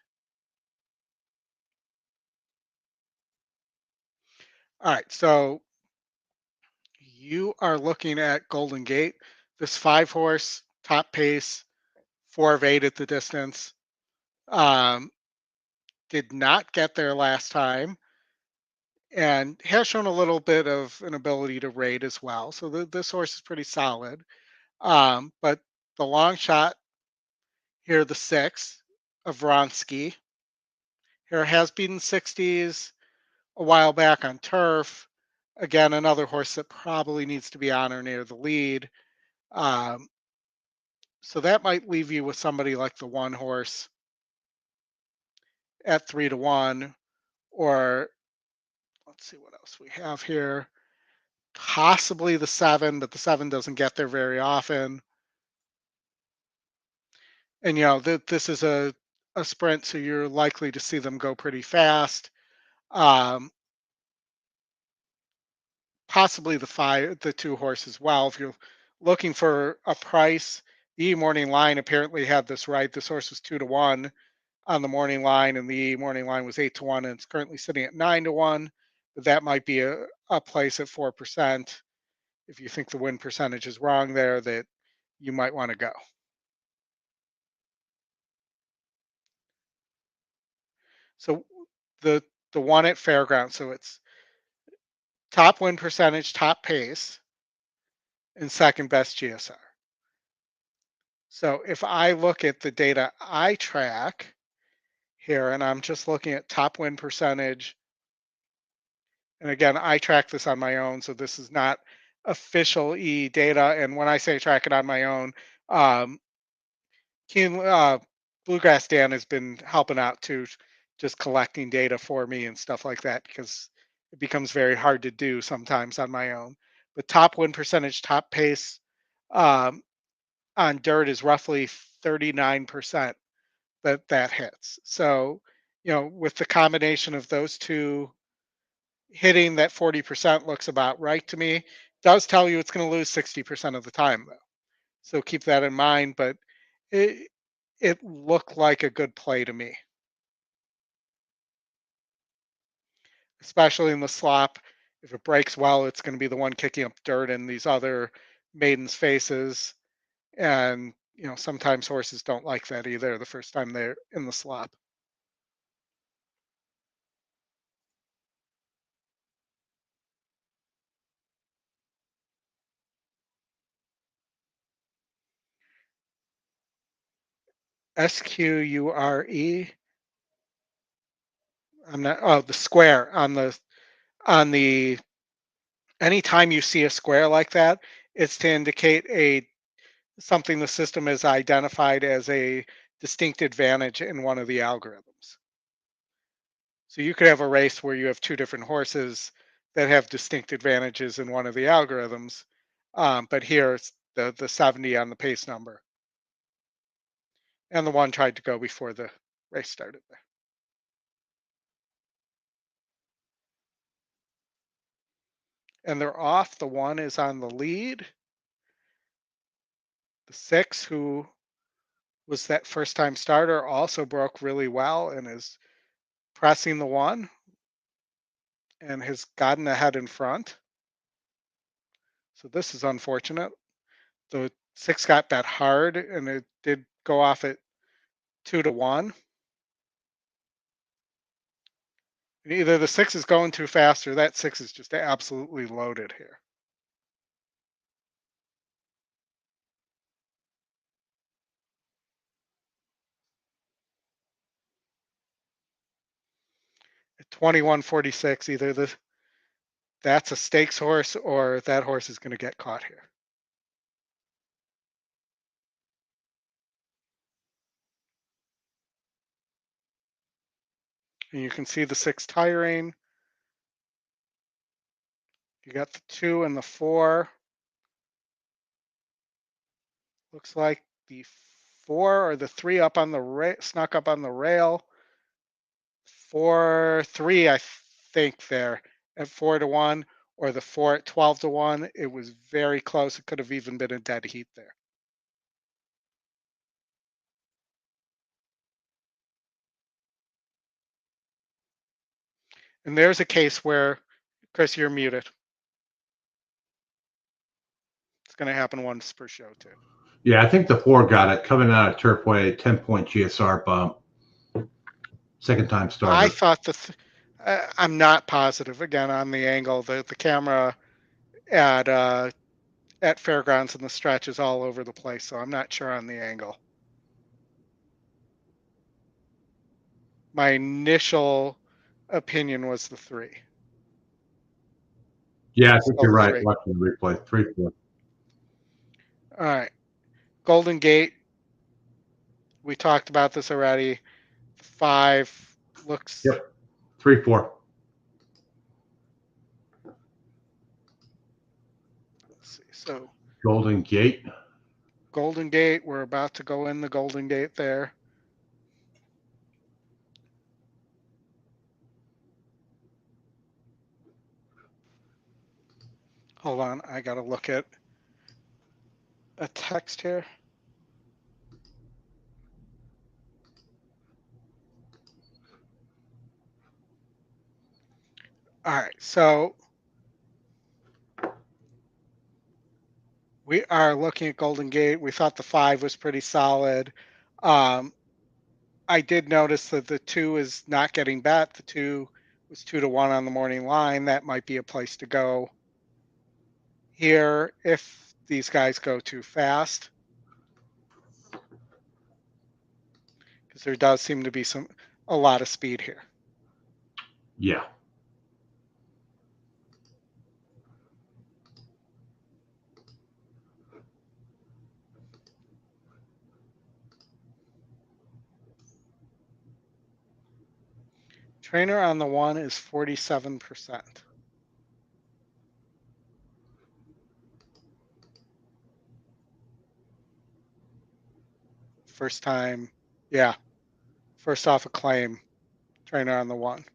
All right, so you are looking at Golden Gate. This 5-horse top pace, 4 of 8 at the distance. Did not get there last time, and has shown a little bit of an ability to rate as well. So this horse is pretty solid. But the long shot here, the 6 of Vronsky. Here has beaten 60s a while back on turf. Again, another horse that probably needs to be on or near the lead. So that might leave you with somebody like the 1 horse at 3-1, or let's see what else we have here. Possibly the 7, but the 7 doesn't get there very often. And this is a sprint, so you're likely to see them go pretty fast. Possibly the 2 horse as well. If you're looking for a price, the morning line apparently had this right. This horse was 2-1 on the morning line, and the morning line was 8-1, and it's currently sitting at 9-1. But that might be a place at 4%. If you think the win percentage is wrong there, that you might want to go. So the one at Fairgrounds, so it's top win percentage, top pace, and second best GSR. So if I look at the data I track here, and I'm just looking at top win percentage, and again, I track this on my own, so this is not official E data. And when I say track it on my own, Bluegrass Dan has been helping out too, just collecting data for me and stuff like that, because it becomes very hard to do sometimes on my own. But top win percentage, top pace on dirt is roughly 39% that hits. So, with the combination of those two, hitting that 40% looks about right to me. Does tell you it's going to lose 60% of the time though. So keep that in mind, but it looked like a good play to me. Especially in the slop. If it breaks well, it's going to be the one kicking up dirt in these other maidens' faces. And, sometimes horses don't like that either the first time they're in the slop. SQURE. I'm not. Oh, the square on the. Anytime you see a square like that, it's to indicate something the system has identified as a distinct advantage in one of the algorithms. So you could have a race where you have 2 different horses that have distinct advantages in one of the algorithms, but here it's the 70 on the pace number, and the one tried to go before the race started there. And they're off. The 1 is on the lead. The 6, who was that first-time starter, also broke really well and is pressing the 1 and has gotten ahead in front. So this is unfortunate. The 6 got bet hard, and it did go off at 2-1. And either the 6 is going too fast or that 6 is just absolutely loaded here. At 21:46, either that's a stakes horse or that horse is going to get caught here. And you can see the 6 tiring. You got the 2 and the 4. Looks like the 4 or the 3 up on the snuck up on the rail. 4-3, I think there at 4-1, or the 4 at 12-1. It was very close. It could have even been a dead heat there. And there's a case where, Chris, you're muted. It's going to happen once per show too. Yeah, I think the 4 got it coming out of Turfway, 10-point GSR bump. Second time starter. I thought I'm not positive again on the angle. The camera at Fairgrounds and the stretch is all over the place, so I'm not sure on the angle. My initial opinion was the 3. Yeah, I think you're right. Watching the replay, 3-4. All right, Golden Gate. We talked about this already. 5 looks. Yep, 3-4. So Golden Gate. Golden Gate, we're about to go in the Golden Gate there. Hold on, I gotta look at a text here. All right, so we are looking at Golden Gate. We thought the 5 was pretty solid. I did notice that the 2 is not getting bet. The 2 was 2-1 on the morning line. That might be a place to go here if these guys go too fast, because there does seem to be a lot of speed here. Yeah. Trainer on the 1 is 47%. First time, yeah. First off a claim, trainer on the 1.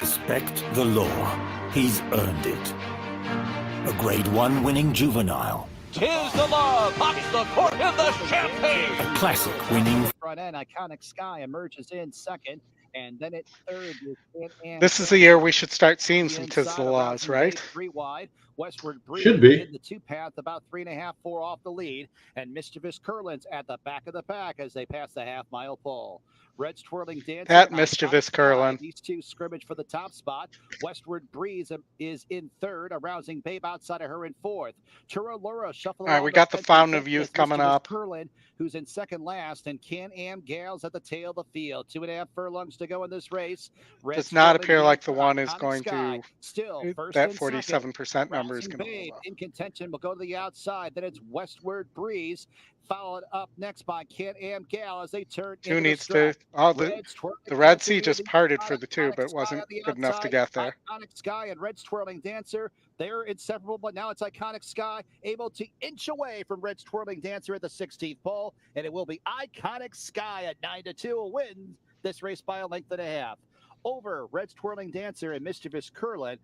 Respect the law. He's earned it. A Grade 1 winning juvenile. Tis the law, pops the cork in the champagne. A classic winning. Front end, Iconic Sky emerges in second, and then at third. This is the year we should start seeing some Tis the Laws, right? 3 wide. Westward Breeze Should be. in the 2 path, about 3.5, 4 off the lead, and Mischievous Curlin's at the back of the pack as they pass the half-mile pole. Red's Twirling Dancer. That Mischievous Curlin. These 2 scrimmage for the top spot. Westward Breeze is in third. A Rousing Babe outside of her in fourth. Tura Laura shuffling. All right, we got the Fountain of Youth coming up. Curlin, who's in second last, and Can-Am Gals at the tail of the field. 2.5 furlongs to go in this race. Does not appear like the 1 is going Sky. to. Still, first That and 47% number is Rousing going to Babe move up. in contention. Will go to the outside. Then it's Westward Breeze, followed up next by Can-Am Gal as they turn. 2 needs to. Oh, the Red Sea just parted for the 2, but wasn't good enough to get there. Iconic Sky and Red's Twirling Dancer. They're inseparable, but now it's Iconic Sky able to inch away from Red's Twirling Dancer at the 16th pole, and it will be Iconic Sky at 9-2 will win this race by a length and a half. Over Red's Twirling Dancer and Mischievous Curlin.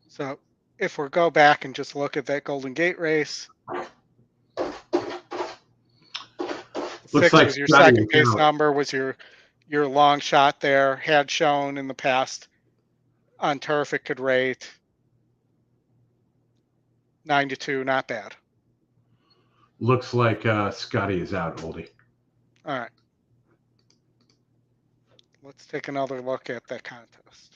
So if we go back and just look at that Golden Gate race, Looks 6 like was your Scotty second pace McKeever. number, was your long shot there, had shown in the past on turf it could rate. 9-2, not bad. Looks like Scotty is out, Oldy. All right. Let's take another look at that contest.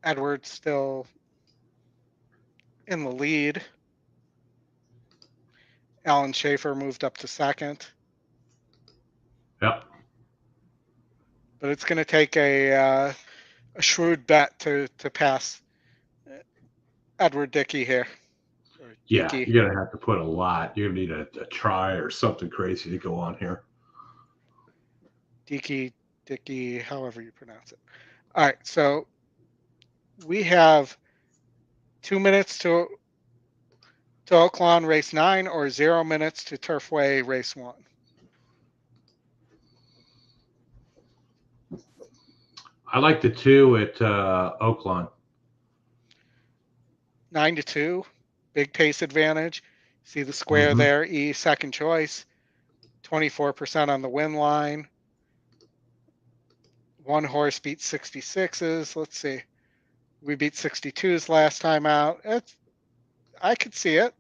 Edwards still in the lead. Alan Schaefer moved up to second. Yep. But it's going to take a shrewd bet to pass Edward Dickey here. Yeah, Dickey. you're going to have to put a lot. You're going to need a try or something crazy to go on here. Dickey, however you pronounce it. All right, so we have 2 minutes to Oaklawn race 9 or 0 minutes to Turfway race 1. I like the 2 at Oaklawn. 9-2, big pace advantage. See the square there, E second choice, 24% on the win line. 1 horse beat 66s. Let's see. We beat 62s last time out. I could see it.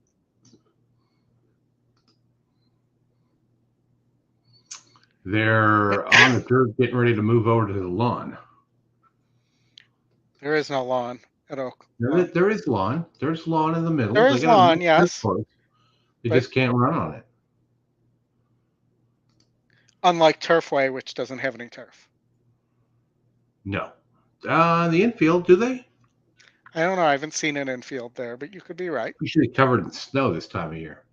They're on the dirt getting ready to move over to the lawn. There is no lawn at Oak. There is lawn. There's lawn in the middle. There is lawn, yes. They just can't run on it. Unlike Turfway, which doesn't have any turf. No. The infield, do they? I don't know. I haven't seen an infield there, but you could be right. Usually covered in snow this time of year.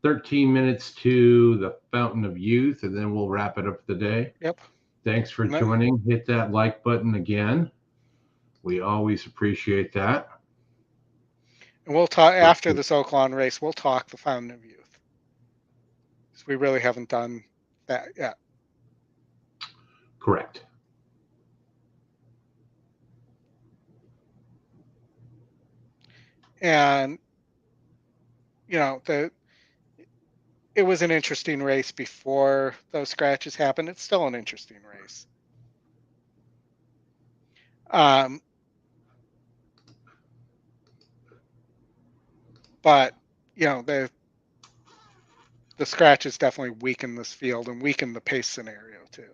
13 minutes to the Fountain of Youth, and then we'll wrap it up for the day. Yep. Thanks for joining. Hit that like button again. We always appreciate that. And we'll talk after this Oaklawn race. We'll talk the Fountain of Youth. Because we really haven't done that yet. Correct. And, you know, it was an interesting race before those scratches happened. It's still an interesting race. But, you know, the scratches definitely weaken this field and weaken the pace scenario too.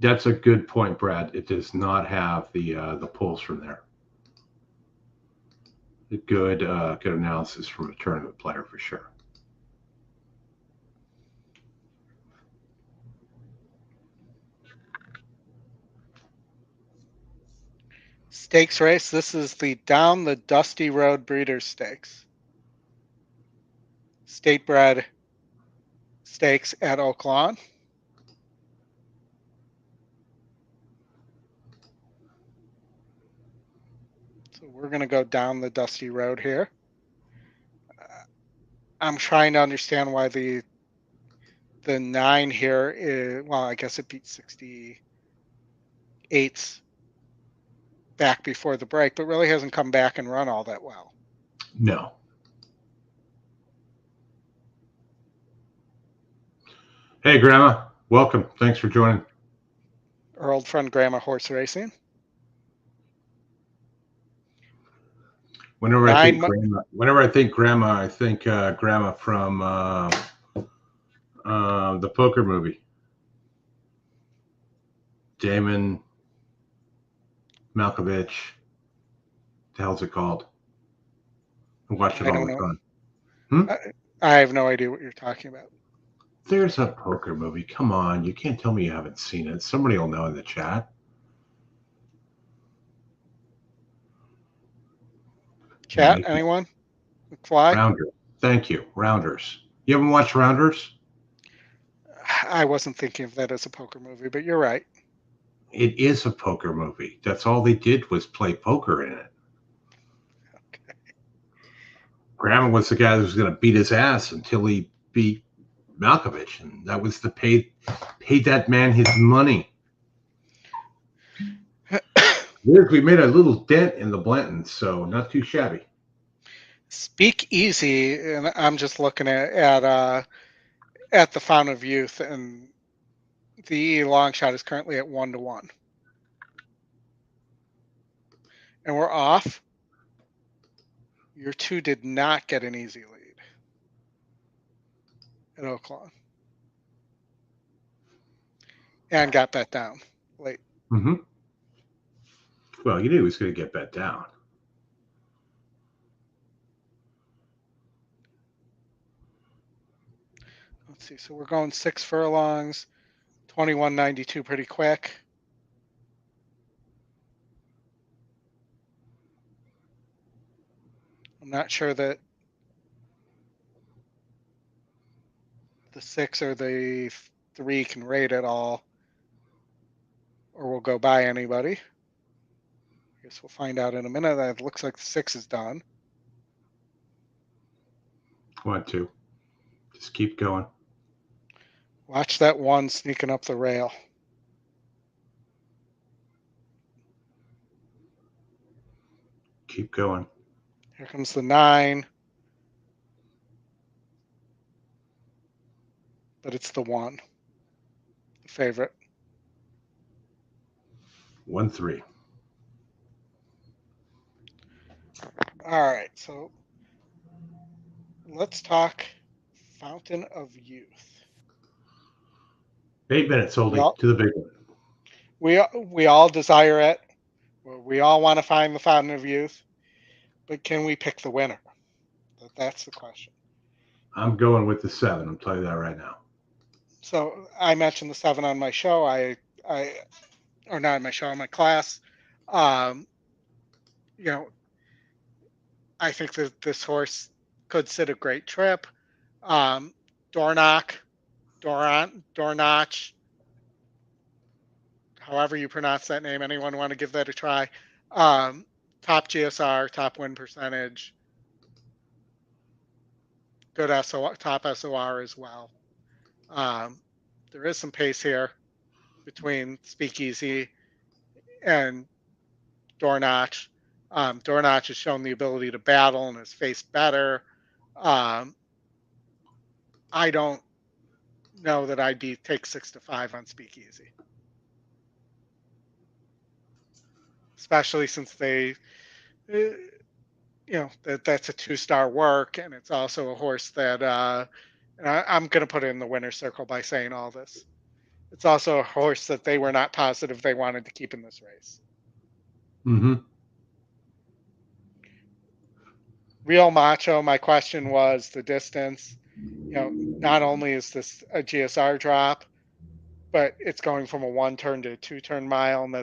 That's a good point, Brad. It does not have the pulls from there. Good analysis from a tournament player for sure. Stakes race. This is the Down the Dusty Road Breeders' Stakes. State-bred stakes at Oaklawn. So we're going to go down the dusty road here. I'm trying to understand why the 9 here is, well, I guess it beat 68s back before the break, but really hasn't come back and run all that well. No. Hey, Grandma. Welcome. Thanks for joining. Our old friend Grandma Horse Racing. Whenever I think Grandma, I think Grandma from the poker movie. Damon Malkovich. The hell's it called? I watch it all the time. I have no idea what you're talking about. There's a poker movie. Come on. You can't tell me you haven't seen it. Somebody will know in the chat. Chat, anyone? Fly? Rounders. Thank you. Rounders. You haven't watched Rounders? I wasn't thinking of that as a poker movie, but you're right. It is a poker movie. That's all they did was play poker in it. Okay. Grandma was the guy who was going to beat his ass until he beat Malkovich, and that was the paid that man his money. We made a little dent in the Blantons, so not too shabby. Speak easy, and I'm just looking at the Fountain of Youth, and the long shot is currently at 1-1, and we're off. Your 2 did not get an easy lead at Oaklawn, and got bet down late. Mm-hmm. Well, you knew he was going to get bet down. Let's see. So we're going 6 furlongs, 21.92, pretty quick. I'm not sure that the 6 or the 3 can rate at all, or we'll go by anybody. I guess we'll find out in a minute. That looks like the 6 is done. 1, 2. Just keep going. Watch that 1 sneaking up the rail. Keep going. Here comes the 9. But it's the 1. The favorite. 1, 3. All right, so let's talk Fountain of Youth. 8 minutes, Oldy, to the big one. We all desire it. We all want to find the Fountain of Youth, but can we pick the winner? That's the question. I'm going with the 7. I'll tell you that right now. So I mentioned the 7 on my show. Or not on my show, on my class. You know, I think that this horse could sit a great trip. Dornach, Dornach, however you pronounce that name. Anyone want to give that a try? Top GSR, top win percentage, good top SOR as well. There is some pace here between Speakeasy and Dornach. Dornach has shown the ability to battle and has faced better. I don't know that I'd take 6-5 on Speakeasy, especially since they, that's a 2-star work, and it's also a horse that, and I'm going to put it in the winner's circle by saying all this. It's also a horse that they were not positive they wanted to keep in this race. Mm-hmm. Real Macho, my question was the distance. Not only is this a GSR drop, but it's going from a 1-turn to a 2-turn mile, and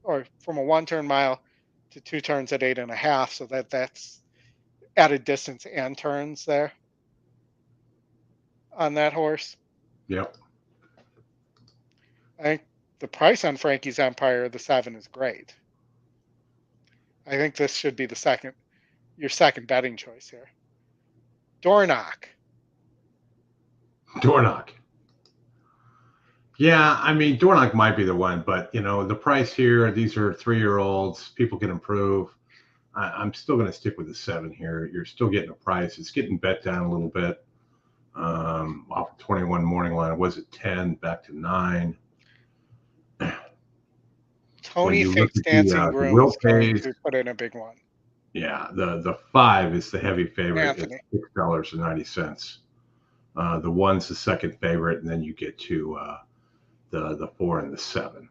or from a 1-turn mile to 2 turns at 8.5. So that's added distance and turns there on that horse. Yep. I think the price on Frankie's Empire, the 7, is great. I think this should be your second betting choice here. Dornach. Yeah, I mean, Dornach might be the one, but the price here, these are 3-year-olds. People can improve. I'm still going to stick with the 7 here. You're still getting a price. It's getting bet down a little bit. Off of 21 morning line, it was at 10, back to 9. Tony thinks Dancing Groom is going to put in a big one. Yeah, the 5 is the heavy favorite. Anthony. It's $6.90. The 1's the second favorite, and then you get to the 4 and the 7.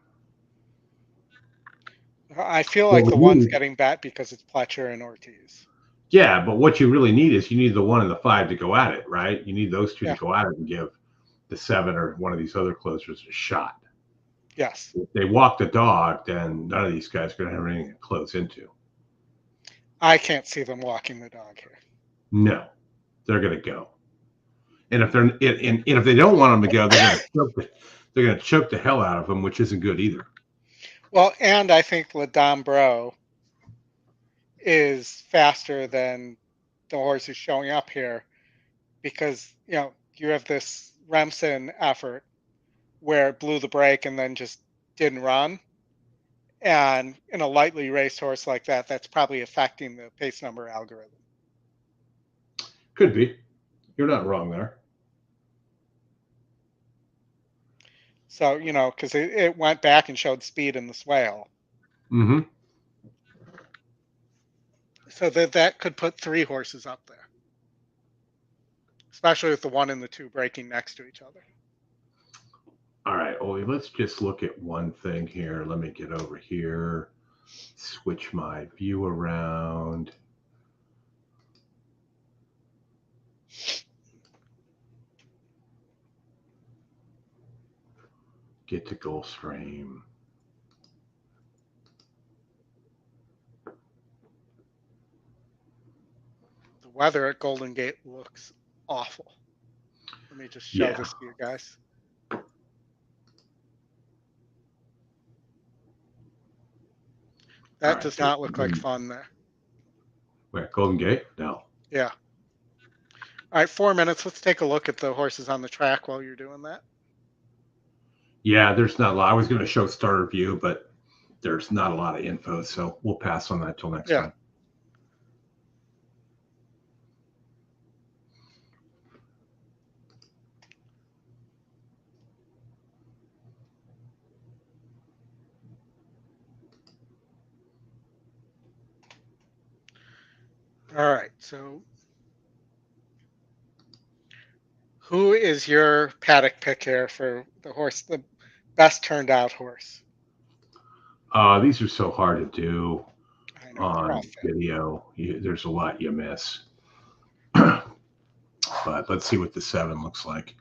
I feel like the 1's getting bet because it's Pletcher and Ortiz. Yeah, but what you really need is you need the 1 and the 5 to go at it, right? You need those two to go at it and give the 7 or one of these other closers a shot. Yes. If they walk the dog, then none of these guys are going to have anything to close into. I can't see them walking the dog here. No, they're going to go. And if they don't want them to go, they're going to choke the hell out of them, which isn't good either. Well, and I think Ladambro is faster than the horse who's showing up here, because you have this Remsen effort where it blew the brake and then just didn't run. And in a lightly raced horse like that, that's probably affecting the pace number algorithm. Could be. You're not wrong there. So, because it went back and showed speed in the swale. Mm-hmm. So that could put 3 horses up there, especially with the 1 and the 2 breaking next to each other. All right, Ollie, let's just look at one thing here. Let me get over here, switch my view around. Get to Gulfstream. The weather at Golden Gate looks awful. Let me just show this to you guys. That does not look like fun there. Where, Golden Gate? No. Yeah. All right, 4 minutes. Let's take a look at the horses on the track while you're doing that. Yeah, there's not a lot. I was going to show starter view, but there's not a lot of info, so we'll pass on that till next time. All right, so who is your paddock pick here for the horse, the best turned out horse? These are so hard to do on video. There's a lot you miss. But let's see what the 7 looks like.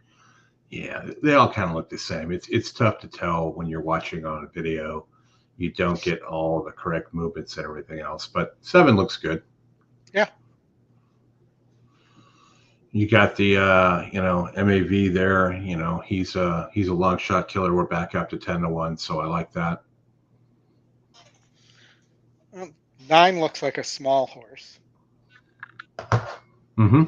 Yeah, they all kind of look the same. It's tough to tell when you're watching on a video. You don't get all the correct movements and everything else, but 7 looks good. Yeah. You got the MAV there. He's a long shot killer. We're back up to 10-1, so I like that. 9 looks like a small horse. Mm-hmm.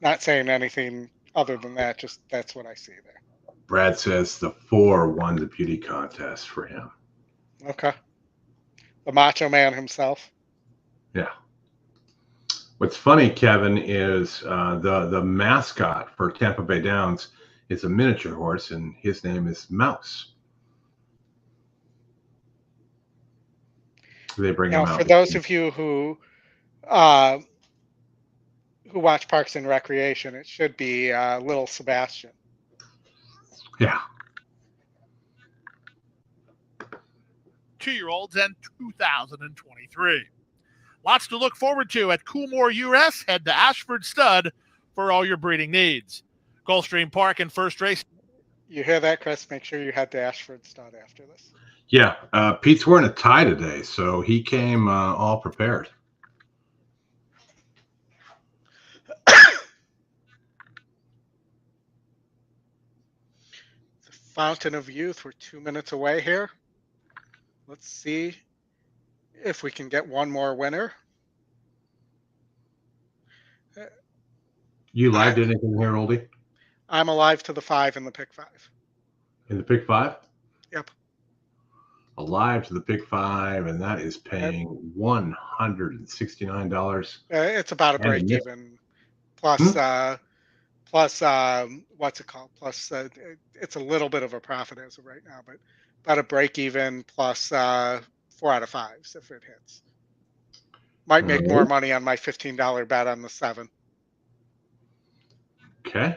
Not saying anything other than that, just that's what I see there. Brad says the 4 won the beauty contest for him. Okay. The Macho Man himself. Yeah. What's funny, Kevin, is the mascot for Tampa Bay Downs is a miniature horse, and his name is Mouse. They bring him out. For those of you who watch Parks and Recreation, it should be Little Sebastian. Yeah. 2-year-olds and 2023. Lots to look forward to at Coolmore US. Head to Ashford Stud for all your breeding needs. Gulfstream Park and first race. You hear that, Chris? Make sure you head to Ashford Stud after this. Yeah. Pete's wearing a tie today, so he came all prepared. The Fountain of Youth. We're 2 minutes away here. Let's see if we can get one more winner. You live did anything here, Oldie? I'm alive to the 5 in the pick 5. In the pick 5? Yep. Alive to the pick 5, and that is paying $169. It's about a break even. Plus, what's it called? Plus, it's a little bit of a profit as of right now, but about a break even plus 4 out of 5s if it hits. Might make more money on my $15 bet on the 7. Okay.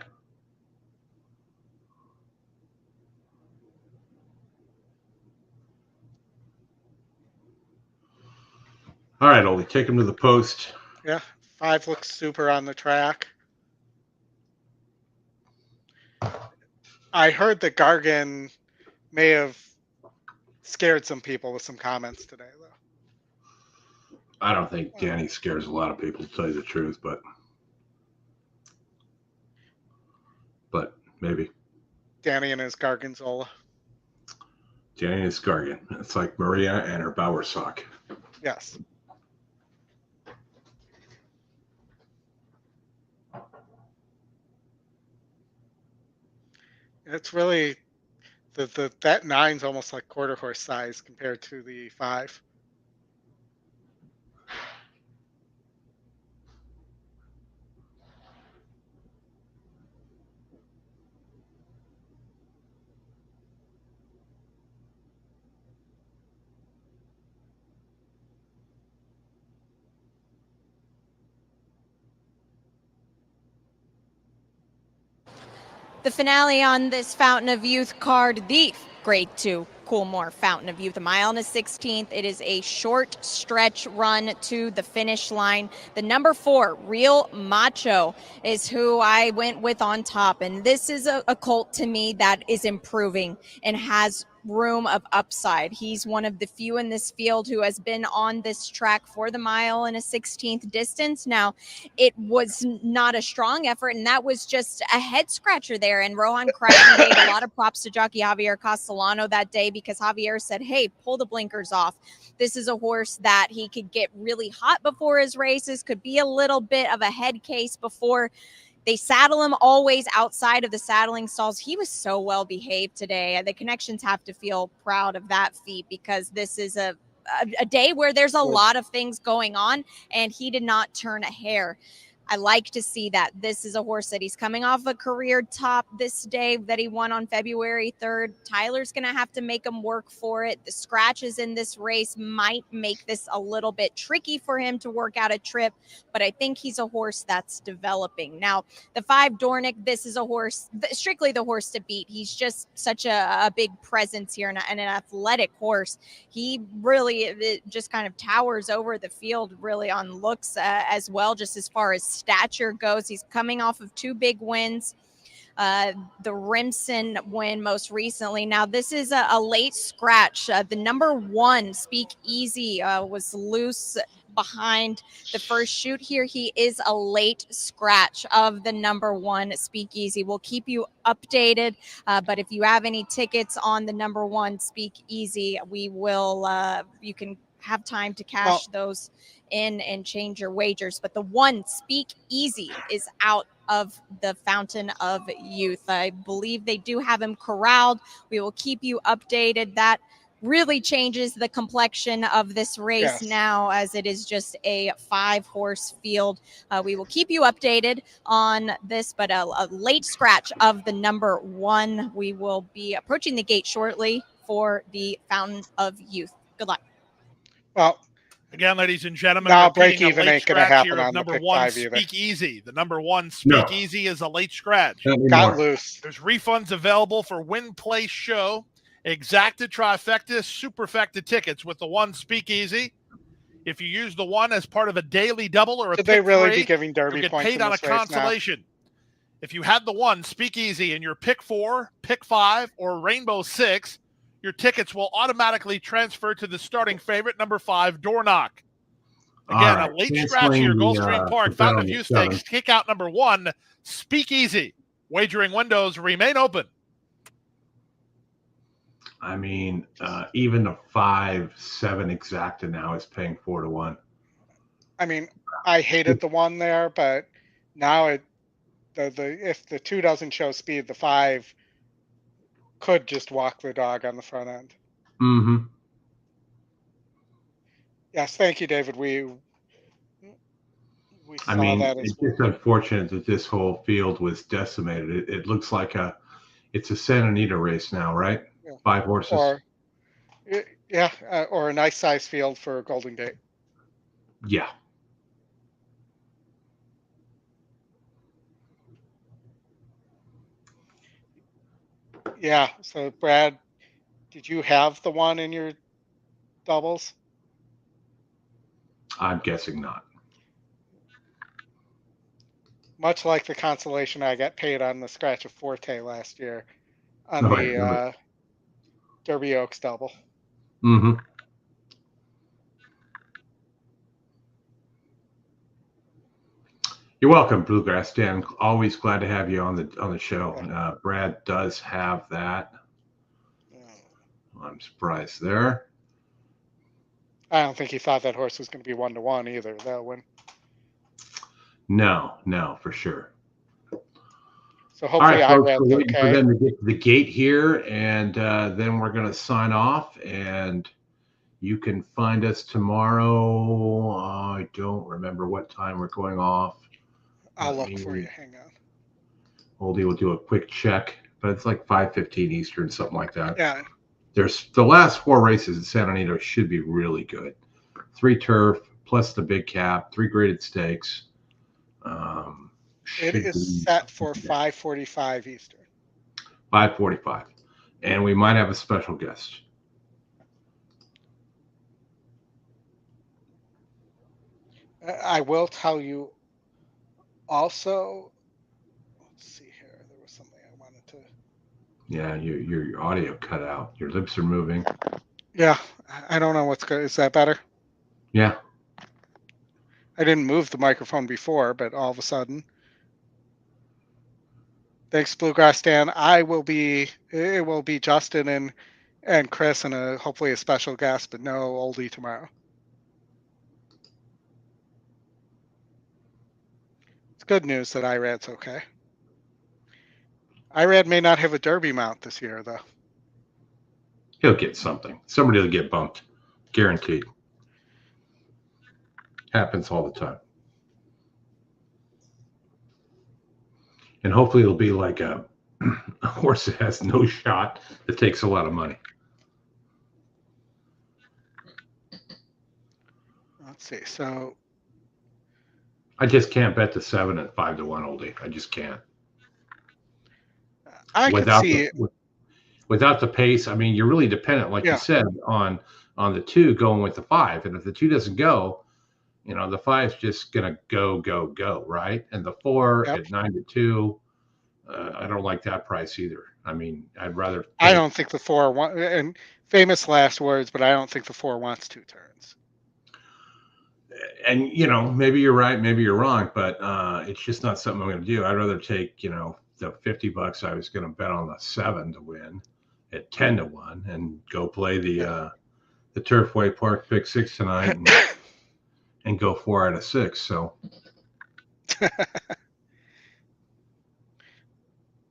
All right, Oldie, take him to the post. Yeah, 5 looks super on the track. I heard that Gargan may have scared some people with some comments today, though. I don't think Danny scares a lot of people, to tell you the truth, but maybe. Danny and his Gargonzola. Danny and his Gargan. It's like Maria and her Bower sock. Yes. It's really that 9's almost like quarter horse size compared to the 5. The finale on this Fountain of Youth card, the Grade 2 Coolmore Fountain of Youth, a mile and a 16th. It is a short stretch run to the finish line. The number 4, Real Macho, is who I went with on top. And this is a colt to me that is improving and has room of upside. He's one of the few in this field who has been on this track for the mile and a 16th distance. Now, it was not a strong effort, and that was just a head scratcher there. And Rohan Cracken gave a lot of props to jockey Javier Castellano that day because Javier said, hey, pull the blinkers off. This is a horse that he could get really hot before his races, could be a little bit of a head case before they saddle him, always outside of the saddling stalls. He was so well behaved today. The connections have to feel proud of that feat because this is a day where there's a lot of things going on, and he did not turn a hair. I like to see that. This is a horse that he's coming off a career top this day that he won on February 3rd. Tyler's going to have to make him work for it. The scratches in this race might make this a little bit tricky for him to work out a trip, but I think he's a horse that's developing. Now, the 5 Dornick, this is a horse, strictly the horse to beat. He's just such a big presence here and an athletic horse. He really just kind of towers over the field really on looks as well, just as far as stature goes. He's coming off of 2 big wins. the Rimson win most recently. Now, this is a late scratch. The number 1 Speakeasy was loose behind the first shoot here. He is a late scratch of the number 1 Speakeasy. We'll keep you updated, but if you have any tickets on the number 1 Speakeasy, we will, you can have time to cash those in and change your wagers. But the 1 Speakeasy is out of the Fountain of Youth. I believe they do have him corralled. We will keep you updated. That really changes the complexion of this race now, as it is just a 5-horse field. We will keep you updated on this, but a late scratch of the number 1. We will be approaching the gate shortly for the Fountain of Youth. Good luck. Well, again, ladies and gentlemen, nah, we're break getting a even late ain't gonna scratch happen here of on the number pick 1 5 either. Speakeasy. The number 1 Speakeasy is a late scratch. Got loose. There's refunds available for win, play, show, exacta, trifecta, superfecta tickets with the 1 Speakeasy. If you use the 1 as part of a daily double or a Should pick they really 3, be giving Derby you'll get points paid in on a this race now? consolation. If you had the 1 Speakeasy in your pick 4, pick 5, or Rainbow 6, your tickets will automatically transfer to the starting favorite, number 5, Door Knock. Again, a late scratch here, Gulfstream Park, Fountain of Youth Stakes, kick out number 1, Speakeasy. Wagering windows remain open. I mean, even a 5-7 exacta now is paying 4 to 1. I mean, I hated the 1 there, but now if the 2 doesn't show speed, the 5 could just walk the dog on the front end. Mm-hmm. Yes, thank you, David. We I mean, it's just unfortunate that this whole field was decimated. It looks like it's a Santa Anita race now, right? Yeah. 5 horses. Or a nice size field for Golden Gate. Yeah. Yeah. So, Brad, did you have the 1 in your doubles? I'm guessing not. Much like the consolation I got paid on the scratch of Forte last year on the Derby Oaks double. Mm-hmm. You're welcome, Bluegrass Dan. Always glad to have you on the show. Brad does have that. I'm surprised there. I don't think he thought that horse was going to be 1-1 either. That one. No, for sure. So hopefully, all right, folks, we're waiting for them to get to the gate here, and then we're going to sign off. And you can find us tomorrow. I don't remember what time we're going off. I'll look for you. Hang on. Oldy will do a quick check, but it's like 5:15 Eastern, something like that. Yeah. There's the last 4 races in Santa Anita should be really good. 3 turf plus the big cap, 3 graded stakes. It is set for 5:45 Eastern. 5:45, and we might have a special guest. I will tell you also. Let's see here. There was something I wanted to. Yeah, your audio cut out. Your lips are moving. Yeah, I don't know what's good. Is that better? Yeah. I didn't move the microphone before, but all of a sudden. Thanks, Bluegrass Dan. It will be Justin and Chris and hopefully a special guest, but no Oldie tomorrow. It's good news that Irad's okay. Irad may not have a Derby mount this year, though. He'll get something. Somebody will get bumped. Guaranteed. Happens all the time. And hopefully it'll be like a horse that has no shot that takes a lot of money. Let's see. So I just can't bet the 7 at 5 to 1, Oldie. I just can't. I can see without the pace. I mean, you're really dependent, like you said, on the 2 going with the 5. And if the 2 doesn't go, the 5's just gonna go, right? And the 4 at 9 to 2, I don't like that price either. I mean, I'd rather. I don't think the 4 and famous last words, but I don't think the 4 wants 2 turns. And maybe you're right, maybe you're wrong, but it's just not something I'm going to do. I'd rather take the $50 I was going to bet on the 7 to win at 10-1 and go play the Turfway Park pick 6 tonight and go 4 out of 6. So.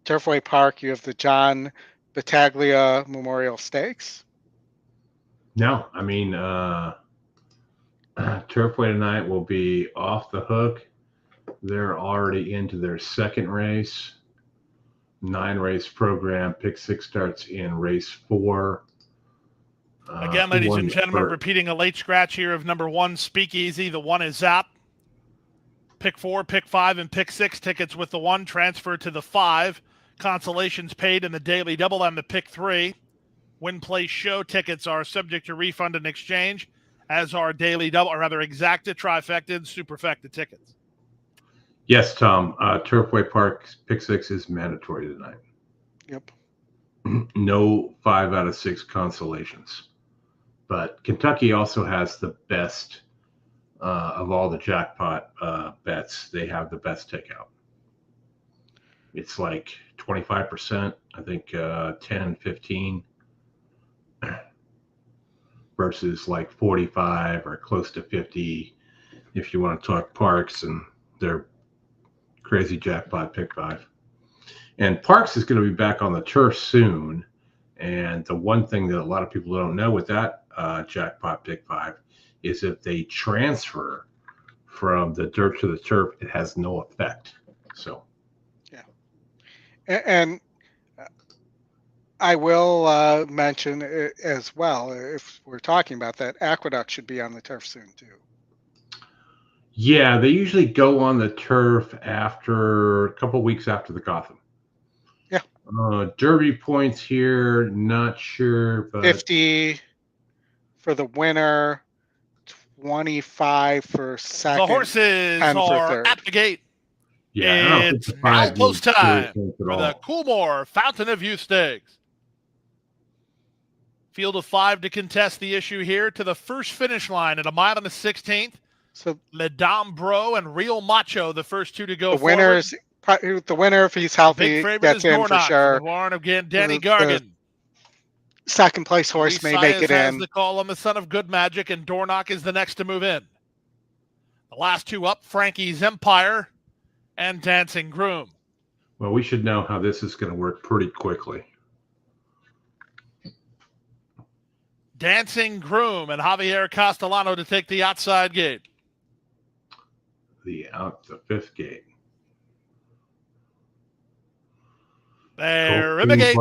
Turfway Park, you have the John Battaglia Memorial Stakes. No, I mean, Turfway tonight will be off the hook. They're already into their second race. 9-race program. Pick 6 starts in race 4. Again, ladies and gentlemen, repeating a late scratch here of number 1, Speakeasy. The 1 is Zap. Pick 4, pick 5, and pick 6 tickets with the 1 transfer to the 5. Consolations paid in the daily double and the pick 3. Win, play, show tickets are subject to refund and exchange, as are daily double, or rather exacta, trifecta, and superfecta tickets. Yes, Tom. Turfway Park pick 6 is mandatory tonight. Yep. No 5 out of 6 consolations. But Kentucky also has the best of all the jackpot bets. They have the best takeout. It's like 25%, I think 10, 15 versus like 45 or close to 50 if you want to talk Parks and their crazy jackpot pick 5. And Parks is going to be back on the turf soon. And the one thing that a lot of people don't know with that jackpot pick 5 is if they transfer from the dirt to the turf, it has no effect. So. And I will mention as well, if we're talking about that, Aqueduct should be on the turf soon too. Yeah, they usually go on the turf after a couple weeks after the Gotham. Yeah. Derby points here, not sure, but 50 for the winner, 25 for second. The horses are at the gate. Yeah, it's almost time for the Coolmore Fountain of Youth Stakes. Field of 5 to contest the issue here to the first finish line at 1 mile and a 16th. So Le Dame Bro and Real Macho, the first 2 to go the winner, if he's healthy, gets in for sure. The warrant of Danny Gargan. Second place horse may make it in. The call on the Son of Good Magic, and Dornock is the next to move in. The last 2 up, Frankie's Empire and Dancing Groom. Well, we should know how this is going to work pretty quickly. Dancing Groom and Javier Castellano to take the outside gate. The 5th gate. They're in the gate.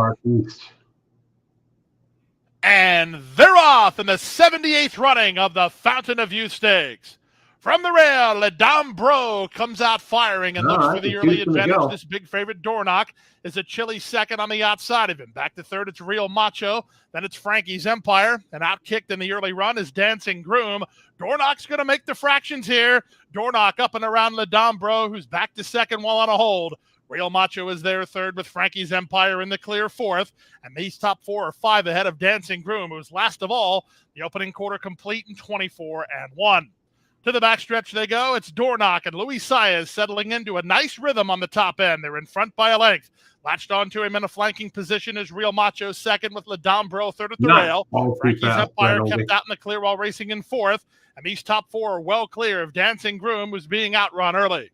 And they're off in the 78th running of the Fountain of Youth Stakes. From the rail, Le Dame Bro comes out firing and looks for the early advantage. This big favorite, Dornock, is a chilly second on the outside of him. Back to third, it's Real Macho. Then it's Frankie's Empire. And outkicked in the early run is Dancing Groom. Dornock's going to make the fractions here. Dornock up and around Le Dame Bro, who's back to second while on a hold. Real Macho is there third with Frankie's Empire in the clear fourth. And these top 4 are 5 ahead of Dancing Groom, who's last of all. The opening quarter complete in 24-1. To the backstretch they go. It's Dornock and Luis Saez settling into a nice rhythm on the top end. They're in front by a length. Latched onto him in a flanking position is Real Macho second with Le Dame Bro third at the rail. Frankie's Empire kept out in the clear while racing in fourth. And these top 4 are well clear of Dancing Groom, who's being outrun early.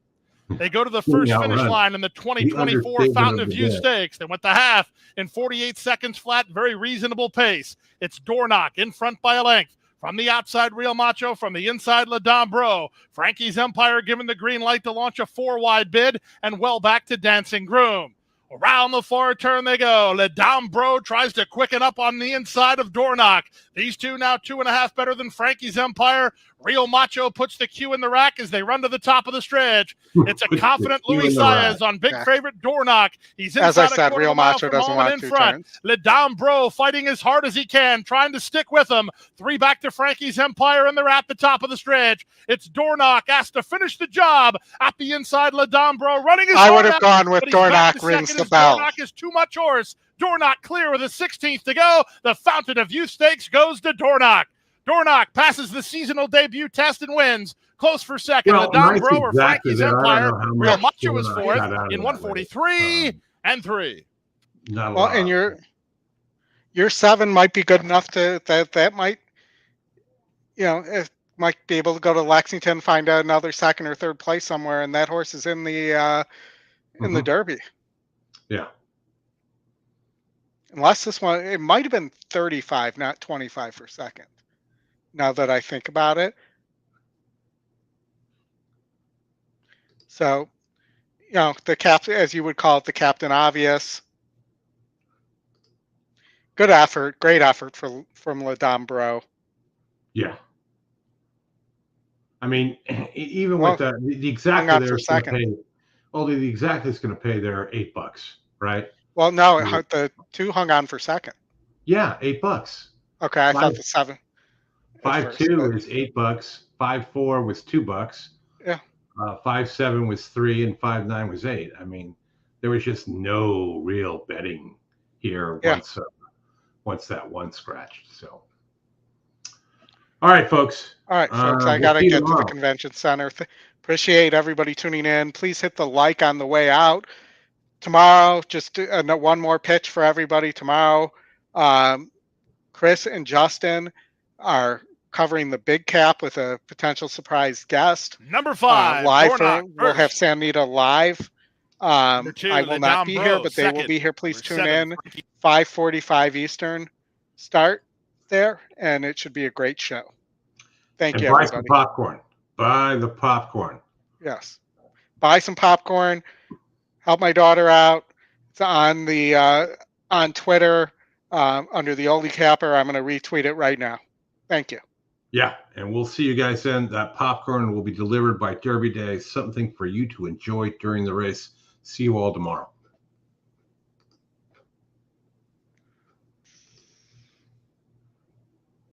They go to the first finish line in the 2024 Fountain of Youth Stakes. They went the half in 48 seconds flat, very reasonable pace. It's Dornock in front by a length. From the outside, Real Macho. From the inside, Le Dame Bro. Frankie's Empire given the green light to launch a 4-wide bid, and well back to Dancing Groom. Around the far turn they go. Ledambro tries to quicken up on the inside of Dornock. These two now 2.5 better than Frankie's Empire. Real Macho puts the cue in the rack as they run to the top of the stretch. It's a confident Luis Saez on big favorite Dornock. He's inside as I said, Real Macho doesn't want in two front. turns. Ledambro fighting as hard as he can, trying to stick with him. 3 back to Frankie's Empire, and they're at the top of the stretch. It's Dornock asked to finish the job at the inside. Ledambro running his I would have gone with Dornock rings the bell. Dornock is too much horse. Dornock clear with a 16th to go. The Fountain of Youth Stakes goes to Dornock. Dornock passes the seasonal debut test and wins. Close for second. Ledambro or Frankie's Empire. Real Macho is fourth in 143 and 3. Well, and your 7 might be good enough to that might, it might be able to go to Lexington, find another second or third place somewhere, and that horse is in the the Derby. Yeah. Unless this one, it might have been 35, not 25 for second. Now that I think about it. So, the captain, as you would call it, the Captain Obvious. Good effort, great effort from Ledambro. Yeah. I mean, even with that, the exacta there's going to pay. Well, the exacta is going to pay there $8, right? Well, no, the 2 hung on for second. Yeah, $8. Okay, I thought the 7. 5-2 is $8. 5-4 was $2. Yeah. 5-7 was 3, and 5-9 was 8. I mean, there was just no real betting here once that one scratched. So, all right, folks. All right, folks. I got to get to the convention center. Appreciate everybody tuning in. Please hit the like on the way out. Tomorrow, just one more pitch for everybody. Tomorrow, Chris and Justin are covering the big cap with a potential surprise guest. Number 5, live. We'll have Sanita live. 2, I will not be here, but they will be here. Please tune in. 5:45 Eastern start there, and it should be a great show. Thank you, buy everybody. some popcorn. Buy the popcorn. Yes. Buy some popcorn. Help my daughter out. It's on the on Twitter under the Oldy Capper. I'm going to retweet it right now. Thank you. Yeah, and we'll see you guys then. That popcorn will be delivered by Derby Day. Something for you to enjoy during the race. See you all tomorrow.